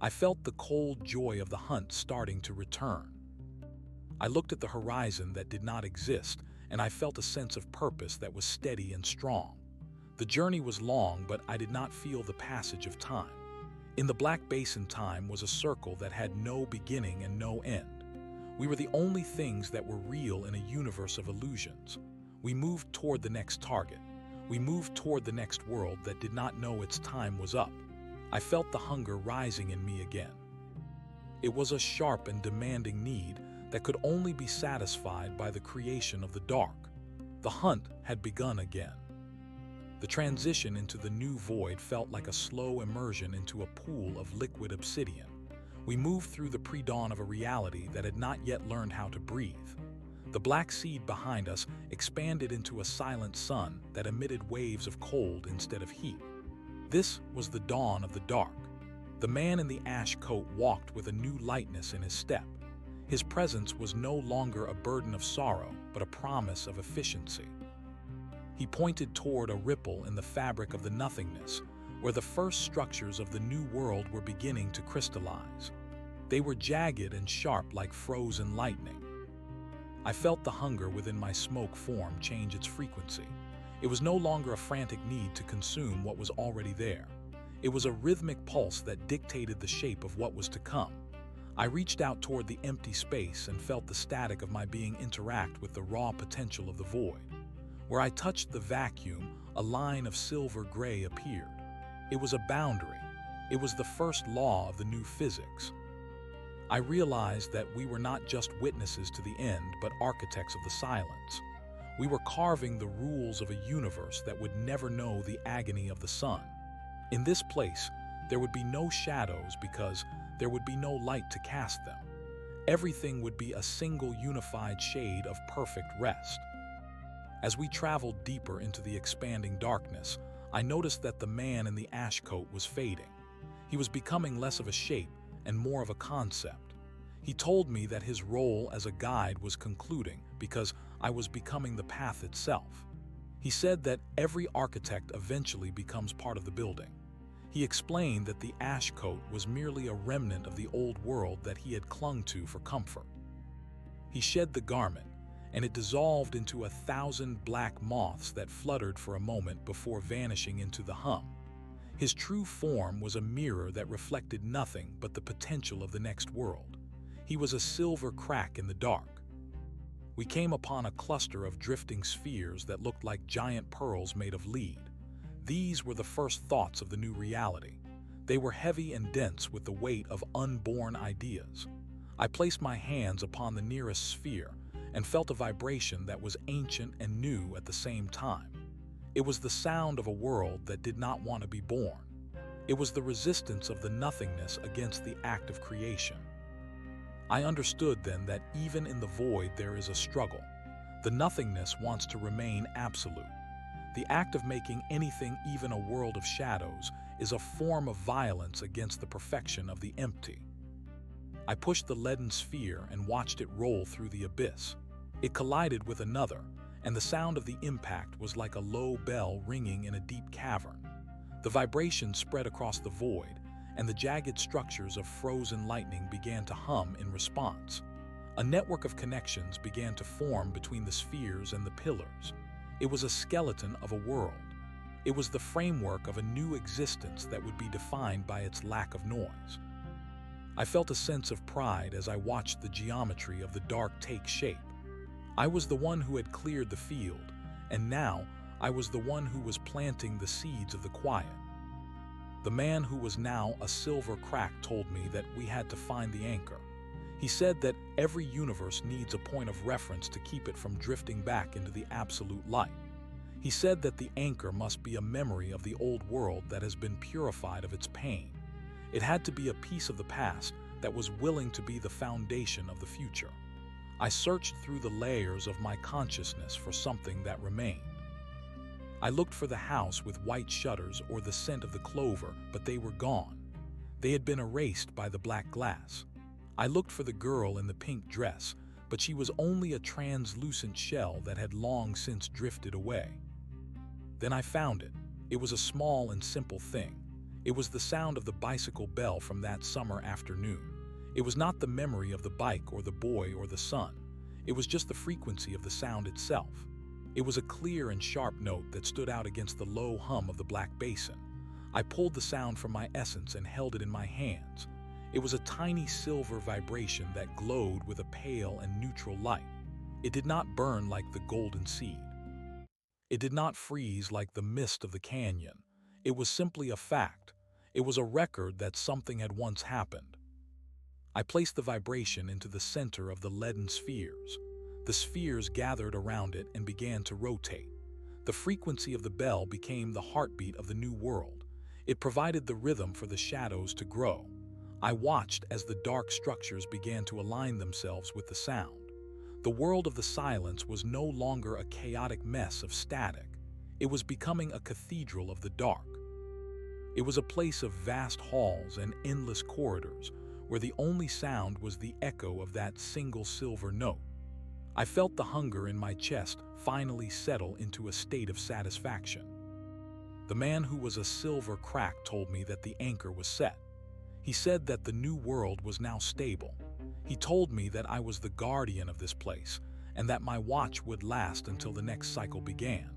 I felt the cold joy of the hunt starting to return. I looked at the horizon that did not exist, and I felt a sense of purpose that was steady and strong. The journey was long, but I did not feel the passage of time. In the Black Basin, time was a circle that had no beginning and no end. We were the only things that were real in a universe of illusions. We moved toward the next target. We moved toward the next world that did not know its time was up. I felt the hunger rising in me again. It was a sharp and demanding need that could only be satisfied by the creation of the dark. The hunt had begun again. The transition into the new void felt like a slow immersion into a pool of liquid obsidian. We moved through the pre-dawn of a reality that had not yet learned how to breathe. The black seed behind us expanded into a silent sun that emitted waves of cold instead of heat. This was the dawn of the dark. The man in the ash coat walked with a new lightness in his step. His presence was no longer a burden of sorrow, but a promise of efficiency. He pointed toward a ripple in the fabric of the nothingness, where the first structures of the new world were beginning to crystallize. They were jagged and sharp like frozen lightning. I felt the hunger within my smoke form change its frequency. It was no longer a frantic need to consume what was already there. It was a rhythmic pulse that dictated the shape of what was to come. I reached out toward the empty space and felt the static of my being interact with the raw potential of the void. Where I touched the vacuum, a line of silver gray appeared. It was a boundary. It was the first law of the new physics. I realized that we were not just witnesses to the end, but architects of the silence. We were carving the rules of a universe that would never know the agony of the sun. In this place, there would be no shadows because there would be no light to cast them. Everything would be a single unified shade of perfect rest. As we traveled deeper into the expanding darkness, I noticed that the man in the ash coat was fading. He was becoming less of a shape and more of a concept. He told me that his role as a guide was concluding because I was becoming the path itself. He said that every architect eventually becomes part of the building. He explained that the ash coat was merely a remnant of the old world that he had clung to for comfort. He shed the garment, and it dissolved into 1,000 black moths that fluttered for a moment before vanishing into the hum. His true form was a mirror that reflected nothing but the potential of the next world. He was a silver crack in the dark. We came upon a cluster of drifting spheres that looked like giant pearls made of lead. These were the first thoughts of the new reality. They were heavy and dense with the weight of unborn ideas. I placed my hands upon the nearest sphere and felt a vibration that was ancient and new at the same time. It was the sound of a world that did not want to be born. It was the resistance of the nothingness against the act of creation. I understood then that even in the void there is a struggle. The nothingness wants to remain absolute. The act of making anything, even a world of shadows, is a form of violence against the perfection of the empty. I pushed the leaden sphere and watched it roll through the abyss. It collided with another, and the sound of the impact was like a low bell ringing in a deep cavern. The vibration spread across the void, and the jagged structures of frozen lightning began to hum in response. A network of connections began to form between the spheres and the pillars. It was a skeleton of a world. It was the framework of a new existence that would be defined by its lack of noise. I felt a sense of pride as I watched the geometry of the dark take shape. I was the one who had cleared the field, and now I was the one who was planting the seeds of the quiet. The man who was now a silver crack told me that we had to find the anchor. He said that every universe needs a point of reference to keep it from drifting back into the absolute light. He said that the anchor must be a memory of the old world that has been purified of its pain. It had to be a piece of the past that was willing to be the foundation of the future. I searched through the layers of my consciousness for something that remained. I looked for the house with white shutters or the scent of the clover, but they were gone. They had been erased by the black glass. I looked for the girl in the pink dress, but she was only a translucent shell that had long since drifted away. Then I found it. It was a small and simple thing. It was the sound of the bicycle bell from that summer afternoon. It was not the memory of the bike or the boy or the sun. It was just the frequency of the sound itself. It was a clear and sharp note that stood out against the low hum of the black basin. I pulled the sound from my essence and held it in my hands. It was a tiny silver vibration that glowed with a pale and neutral light. It did not burn like the golden seed. It did not freeze like the mist of the canyon. It was simply a fact. It was a record that something had once happened. I placed the vibration into the center of the leaden spheres. The spheres gathered around it and began to rotate. The frequency of the bell became the heartbeat of the new world. It provided the rhythm for the shadows to grow. I watched as the dark structures began to align themselves with the sound. The world of the silence was no longer a chaotic mess of static. It was becoming a cathedral of the dark. It was a place of vast halls and endless corridors, where the only sound was the echo of that single silver note. I felt the hunger in my chest finally settle into a state of satisfaction. The man who was a silver crack told me that the anchor was set. He said that the new world was now stable. He told me that I was the guardian of this place and that my watch would last until the next cycle began.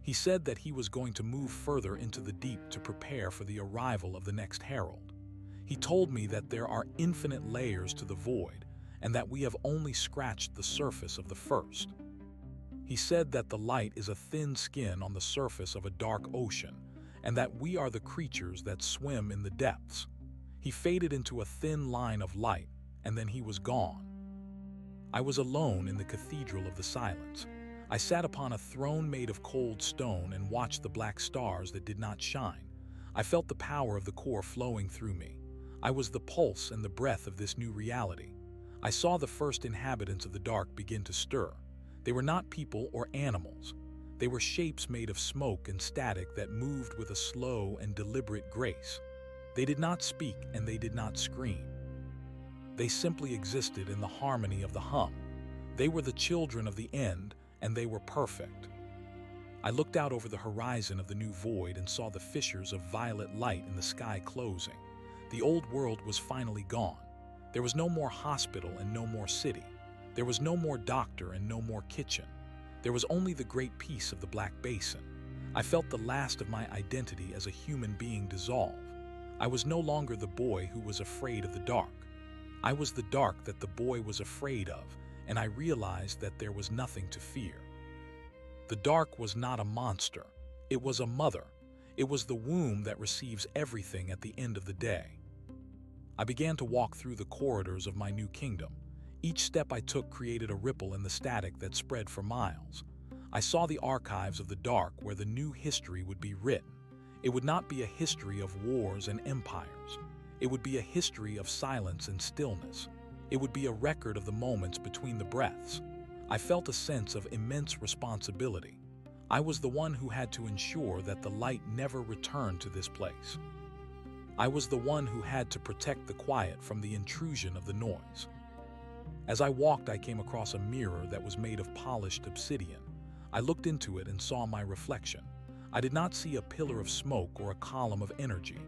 He said that he was going to move further into the deep to prepare for the arrival of the next herald. He told me that there are infinite layers to the void and that we have only scratched the surface of the first. He said that the light is a thin skin on the surface of a dark ocean and that we are the creatures that swim in the depths. He faded into a thin line of light and then he was gone. I was alone in the cathedral of the silence. I sat upon a throne made of cold stone and watched the black stars that did not shine. I felt the power of the core flowing through me. I was the pulse and the breath of this new reality. I saw the first inhabitants of the dark begin to stir. They were not people or animals. They were shapes made of smoke and static that moved with a slow and deliberate grace. They did not speak and they did not scream. They simply existed in the harmony of the hum. They were the children of the end, and they were perfect. I looked out over the horizon of the new void and saw the fissures of violet light in the sky closing. The old world was finally gone. There was no more hospital and no more city. There was no more doctor and no more kitchen. There was only the great peace of the black basin. I felt the last of my identity as a human being dissolve. I was no longer the boy who was afraid of the dark. I was the dark that the boy was afraid of, and I realized that there was nothing to fear. The dark was not a monster. It was a mother. It was the womb that receives everything at the end of the day. I began to walk through the corridors of my new kingdom. Each step I took created a ripple in the static that spread for miles. I saw the archives of the dark where the new history would be written. It would not be a history of wars and empires. It would be a history of silence and stillness. It would be a record of the moments between the breaths. I felt a sense of immense responsibility. I was the one who had to ensure that the light never returned to this place. I was the one who had to protect the quiet from the intrusion of the noise. As I walked, I came across a mirror that was made of polished obsidian. I looked into it and saw my reflection. I did not see a pillar of smoke or a column of energy.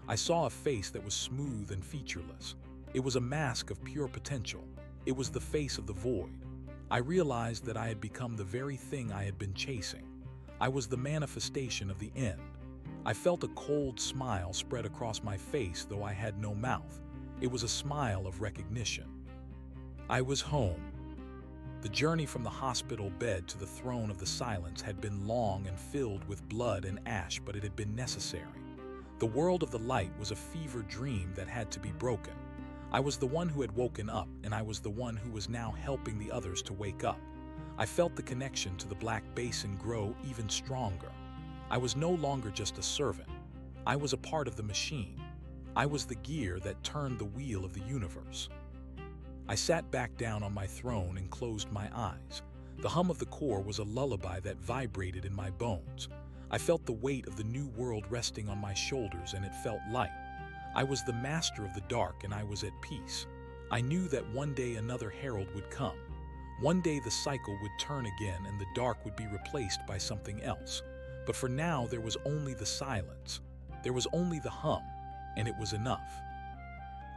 I saw a face that was smooth and featureless. It was a mask of pure potential. It was the face of the void. I realized that I had become the very thing I had been chasing. I was the manifestation of the end. I felt a cold smile spread across my face, though I had no mouth. It was a smile of recognition. I was home. The journey from the hospital bed to the throne of the silence had been long and filled with blood and ash, but it had been necessary. The world of the light was a fever dream that had to be broken. I was the one who had woken up, and I was the one who was now helping the others to wake up. I felt the connection to the black basin grow even stronger. I was no longer just a servant. I was a part of the machine. I was the gear that turned the wheel of the universe. I sat back down on my throne and closed my eyes. The hum of the core was a lullaby that vibrated in my bones. I felt the weight of the new world resting on my shoulders, and it felt light. I was the master of the dark, and I was at peace. I knew that one day another herald would come. One day the cycle would turn again and the dark would be replaced by something else. But for now there was only the silence. There was only the hum, and it was enough.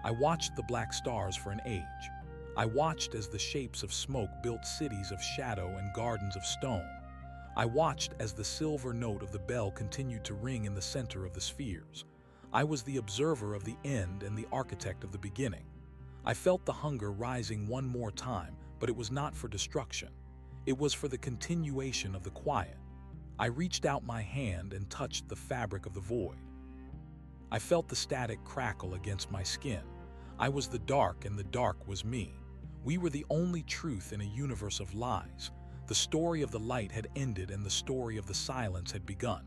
I watched the black stars for an age. I watched as the shapes of smoke built cities of shadow and gardens of stone. I watched as the silver note of the bell continued to ring in the center of the spheres. I was the observer of the end and the architect of the beginning. I felt the hunger rising one more time, but it was not for destruction. It was for the continuation of the quiet. I reached out my hand and touched the fabric of the void. I felt the static crackle against my skin. I was the dark and the dark was me. We were the only truth in a universe of lies. The story of the light had ended and the story of the silence had begun.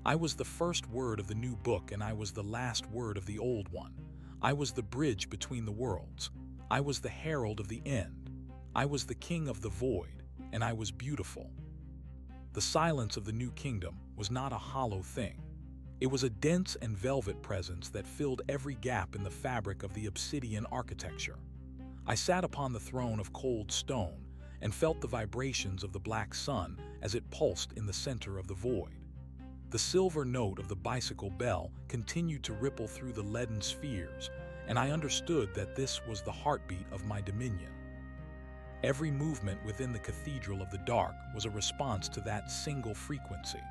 I was the first word of the new book and I was the last word of the old one. I was the bridge between the worlds. I was the herald of the end. I was the king of the void, and I was beautiful. The silence of the new kingdom was not a hollow thing. It was a dense and velvet presence that filled every gap in the fabric of the obsidian architecture. I sat upon the throne of cold stone and felt the vibrations of the black sun as it pulsed in the center of the void. The silver note of the bicycle bell continued to ripple through the leaden spheres, and I understood that this was the heartbeat of my dominion. Every movement within the Cathedral of the Dark was a response to that single frequency.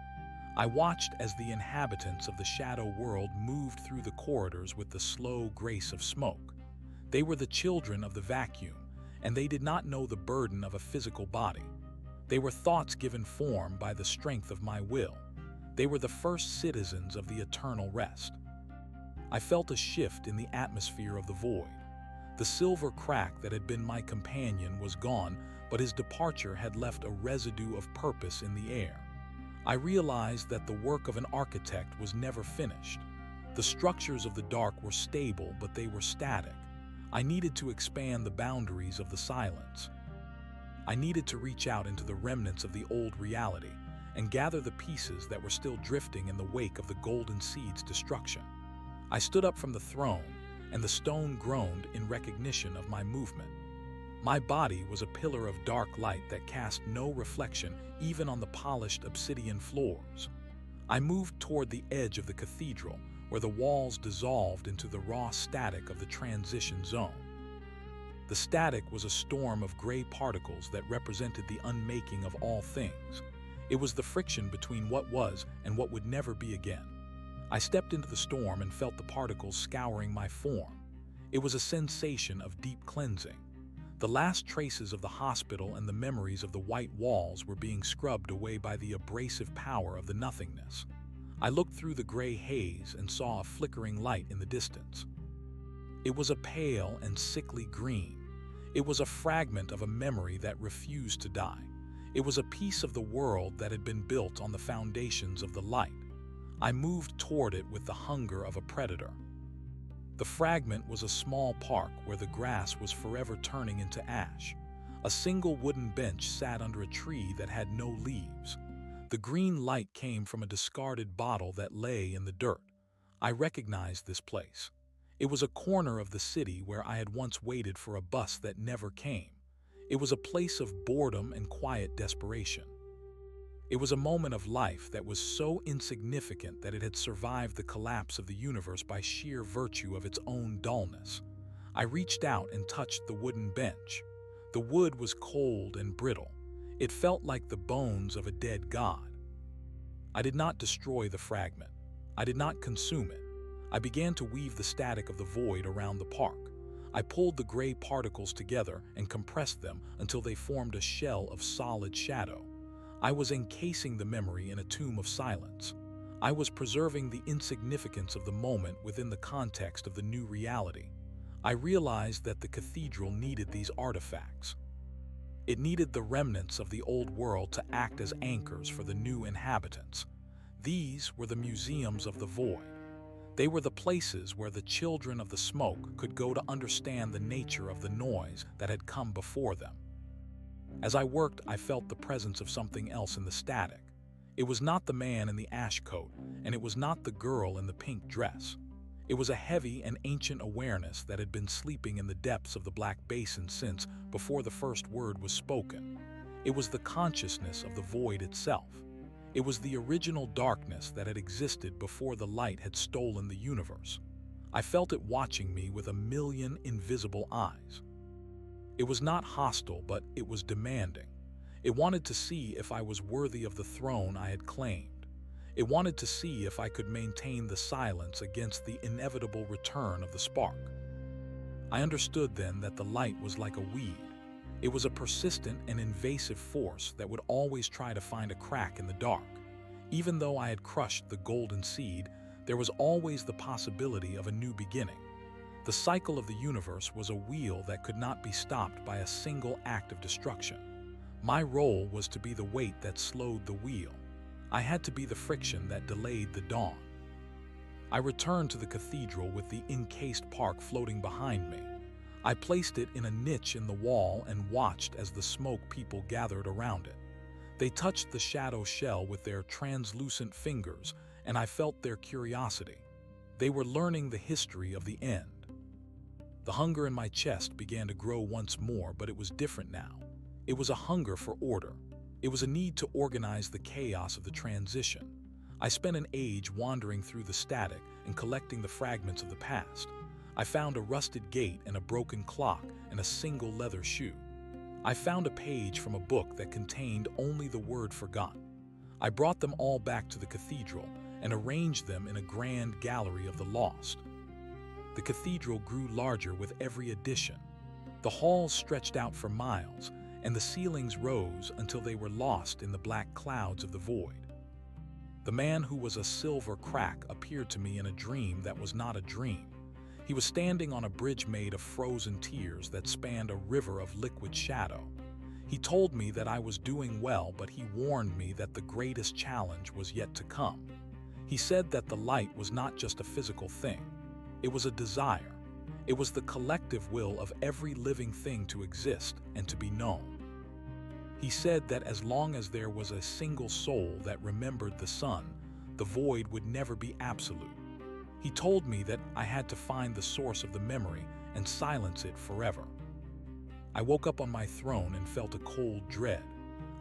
I watched as the inhabitants of the shadow world moved through the corridors with the slow grace of smoke. They were the children of the vacuum, and they did not know the burden of a physical body. They were thoughts given form by the strength of my will. They were the first citizens of the eternal rest. I felt a shift in the atmosphere of the void. The silver crack that had been my companion was gone, but his departure had left a residue of purpose in the air. I realized that the work of an architect was never finished. The structures of the dark were stable, but they were static. I needed to expand the boundaries of the silence. I needed to reach out into the remnants of the old reality and gather the pieces that were still drifting in the wake of the Golden Seed's destruction. I stood up from the throne, and the stone groaned in recognition of my movement. My body was a pillar of dark light that cast no reflection even on the polished obsidian floors. I moved toward the edge of the cathedral, where the walls dissolved into the raw static of the transition zone. The static was a storm of gray particles that represented the unmaking of all things. It was the friction between what was and what would never be again. I stepped into the storm and felt the particles scouring my form. It was a sensation of deep cleansing. The last traces of the hospital and the memories of the white walls were being scrubbed away by the abrasive power of the nothingness. I looked through the gray haze and saw a flickering light in the distance. It was a pale and sickly green. It was a fragment of a memory that refused to die. It was a piece of the world that had been built on the foundations of the light. I moved toward it with the hunger of a predator. The fragment was a small park where the grass was forever turning into ash. A single wooden bench sat under a tree that had no leaves. The green light came from a discarded bottle that lay in the dirt. I recognized this place. It was a corner of the city where I had once waited for a bus that never came. It was a place of boredom and quiet desperation. It was a moment of life that was so insignificant that it had survived the collapse of the universe by sheer virtue of its own dullness. I reached out and touched the wooden bench. The wood was cold and brittle. It felt like the bones of a dead god. I did not destroy the fragment. I did not consume it. I began to weave the static of the void around the park. I pulled the gray particles together and compressed them until they formed a shell of solid shadow. I was encasing the memory in a tomb of silence. I was preserving the insignificance of the moment within the context of the new reality. I realized that the cathedral needed these artifacts. It needed the remnants of the old world to act as anchors for the new inhabitants. These were the museums of the void. They were the places where the children of the smoke could go to understand the nature of the noise that had come before them. As I worked, I felt the presence of something else in the static. It was not the man in the ash coat, and it was not the girl in the pink dress. It was a heavy and ancient awareness that had been sleeping in the depths of the Black Basin since before the first word was spoken. It was the consciousness of the void itself. It was the original darkness that had existed before the light had stolen the universe. I felt it watching me with a million invisible eyes. It was not hostile, but it was demanding. It wanted to see if I was worthy of the throne I had claimed. It wanted to see if I could maintain the silence against the inevitable return of the spark. I understood then that the light was like a weed. It was a persistent and invasive force that would always try to find a crack in the dark. Even though I had crushed the golden seed, there was always the possibility of a new beginning. The cycle of the universe was a wheel that could not be stopped by a single act of destruction. My role was to be the weight that slowed the wheel. I had to be the friction that delayed the dawn. I returned to the cathedral with the encased park floating behind me. I placed it in a niche in the wall and watched as the smoke people gathered around it. They touched the shadow shell with their translucent fingers, and I felt their curiosity. They were learning the history of the end. The hunger in my chest began to grow once more, but it was different now. It was a hunger for order. It was a need to organize the chaos of the transition. I spent an age wandering through the static and collecting the fragments of the past. I found a rusted gate and a broken clock and a single leather shoe. I found a page from a book that contained only the word forgotten. I brought them all back to the cathedral and arranged them in a grand gallery of the lost. The cathedral grew larger with every addition. The halls stretched out for miles, and the ceilings rose until they were lost in the black clouds of the void. The man who was a silver crack appeared to me in a dream that was not a dream. He was standing on a bridge made of frozen tears that spanned a river of liquid shadow. He told me that I was doing well, but he warned me that the greatest challenge was yet to come. He said that the light was not just a physical thing. It was a desire. It was the collective will of every living thing to exist and to be known. He said that as long as there was a single soul that remembered the sun, the void would never be absolute. He told me that I had to find the source of the memory and silence it forever. I woke up on my throne and felt a cold dread.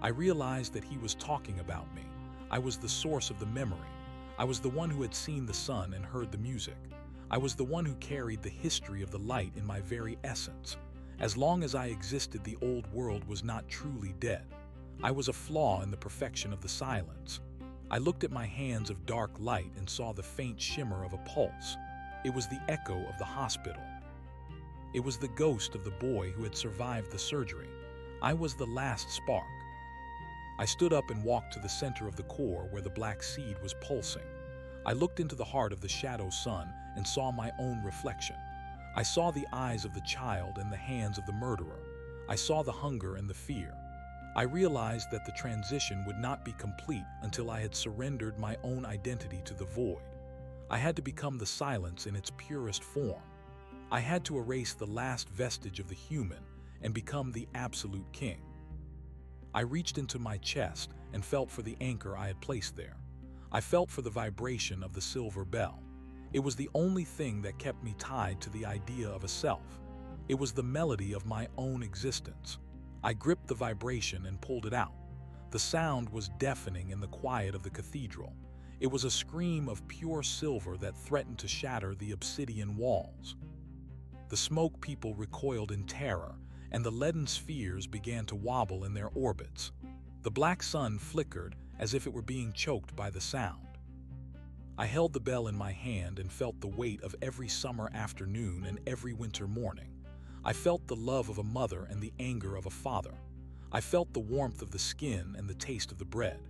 I realized that he was talking about me. I was the source of the memory. I was the one who had seen the sun and heard the music. I was the one who carried the history of the light in my very essence. As long as I existed, the old world was not truly dead. I was a flaw in the perfection of the silence. I looked at my hands of dark light and saw the faint shimmer of a pulse. It was the echo of the hospital. It was the ghost of the boy who had survived the surgery. I was the last spark. I stood up and walked to the center of the core where the black seed was pulsing. I looked into the heart of the shadow sun and saw my own reflection. I saw the eyes of the child and the hands of the murderer. I saw the hunger and the fear. I realized that the transition would not be complete until I had surrendered my own identity to the void. I had to become the silence in its purest form. I had to erase the last vestige of the human and become the absolute king. I reached into my chest and felt for the anchor I had placed there. I felt for the vibration of the silver bell. It was the only thing that kept me tied to the idea of a self. It was the melody of my own existence. I gripped the vibration and pulled it out. The sound was deafening in the quiet of the cathedral. It was a scream of pure silver that threatened to shatter the obsidian walls. The smoke people recoiled in terror, and the leaden spheres began to wobble in their orbits. The black sun flickered as if it were being choked by the sound. I held the bell in my hand and felt the weight of every summer afternoon and every winter morning. I felt the love of a mother and the anger of a father. I felt the warmth of the skin and the taste of the bread.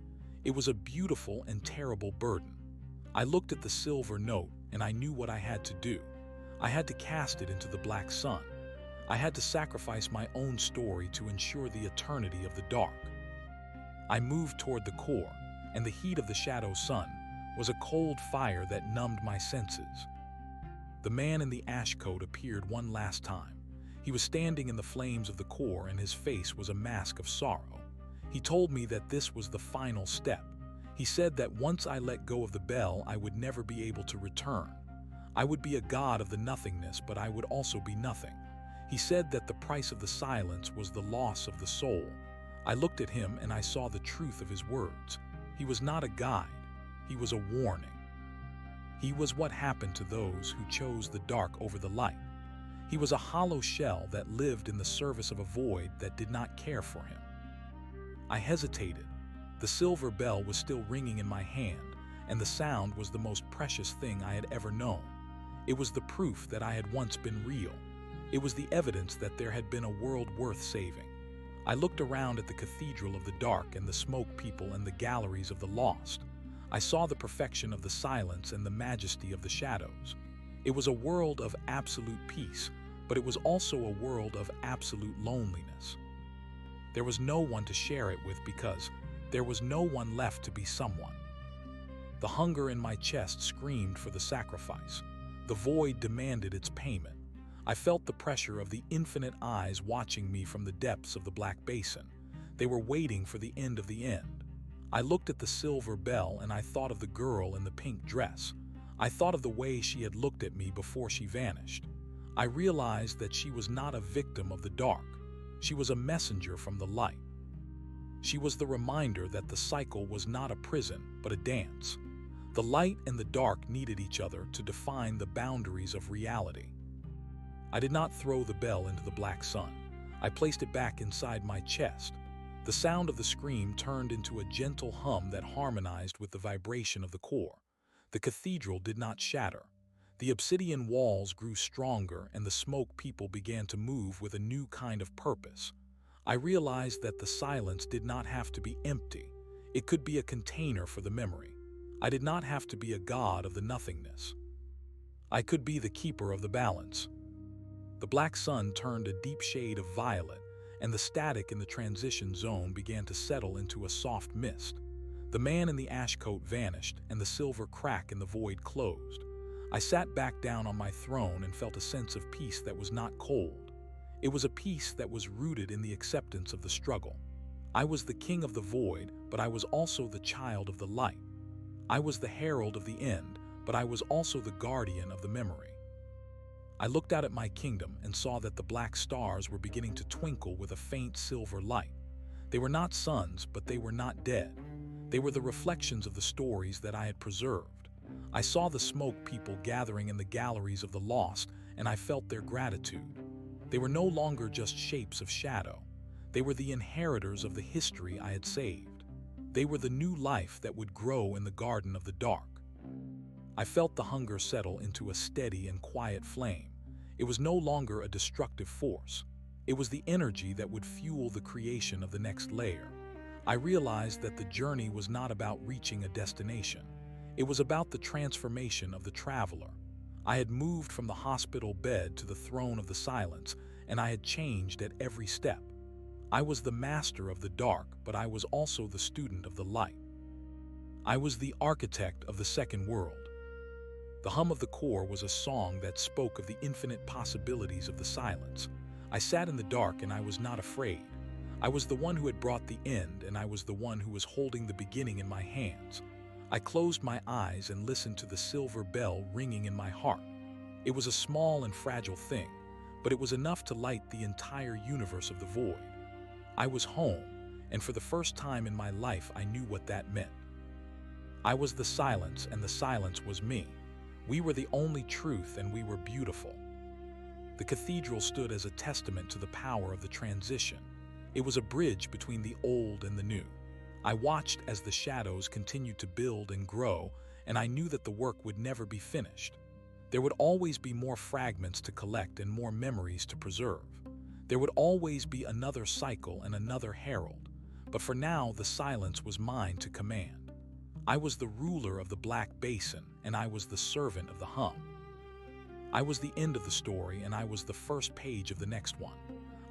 It was a beautiful and terrible burden. I looked at the silver note and I knew what I had to do. I had to cast it into the black sun. I had to sacrifice my own story to ensure the eternity of the dark. I moved toward the core, and the heat of the shadow sun was a cold fire that numbed my senses. The man in the ash coat appeared one last time. He was standing in the flames of the core and his face was a mask of sorrow. He told me that this was the final step. He said that once I let go of the bell, I would never be able to return. I would be a god of the nothingness, but I would also be nothing. He said that the price of the silence was the loss of the soul. I looked at him and I saw the truth of his words. He was not a guide. He was a warning. He was what happened to those who chose the dark over the light. He was a hollow shell that lived in the service of a void that did not care for him. I hesitated. The silver bell was still ringing in my hand, and the sound was the most precious thing I had ever known. It was the proof that I had once been real. It was the evidence that there had been a world worth saving. I looked around at the cathedral of the dark and the smoke people and the galleries of the lost. I saw the perfection of the silence and the majesty of the shadows. It was a world of absolute peace, but it was also a world of absolute loneliness. There was no one to share it with because there was no one left to be someone. The hunger in my chest screamed for the sacrifice. The void demanded its payment. I felt the pressure of the infinite eyes watching me from the depths of the black basin. They were waiting for the end of the end. I looked at the silver bell and I thought of the girl in the pink dress. I thought of the way she had looked at me before she vanished. I realized that she was not a victim of the dark. She was a messenger from the light. She was the reminder that the cycle was not a prison, but a dance. The light and the dark needed each other to define the boundaries of reality. I did not throw the bell into the black sun. I placed it back inside my chest. The sound of the scream turned into a gentle hum that harmonized with the vibration of the core. The cathedral did not shatter. The obsidian walls grew stronger and the smoke people began to move with a new kind of purpose. I realized that the silence did not have to be empty. It could be a container for the memory. I did not have to be a god of the nothingness. I could be the keeper of the balance. The black sun turned a deep shade of violet, and the static in the transition zone began to settle into a soft mist. The man in the ash coat vanished, and the silver crack in the void closed. I sat back down on my throne and felt a sense of peace that was not cold. It was a peace that was rooted in the acceptance of the struggle. I was the king of the void, but I was also the child of the light. I was the herald of the end, but I was also the guardian of the memory. I looked out at my kingdom and saw that the black stars were beginning to twinkle with a faint silver light. They were not suns, but they were not dead. They were the reflections of the stories that I had preserved. I saw the smoke people gathering in the galleries of the lost, and I felt their gratitude. They were no longer just shapes of shadow. They were the inheritors of the history I had saved. They were the new life that would grow in the garden of the dark. I felt the hunger settle into a steady and quiet flame. It was no longer a destructive force. It was the energy that would fuel the creation of the next layer. I realized that the journey was not about reaching a destination. It was about the transformation of the traveler. I had moved from the hospital bed to the throne of the silence, and I had changed at every step. I was the master of the dark, but I was also the student of the light. I was the architect of the second world. The hum of the core was a song that spoke of the infinite possibilities of the silence. I sat in the dark and I was not afraid. I was the one who had brought the end, and I was the one who was holding the beginning in my hands. I closed my eyes and listened to the silver bell ringing in my heart. It was a small and fragile thing, but it was enough to light the entire universe of the void. I was home, and for the first time in my life I knew what that meant. I was the silence, and the silence was me. We were the only truth, and we were beautiful. The cathedral stood as a testament to the power of the transition. It was a bridge between the old and the new. I watched as the shadows continued to build and grow, and I knew that the work would never be finished. There would always be more fragments to collect and more memories to preserve. There would always be another cycle and another herald, but for now the silence was mine to command. I was the ruler of the black basin, and I was the servant of the hum. I was the end of the story, and I was the first page of the next one.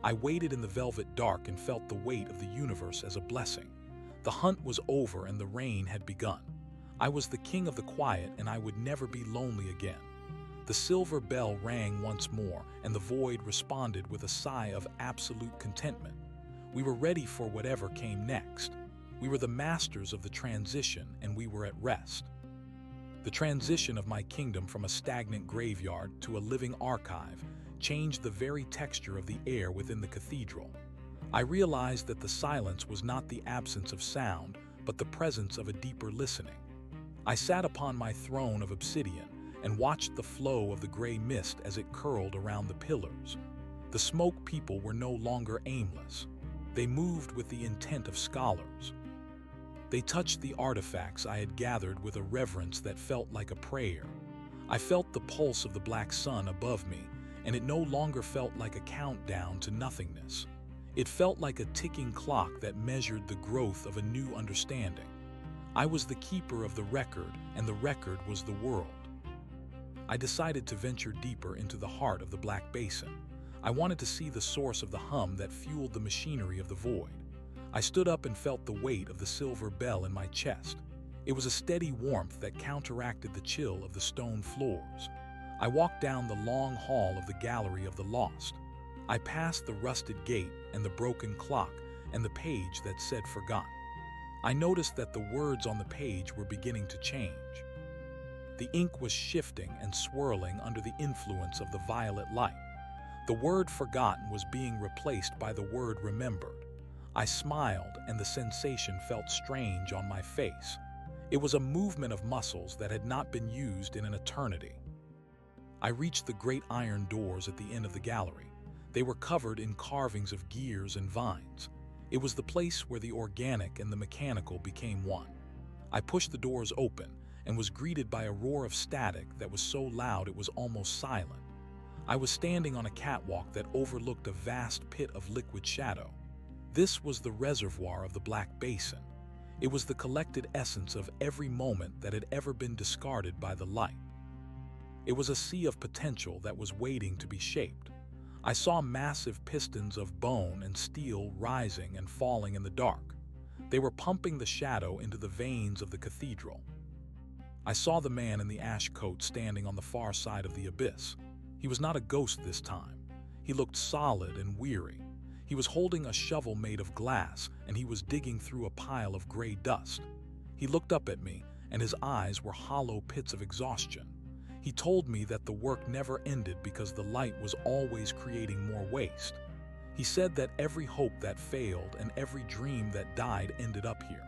I waited in the velvet dark and felt the weight of the universe as a blessing. The hunt was over and the rain had begun. I was the king of the quiet, and I would never be lonely again. The silver bell rang once more, and the void responded with a sigh of absolute contentment. We were ready for whatever came next. We were the masters of the transition, and we were at rest. The transition of my kingdom from a stagnant graveyard to a living archive changed the very texture of the air within the cathedral. I realized that the silence was not the absence of sound, but the presence of a deeper listening. I sat upon my throne of obsidian and watched the flow of the gray mist as it curled around the pillars. The smoke people were no longer aimless. They moved with the intent of scholars. They touched the artifacts I had gathered with a reverence that felt like a prayer. I felt the pulse of the black sun above me, and it no longer felt like a countdown to nothingness. It felt like a ticking clock that measured the growth of a new understanding. I was the keeper of the record, and the record was the world. I decided to venture deeper into the heart of the Black Basin. I wanted to see the source of the hum that fueled the machinery of the void. I stood up and felt the weight of the silver bell in my chest. It was a steady warmth that counteracted the chill of the stone floors. I walked down the long hall of the Gallery of the Lost. I passed the rusted gate and the broken clock and the page that said forgotten. I noticed that the words on the page were beginning to change. The ink was shifting and swirling under the influence of the violet light. The word forgotten was being replaced by the word remembered. I smiled, and the sensation felt strange on my face. It was a movement of muscles that had not been used in an eternity. I reached the great iron doors at the end of the gallery. They were covered in carvings of gears and vines. It was the place where the organic and the mechanical became one. I pushed the doors open and was greeted by a roar of static that was so loud it was almost silent. I was standing on a catwalk that overlooked a vast pit of liquid shadow. This was the reservoir of the Black Basin. It was the collected essence of every moment that had ever been discarded by the light. It was a sea of potential that was waiting to be shaped. I saw massive pistons of bone and steel rising and falling in the dark. They were pumping the shadow into the veins of the cathedral. I saw the man in the ash coat standing on the far side of the abyss. He was not a ghost this time. He looked solid and weary. He was holding a shovel made of glass, and he was digging through a pile of gray dust. He looked up at me, and his eyes were hollow pits of exhaustion. He told me that the work never ended because the light was always creating more waste. He said that every hope that failed and every dream that died ended up here.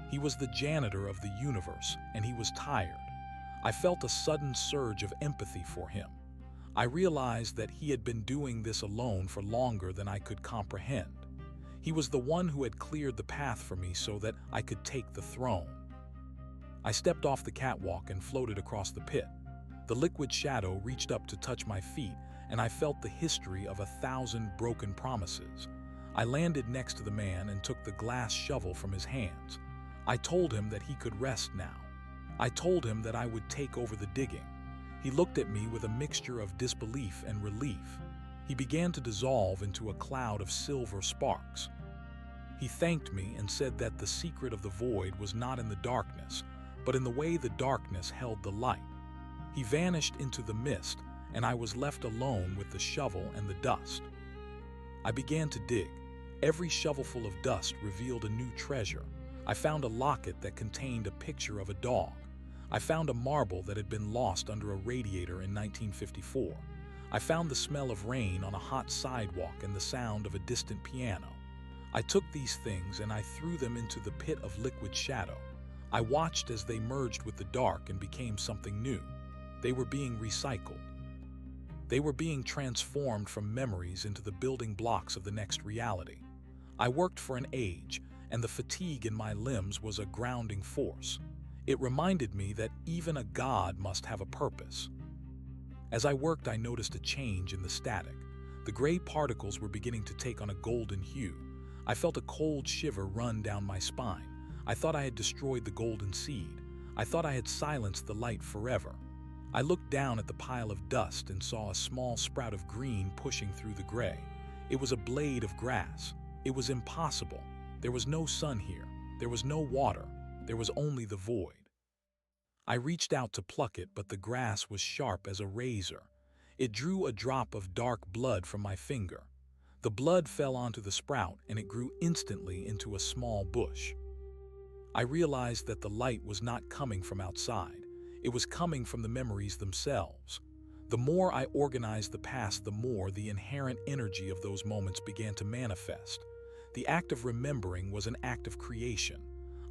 He was the janitor of the universe, and he was tired. I felt a sudden surge of empathy for him. I realized that he had been doing this alone for longer than I could comprehend. He was the one who had cleared the path for me so that I could take the throne. I stepped off the catwalk and floated across the pit. The liquid shadow reached up to touch my feet, and I felt the history of 1,000 broken promises. I landed next to the man and took the glass shovel from his hands. I told him that he could rest now. I told him that I would take over the digging. He looked at me with a mixture of disbelief and relief. He began to dissolve into a cloud of silver sparks. He thanked me and said that the secret of the void was not in the darkness, but in the way the darkness held the light. He vanished into the mist, and I was left alone with the shovel and the dust. I began to dig. Every shovelful of dust revealed a new treasure. I found a locket that contained a picture of a dog. I found a marble that had been lost under a radiator in 1954. I found the smell of rain on a hot sidewalk and the sound of a distant piano. I took these things and I threw them into the pit of liquid shadow. I watched as they merged with the dark and became something new. They were being recycled. They were being transformed from memories into the building blocks of the next reality. I worked for an age, and the fatigue in my limbs was a grounding force. It reminded me that even a god must have a purpose. As I worked, I noticed a change in the static. The gray particles were beginning to take on a golden hue. I felt a cold shiver run down my spine. I thought I had destroyed the golden seed. I thought I had silenced the light forever. I looked down at the pile of dust and saw a small sprout of green pushing through the gray. It was a blade of grass. It was impossible. There was no sun here. There was no water. There was only the void. I reached out to pluck it, but the grass was sharp as a razor. It drew a drop of dark blood from my finger. The blood fell onto the sprout, and it grew instantly into a small bush. I realized that the light was not coming from outside. It was coming from the memories themselves. The more I organized the past, the more the inherent energy of those moments began to manifest. The act of remembering was an act of creation.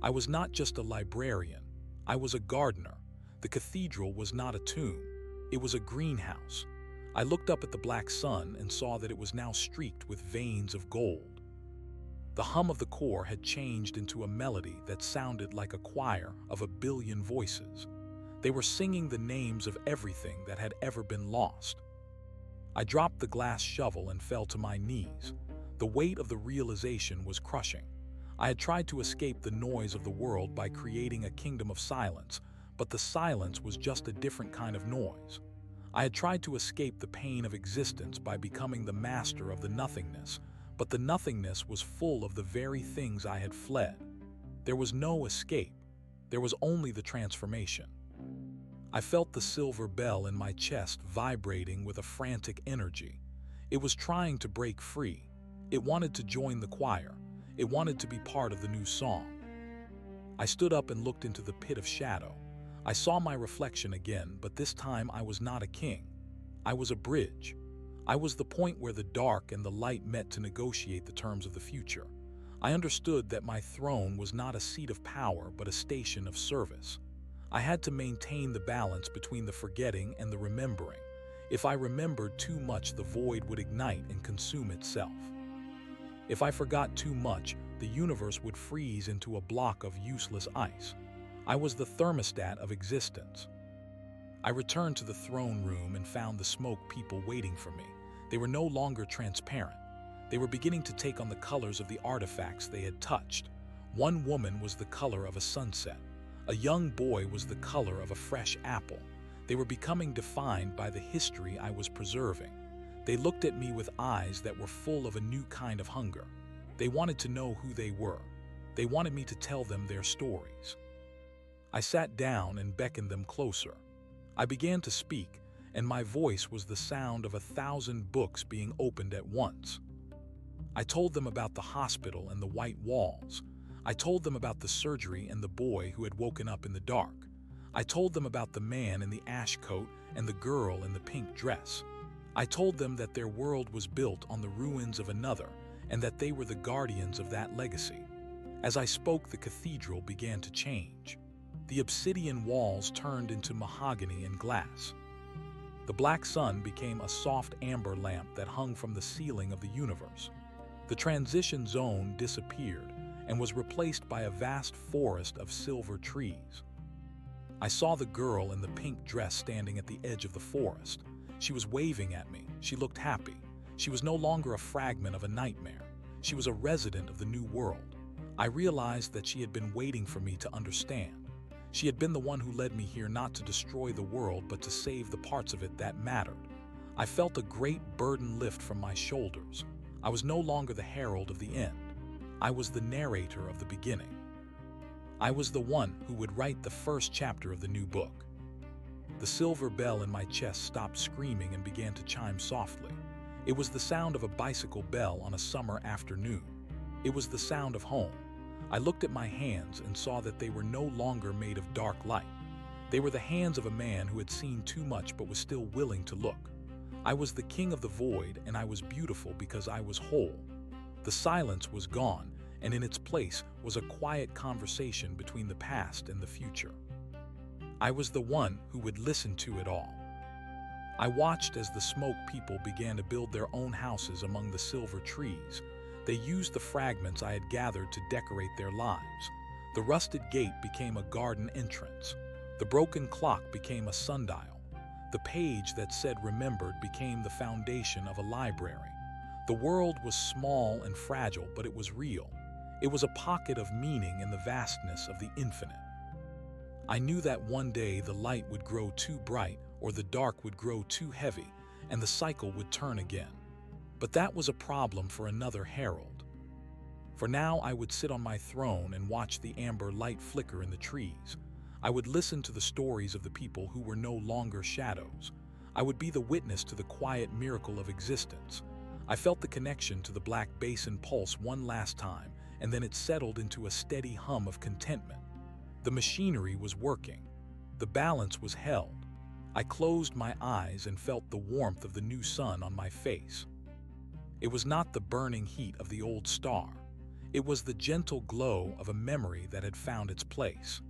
I was not just a librarian, I was a gardener. The cathedral was not a tomb, it was a greenhouse. I looked up at the black sun and saw that it was now streaked with veins of gold. The hum of the core had changed into a melody that sounded like a choir of a billion voices. They were singing the names of everything that had ever been lost. I dropped the glass shovel and fell to my knees. The weight of the realization was crushing. I had tried to escape the noise of the world by creating a kingdom of silence, but the silence was just a different kind of noise. I had tried to escape the pain of existence by becoming the master of the nothingness, but the nothingness was full of the very things I had fled. There was no escape. There was only the transformation. I felt the silver bell in my chest vibrating with a frantic energy. It was trying to break free. It wanted to join the choir. It wanted to be part of the new song. I stood up and looked into the pit of shadow. I saw my reflection again, but this time I was not a king. I was a bridge. I was the point where the dark and the light met to negotiate the terms of the future. I understood that my throne was not a seat of power, but a station of service. I had to maintain the balance between the forgetting and the remembering. If I remembered too much, the void would ignite and consume itself. If I forgot too much, the universe would freeze into a block of useless ice. I was the thermostat of existence. I returned to the throne room and found the smoke people waiting for me. They were no longer transparent. They were beginning to take on the colors of the artifacts they had touched. One woman was the color of a sunset. A young boy was the color of a fresh apple. They were becoming defined by the history I was preserving. They looked at me with eyes that were full of a new kind of hunger. They wanted to know who they were. They wanted me to tell them their stories. I sat down and beckoned them closer. I began to speak, and my voice was the sound of 1,000 books being opened at once. I told them about the hospital and the white walls. I told them about the surgery and the boy who had woken up in the dark. I told them about the man in the ash coat and the girl in the pink dress. I told them that their world was built on the ruins of another and that they were the guardians of that legacy. As I spoke, the cathedral began to change. The obsidian walls turned into mahogany and glass. The black sun became a soft amber lamp that hung from the ceiling of the universe. The transition zone disappeared and was replaced by a vast forest of silver trees. I saw the girl in the pink dress standing at the edge of the forest. She was waving at me. She looked happy. She was no longer a fragment of a nightmare. She was a resident of the new world. I realized that she had been waiting for me to understand. She had been the one who led me here not to destroy the world, but to save the parts of it that mattered. I felt a great burden lift from my shoulders. I was no longer the herald of the end. I was the narrator of the beginning. I was the one who would write the first chapter of the new book. The silver bell in my chest stopped screaming and began to chime softly. It was the sound of a bicycle bell on a summer afternoon. It was the sound of home. I looked at my hands and saw that they were no longer made of dark light. They were the hands of a man who had seen too much but was still willing to look. I was the king of the void, and I was beautiful because I was whole. The silence was gone, and in its place was a quiet conversation between the past and the future. I was the one who would listen to it all. I watched as the smoke people began to build their own houses among the silver trees. They used the fragments I had gathered to decorate their lives. The rusted gate became a garden entrance. The broken clock became a sundial. The page that said remembered became the foundation of a library. The world was small and fragile, but it was real. It was a pocket of meaning in the vastness of the infinite. I knew that one day the light would grow too bright or the dark would grow too heavy, and the cycle would turn again. But that was a problem for another herald. For now I would sit on my throne and watch the amber light flicker in the trees. I would listen to the stories of the people who were no longer shadows. I would be the witness to the quiet miracle of existence. I felt the connection to the black basin pulse one last time, and then it settled into a steady hum of contentment. The machinery was working. The balance was held. I closed my eyes and felt the warmth of the new sun on my face. It was not the burning heat of the old star. It was the gentle glow of a memory that had found its place.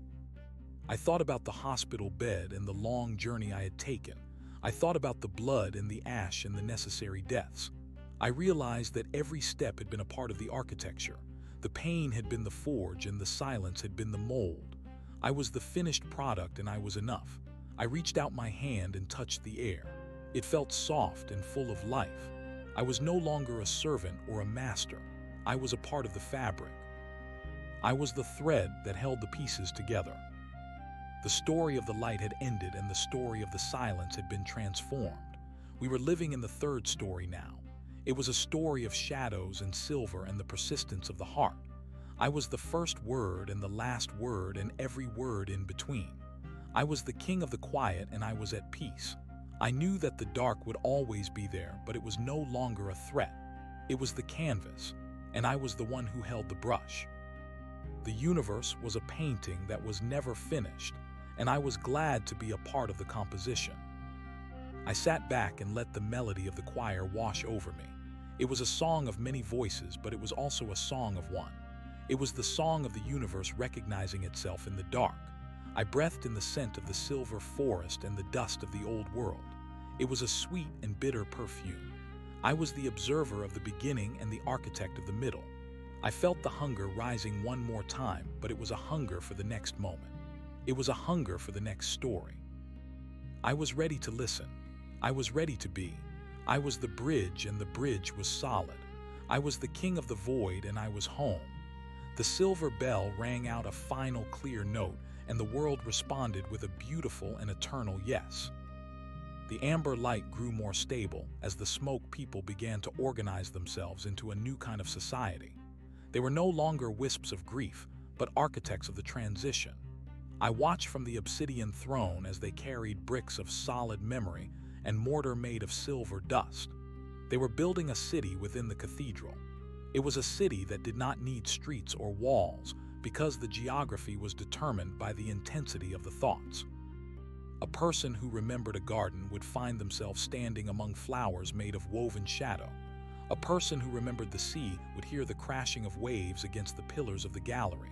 I thought about the hospital bed and the long journey I had taken. I thought about the blood and the ash and the necessary deaths. I realized that every step had been a part of the architecture. The pain had been the forge and the silence had been the mold. I was the finished product and I was enough. I reached out my hand and touched the air. It felt soft and full of life. I was no longer a servant or a master. I was a part of the fabric. I was the thread that held the pieces together. The story of the light had ended and the story of the silence had been transformed. We were living in the third story now. It was a story of shadows and silver and the persistence of the heart. I was the first word and the last word and every word in between. I was the king of the quiet and I was at peace. I knew that the dark would always be there, but it was no longer a threat. It was the canvas, and I was the one who held the brush. The universe was a painting that was never finished, and I was glad to be a part of the composition. I sat back and let the melody of the choir wash over me. It was a song of many voices, but it was also a song of one. It was the song of the universe recognizing itself in the dark. I breathed in the scent of the silver forest and the dust of the old world. It was a sweet and bitter perfume. I was the observer of the beginning and the architect of the middle. I felt the hunger rising one more time, but it was a hunger for the next moment. It was a hunger for the next story. I was ready to listen. I was ready to be. I was the bridge, and the bridge was solid. I was the king of the void, and I was home. The silver bell rang out a final clear note, and the world responded with a beautiful and eternal yes. The amber light grew more stable as the smoke people began to organize themselves into a new kind of society. They were no longer wisps of grief, but architects of the transition. I watched from the obsidian throne as they carried bricks of solid memory and mortar made of silver dust. They were building a city within the cathedral. It was a city that did not need streets or walls because the geography was determined by the intensity of the thoughts. A person who remembered a garden would find themselves standing among flowers made of woven shadow. A person who remembered the sea would hear the crashing of waves against the pillars of the gallery.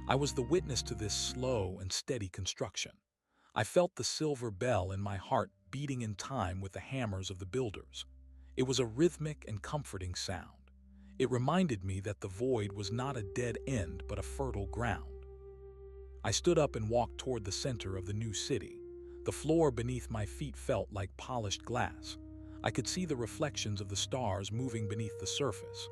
I was the witness to this slow and steady construction. I felt the silver bell in my heart beating in time with the hammers of the builders. It was a rhythmic and comforting sound. It reminded me that the void was not a dead end but a fertile ground. I stood up and walked toward the center of the new city. The floor beneath my feet felt like polished glass. I could see the reflections of the stars moving beneath the surface.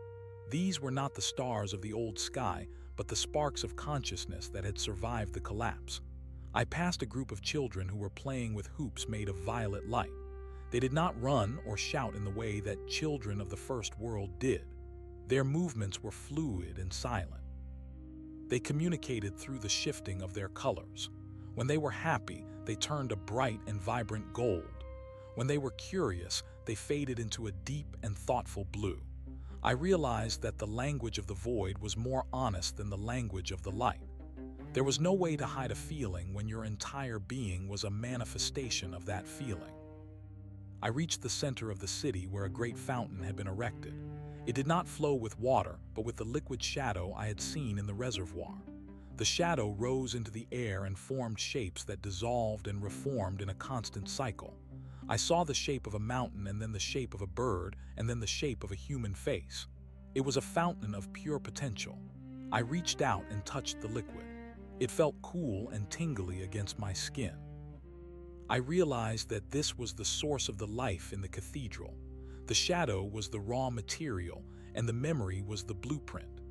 These were not the stars of the old sky, but the sparks of consciousness that had survived the collapse. I passed a group of children who were playing with hoops made of violet light. They did not run or shout in the way that children of the first world did. Their movements were fluid and silent. They communicated through the shifting of their colors. When they were happy, they turned a bright and vibrant gold. When they were curious, they faded into a deep and thoughtful blue. I realized that the language of the void was more honest than the language of the light. There was no way to hide a feeling when your entire being was a manifestation of that feeling. I reached the center of the city where a great fountain had been erected. It did not flow with water, but with the liquid shadow I had seen in the reservoir. The shadow rose into the air and formed shapes that dissolved and reformed in a constant cycle. I saw the shape of a mountain, and then the shape of a bird, and then the shape of a human face. It was a fountain of pure potential. I reached out and touched the liquid. It felt cool and tingly against my skin. I realized that this was the source of the life in the cathedral. The shadow was the raw material, and the memory was the blueprint.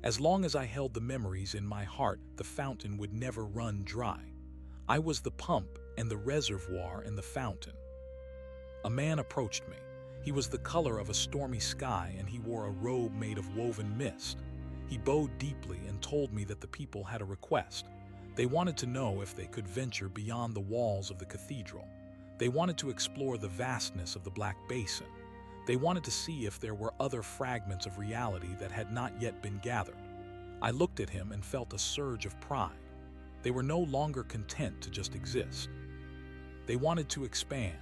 As long as I held the memories in my heart, the fountain would never run dry. I was the pump and the reservoir and the fountain. A man approached me. He was the color of a stormy sky, and he wore a robe made of woven mist. He bowed deeply and told me that the people had a request. They wanted to know if they could venture beyond the walls of the cathedral. They wanted to explore the vastness of the Black Basin. They wanted to see if there were other fragments of reality that had not yet been gathered. I looked at him and felt a surge of pride. They were no longer content to just exist. They wanted to expand.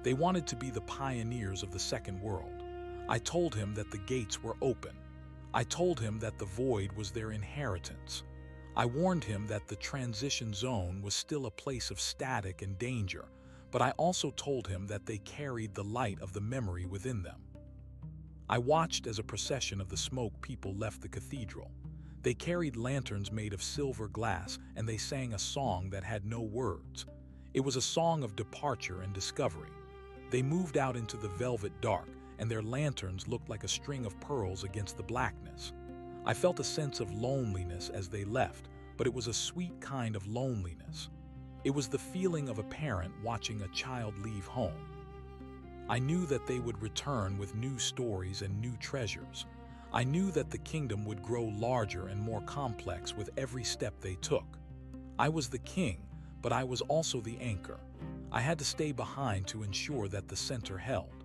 They wanted to be the pioneers of the second world. I told him that the gates were open. I told him that the void was their inheritance. I warned him that the transition zone was still a place of static and danger, but I also told him that they carried the light of the memory within them. I watched as a procession of the smoke people left the cathedral. They carried lanterns made of silver glass, and they sang a song that had no words. It was a song of departure and discovery. They moved out into the velvet dark, and their lanterns looked like a string of pearls against the blackness. I felt a sense of loneliness as they left, but it was a sweet kind of loneliness. It was the feeling of a parent watching a child leave home. I knew that they would return with new stories and new treasures. I knew that the kingdom would grow larger and more complex with every step they took. I was the king, but I was also the anchor. I had to stay behind to ensure that the center held.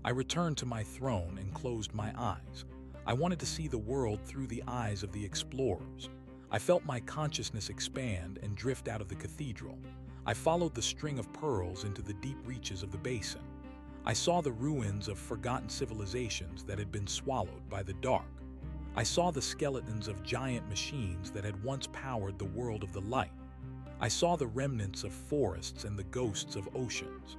I returned to my throne and closed my eyes. I wanted to see the world through the eyes of the explorers. I felt my consciousness expand and drift out of the cathedral. I followed the string of pearls into the deep reaches of the basin. I saw the ruins of forgotten civilizations that had been swallowed by the dark. I saw the skeletons of giant machines that had once powered the world of the light. I saw the remnants of forests and the ghosts of oceans.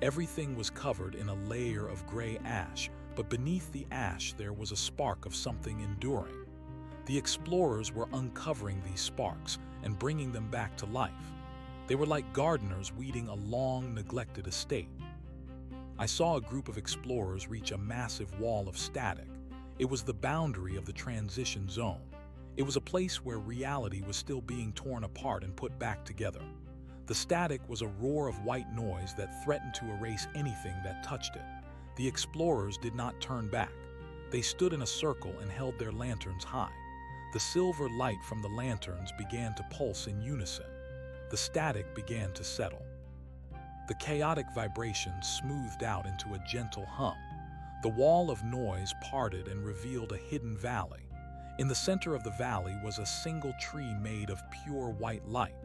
Everything was covered in a layer of gray ash, but beneath the ash there was a spark of something enduring. The explorers were uncovering these sparks and bringing them back to life. They were like gardeners weeding a long, neglected estate. I saw a group of explorers reach a massive wall of static. It was the boundary of the transition zone. It was a place where reality was still being torn apart and put back together. The static was a roar of white noise that threatened to erase anything that touched it. The explorers did not turn back. They stood in a circle and held their lanterns high. The silver light from the lanterns began to pulse in unison. The static began to settle. The chaotic vibrations smoothed out into a gentle hum. The wall of noise parted and revealed a hidden valley. In the center of the valley was a single tree made of pure white light.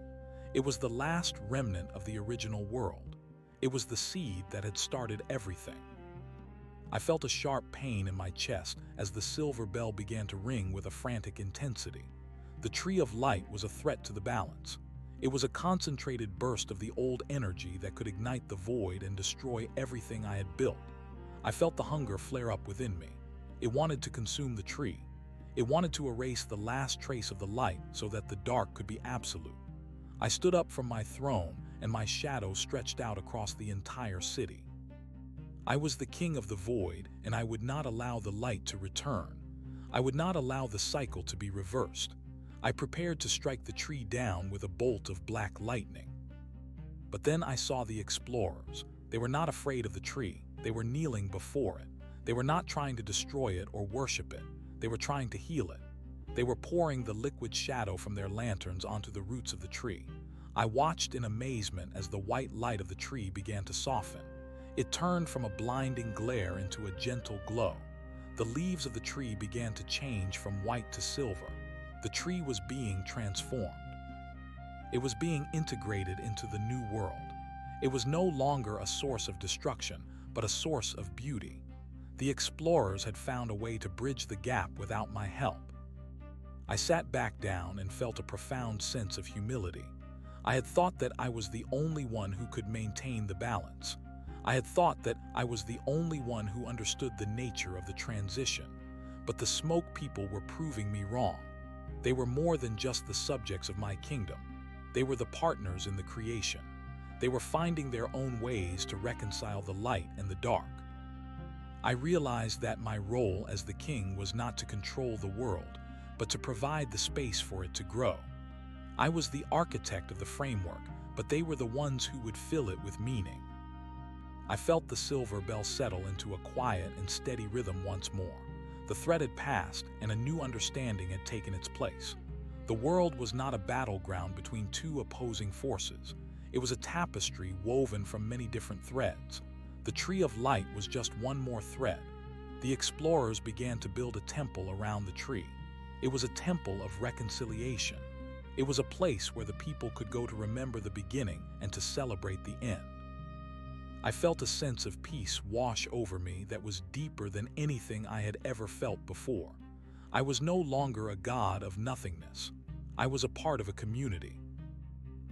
It was the last remnant of the original world. It was the seed that had started everything. I felt a sharp pain in my chest as the silver bell began to ring with a frantic intensity. The tree of light was a threat to the balance. It was a concentrated burst of the old energy that could ignite the void and destroy everything I had built. I felt the hunger flare up within me. It wanted to consume the tree. It wanted to erase the last trace of the light so that the dark could be absolute. I stood up from my throne, and my shadow stretched out across the entire city. I was the king of the void, and I would not allow the light to return. I would not allow the cycle to be reversed. I prepared to strike the tree down with a bolt of black lightning. But then I saw the explorers. They were not afraid of the tree. They were kneeling before it. They were not trying to destroy it or worship it. They were trying to heal it. They were pouring the liquid shadow from their lanterns onto the roots of the tree. I watched in amazement as the white light of the tree began to soften. It turned from a blinding glare into a gentle glow. The leaves of the tree began to change from white to silver. The tree was being transformed. It was being integrated into the new world. It was no longer a source of destruction, but a source of beauty. The explorers had found a way to bridge the gap without my help. I sat back down and felt a profound sense of humility. I had thought that I was the only one who could maintain the balance. I had thought that I was the only one who understood the nature of the transition. But the smoke people were proving me wrong. They were more than just the subjects of my kingdom. They were the partners in the creation. They were finding their own ways to reconcile the light and the dark. I realized that my role as the king was not to control the world, but to provide the space for it to grow. I was the architect of the framework, but they were the ones who would fill it with meaning. I felt the silver bell settle into a quiet and steady rhythm once more. The threat had passed, and a new understanding had taken its place. The world was not a battleground between two opposing forces. It was a tapestry woven from many different threads. The tree of light was just one more thread. The explorers began to build a temple around the tree. It was a temple of reconciliation. It was a place where the people could go to remember the beginning and to celebrate the end. I felt a sense of peace wash over me that was deeper than anything I had ever felt before. I was no longer a god of nothingness. I was a part of a community.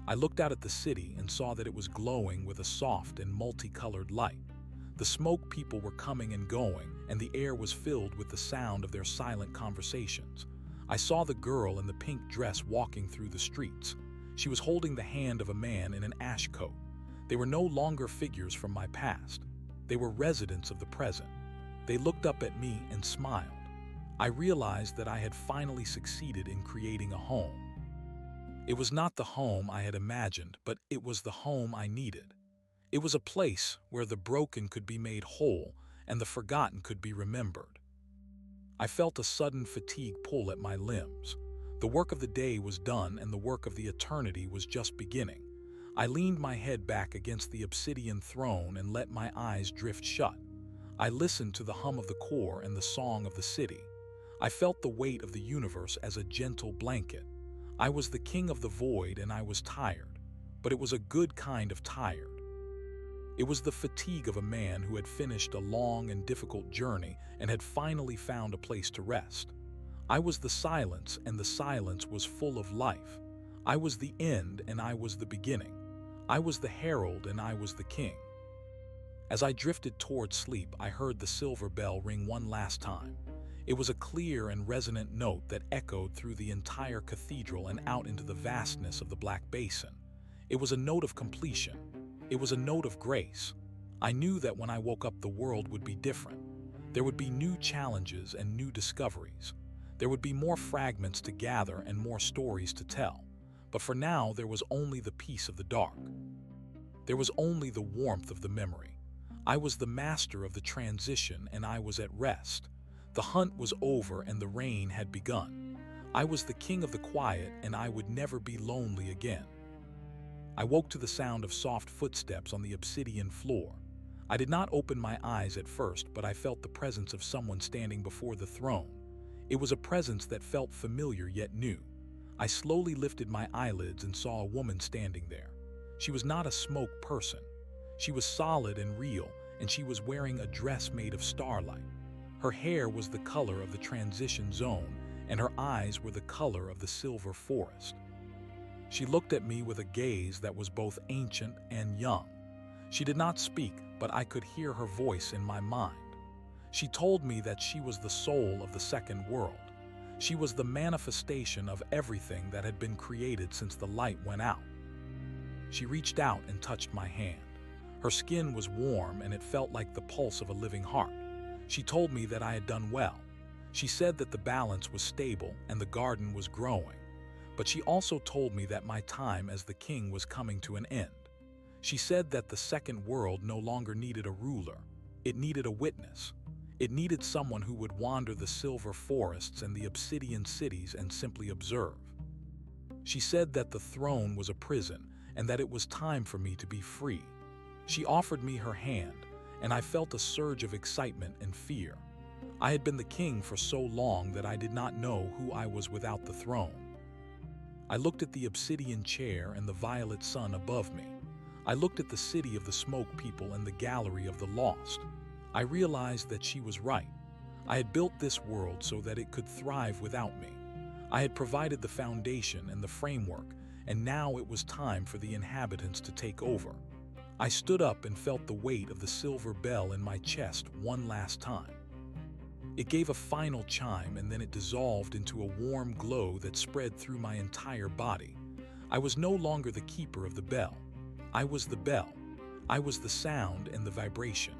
I looked out at the city and saw that it was glowing with a soft and multicolored light. The smoke people were coming and going, and the air was filled with the sound of their silent conversations. I saw the girl in the pink dress walking through the streets. She was holding the hand of a man in an ash coat. They were no longer figures from my past. They were residents of the present. They looked up at me and smiled. I realized that I had finally succeeded in creating a home. It was not the home I had imagined, but it was the home I needed. It was a place where the broken could be made whole and the forgotten could be remembered. I felt a sudden fatigue pull at my limbs. The work of the day was done and the work of the eternity was just beginning. I leaned my head back against the obsidian throne and let my eyes drift shut. I listened to the hum of the core and the song of the city. I felt the weight of the universe as a gentle blanket. I was the king of the void and I was tired, but it was a good kind of tired. It was the fatigue of a man who had finished a long and difficult journey and had finally found a place to rest. I was the silence, and the silence was full of life. I was the end and I was the beginning. I was the herald and I was the king. As I drifted toward sleep, I heard the silver bell ring one last time. It was a clear and resonant note that echoed through the entire cathedral and out into the vastness of the Black Basin. It was a note of completion. It was a note of grace. I knew that when I woke up, the world would be different. There would be new challenges and new discoveries. There would be more fragments to gather and more stories to tell. But for now, there was only the peace of the dark. There was only the warmth of the memory. I was the master of the transition and I was at rest. The hunt was over and the rain had begun. I was the king of the quiet and I would never be lonely again. I woke to the sound of soft footsteps on the obsidian floor. I did not open my eyes at first, but I felt the presence of someone standing before the throne. It was a presence that felt familiar yet new. I slowly lifted my eyelids and saw a woman standing there. She was not a smoke person. She was solid and real, and she was wearing a dress made of starlight. Her hair was the color of the transition zone, and her eyes were the color of the silver forest. She looked at me with a gaze that was both ancient and young. She did not speak, but I could hear her voice in my mind. She told me that she was the soul of the second world. She was the manifestation of everything that had been created since the light went out. She reached out and touched my hand. Her skin was warm and it felt like the pulse of a living heart. She told me that I had done well. She said that the balance was stable and the garden was growing. But she also told me that my time as the king was coming to an end. She said that the second world no longer needed a ruler. It needed a witness. It needed someone who would wander the silver forests and the obsidian cities and simply observe. She said that the throne was a prison and that it was time for me to be free. She offered me her hand, and I felt a surge of excitement and fear. I had been the king for so long that I did not know who I was without the throne. I looked at the obsidian chair and the violet sun above me. I looked at the city of the smoke people and the gallery of the lost. I realized that she was right. I had built this world so that it could thrive without me. I had provided the foundation and the framework, and now it was time for the inhabitants to take over. I stood up and felt the weight of the silver bell in my chest one last time. It gave a final chime and then it dissolved into a warm glow that spread through my entire body. I was no longer the keeper of the bell. I was the bell. I was the sound and the vibration.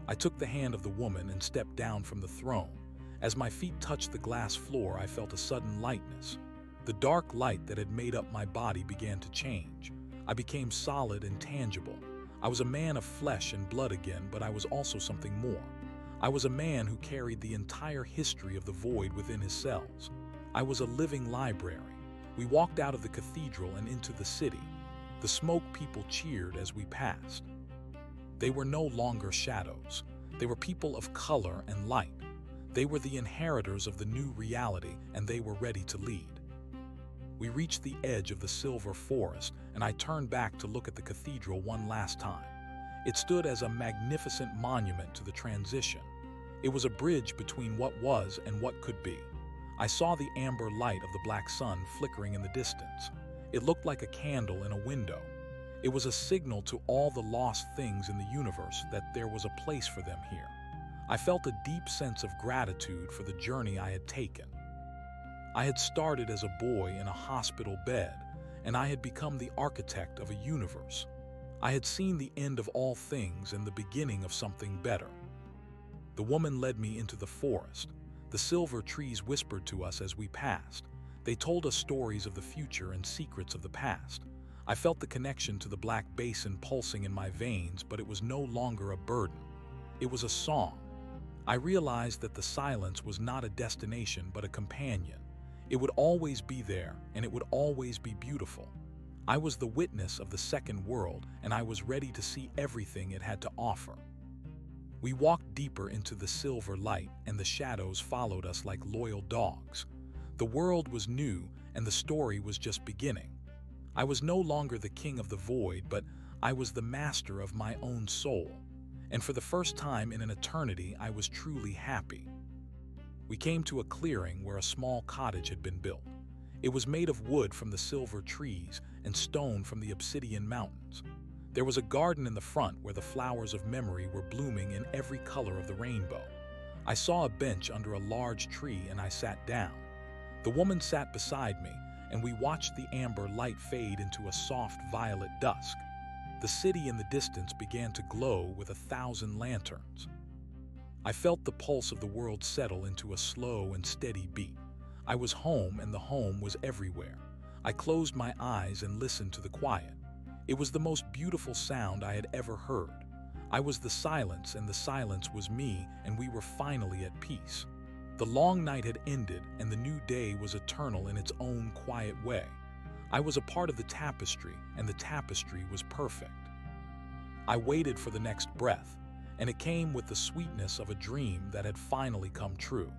I took the hand of the woman and stepped down from the throne. As my feet touched the glass floor, I felt a sudden lightness. The dark light that had made up my body began to change. I became solid and tangible. I was a man of flesh and blood again, but I was also something more. I was a man who carried the entire history of the void within his cells. I was a living library. We walked out of the cathedral and into the city. The smoke people cheered as we passed. They were no longer shadows. They were people of color and light. They were the inheritors of the new reality, and they were ready to lead. We reached the edge of the silver forest, and I turned back to look at the cathedral one last time. It stood as a magnificent monument to the transition. It was a bridge between what was and what could be. I saw the amber light of the black sun flickering in the distance. It looked like a candle in a window. It was a signal to all the lost things in the universe that there was a place for them here. I felt a deep sense of gratitude for the journey I had taken. I had started as a boy in a hospital bed, and I had become the architect of a universe. I had seen the end of all things and the beginning of something better. The woman led me into the forest. The silver trees whispered to us as we passed. They told us stories of the future and secrets of the past. I felt the connection to the black basin pulsing in my veins, but it was no longer a burden. It was a song. I realized that the silence was not a destination but a companion. It would always be there, and it would always be beautiful. I was the witness of the second world, and I was ready to see everything it had to offer. We walked deeper into the silver light, and the shadows followed us like loyal dogs. The world was new, and the story was just beginning. I was no longer the king of the void, but I was the master of my own soul. And for the first time in an eternity, I was truly happy. We came to a clearing where a small cottage had been built. It was made of wood from the silver trees and stone from the obsidian mountains. There was a garden in the front where the flowers of memory were blooming in every color of the rainbow. I saw a bench under a large tree, and I sat down. The woman sat beside me, and we watched the amber light fade into a soft violet dusk. The city in the distance began to glow with 1,000 lanterns. I felt the pulse of the world settle into a slow and steady beat. I was home, and the home was everywhere. I closed my eyes and listened to the quiet. It was the most beautiful sound I had ever heard. I was the silence, and the silence was me, and we were finally at peace. The long night had ended, and the new day was eternal in its own quiet way. I was a part of the tapestry, and the tapestry was perfect. I waited for the next breath, and it came with the sweetness of a dream that had finally come true.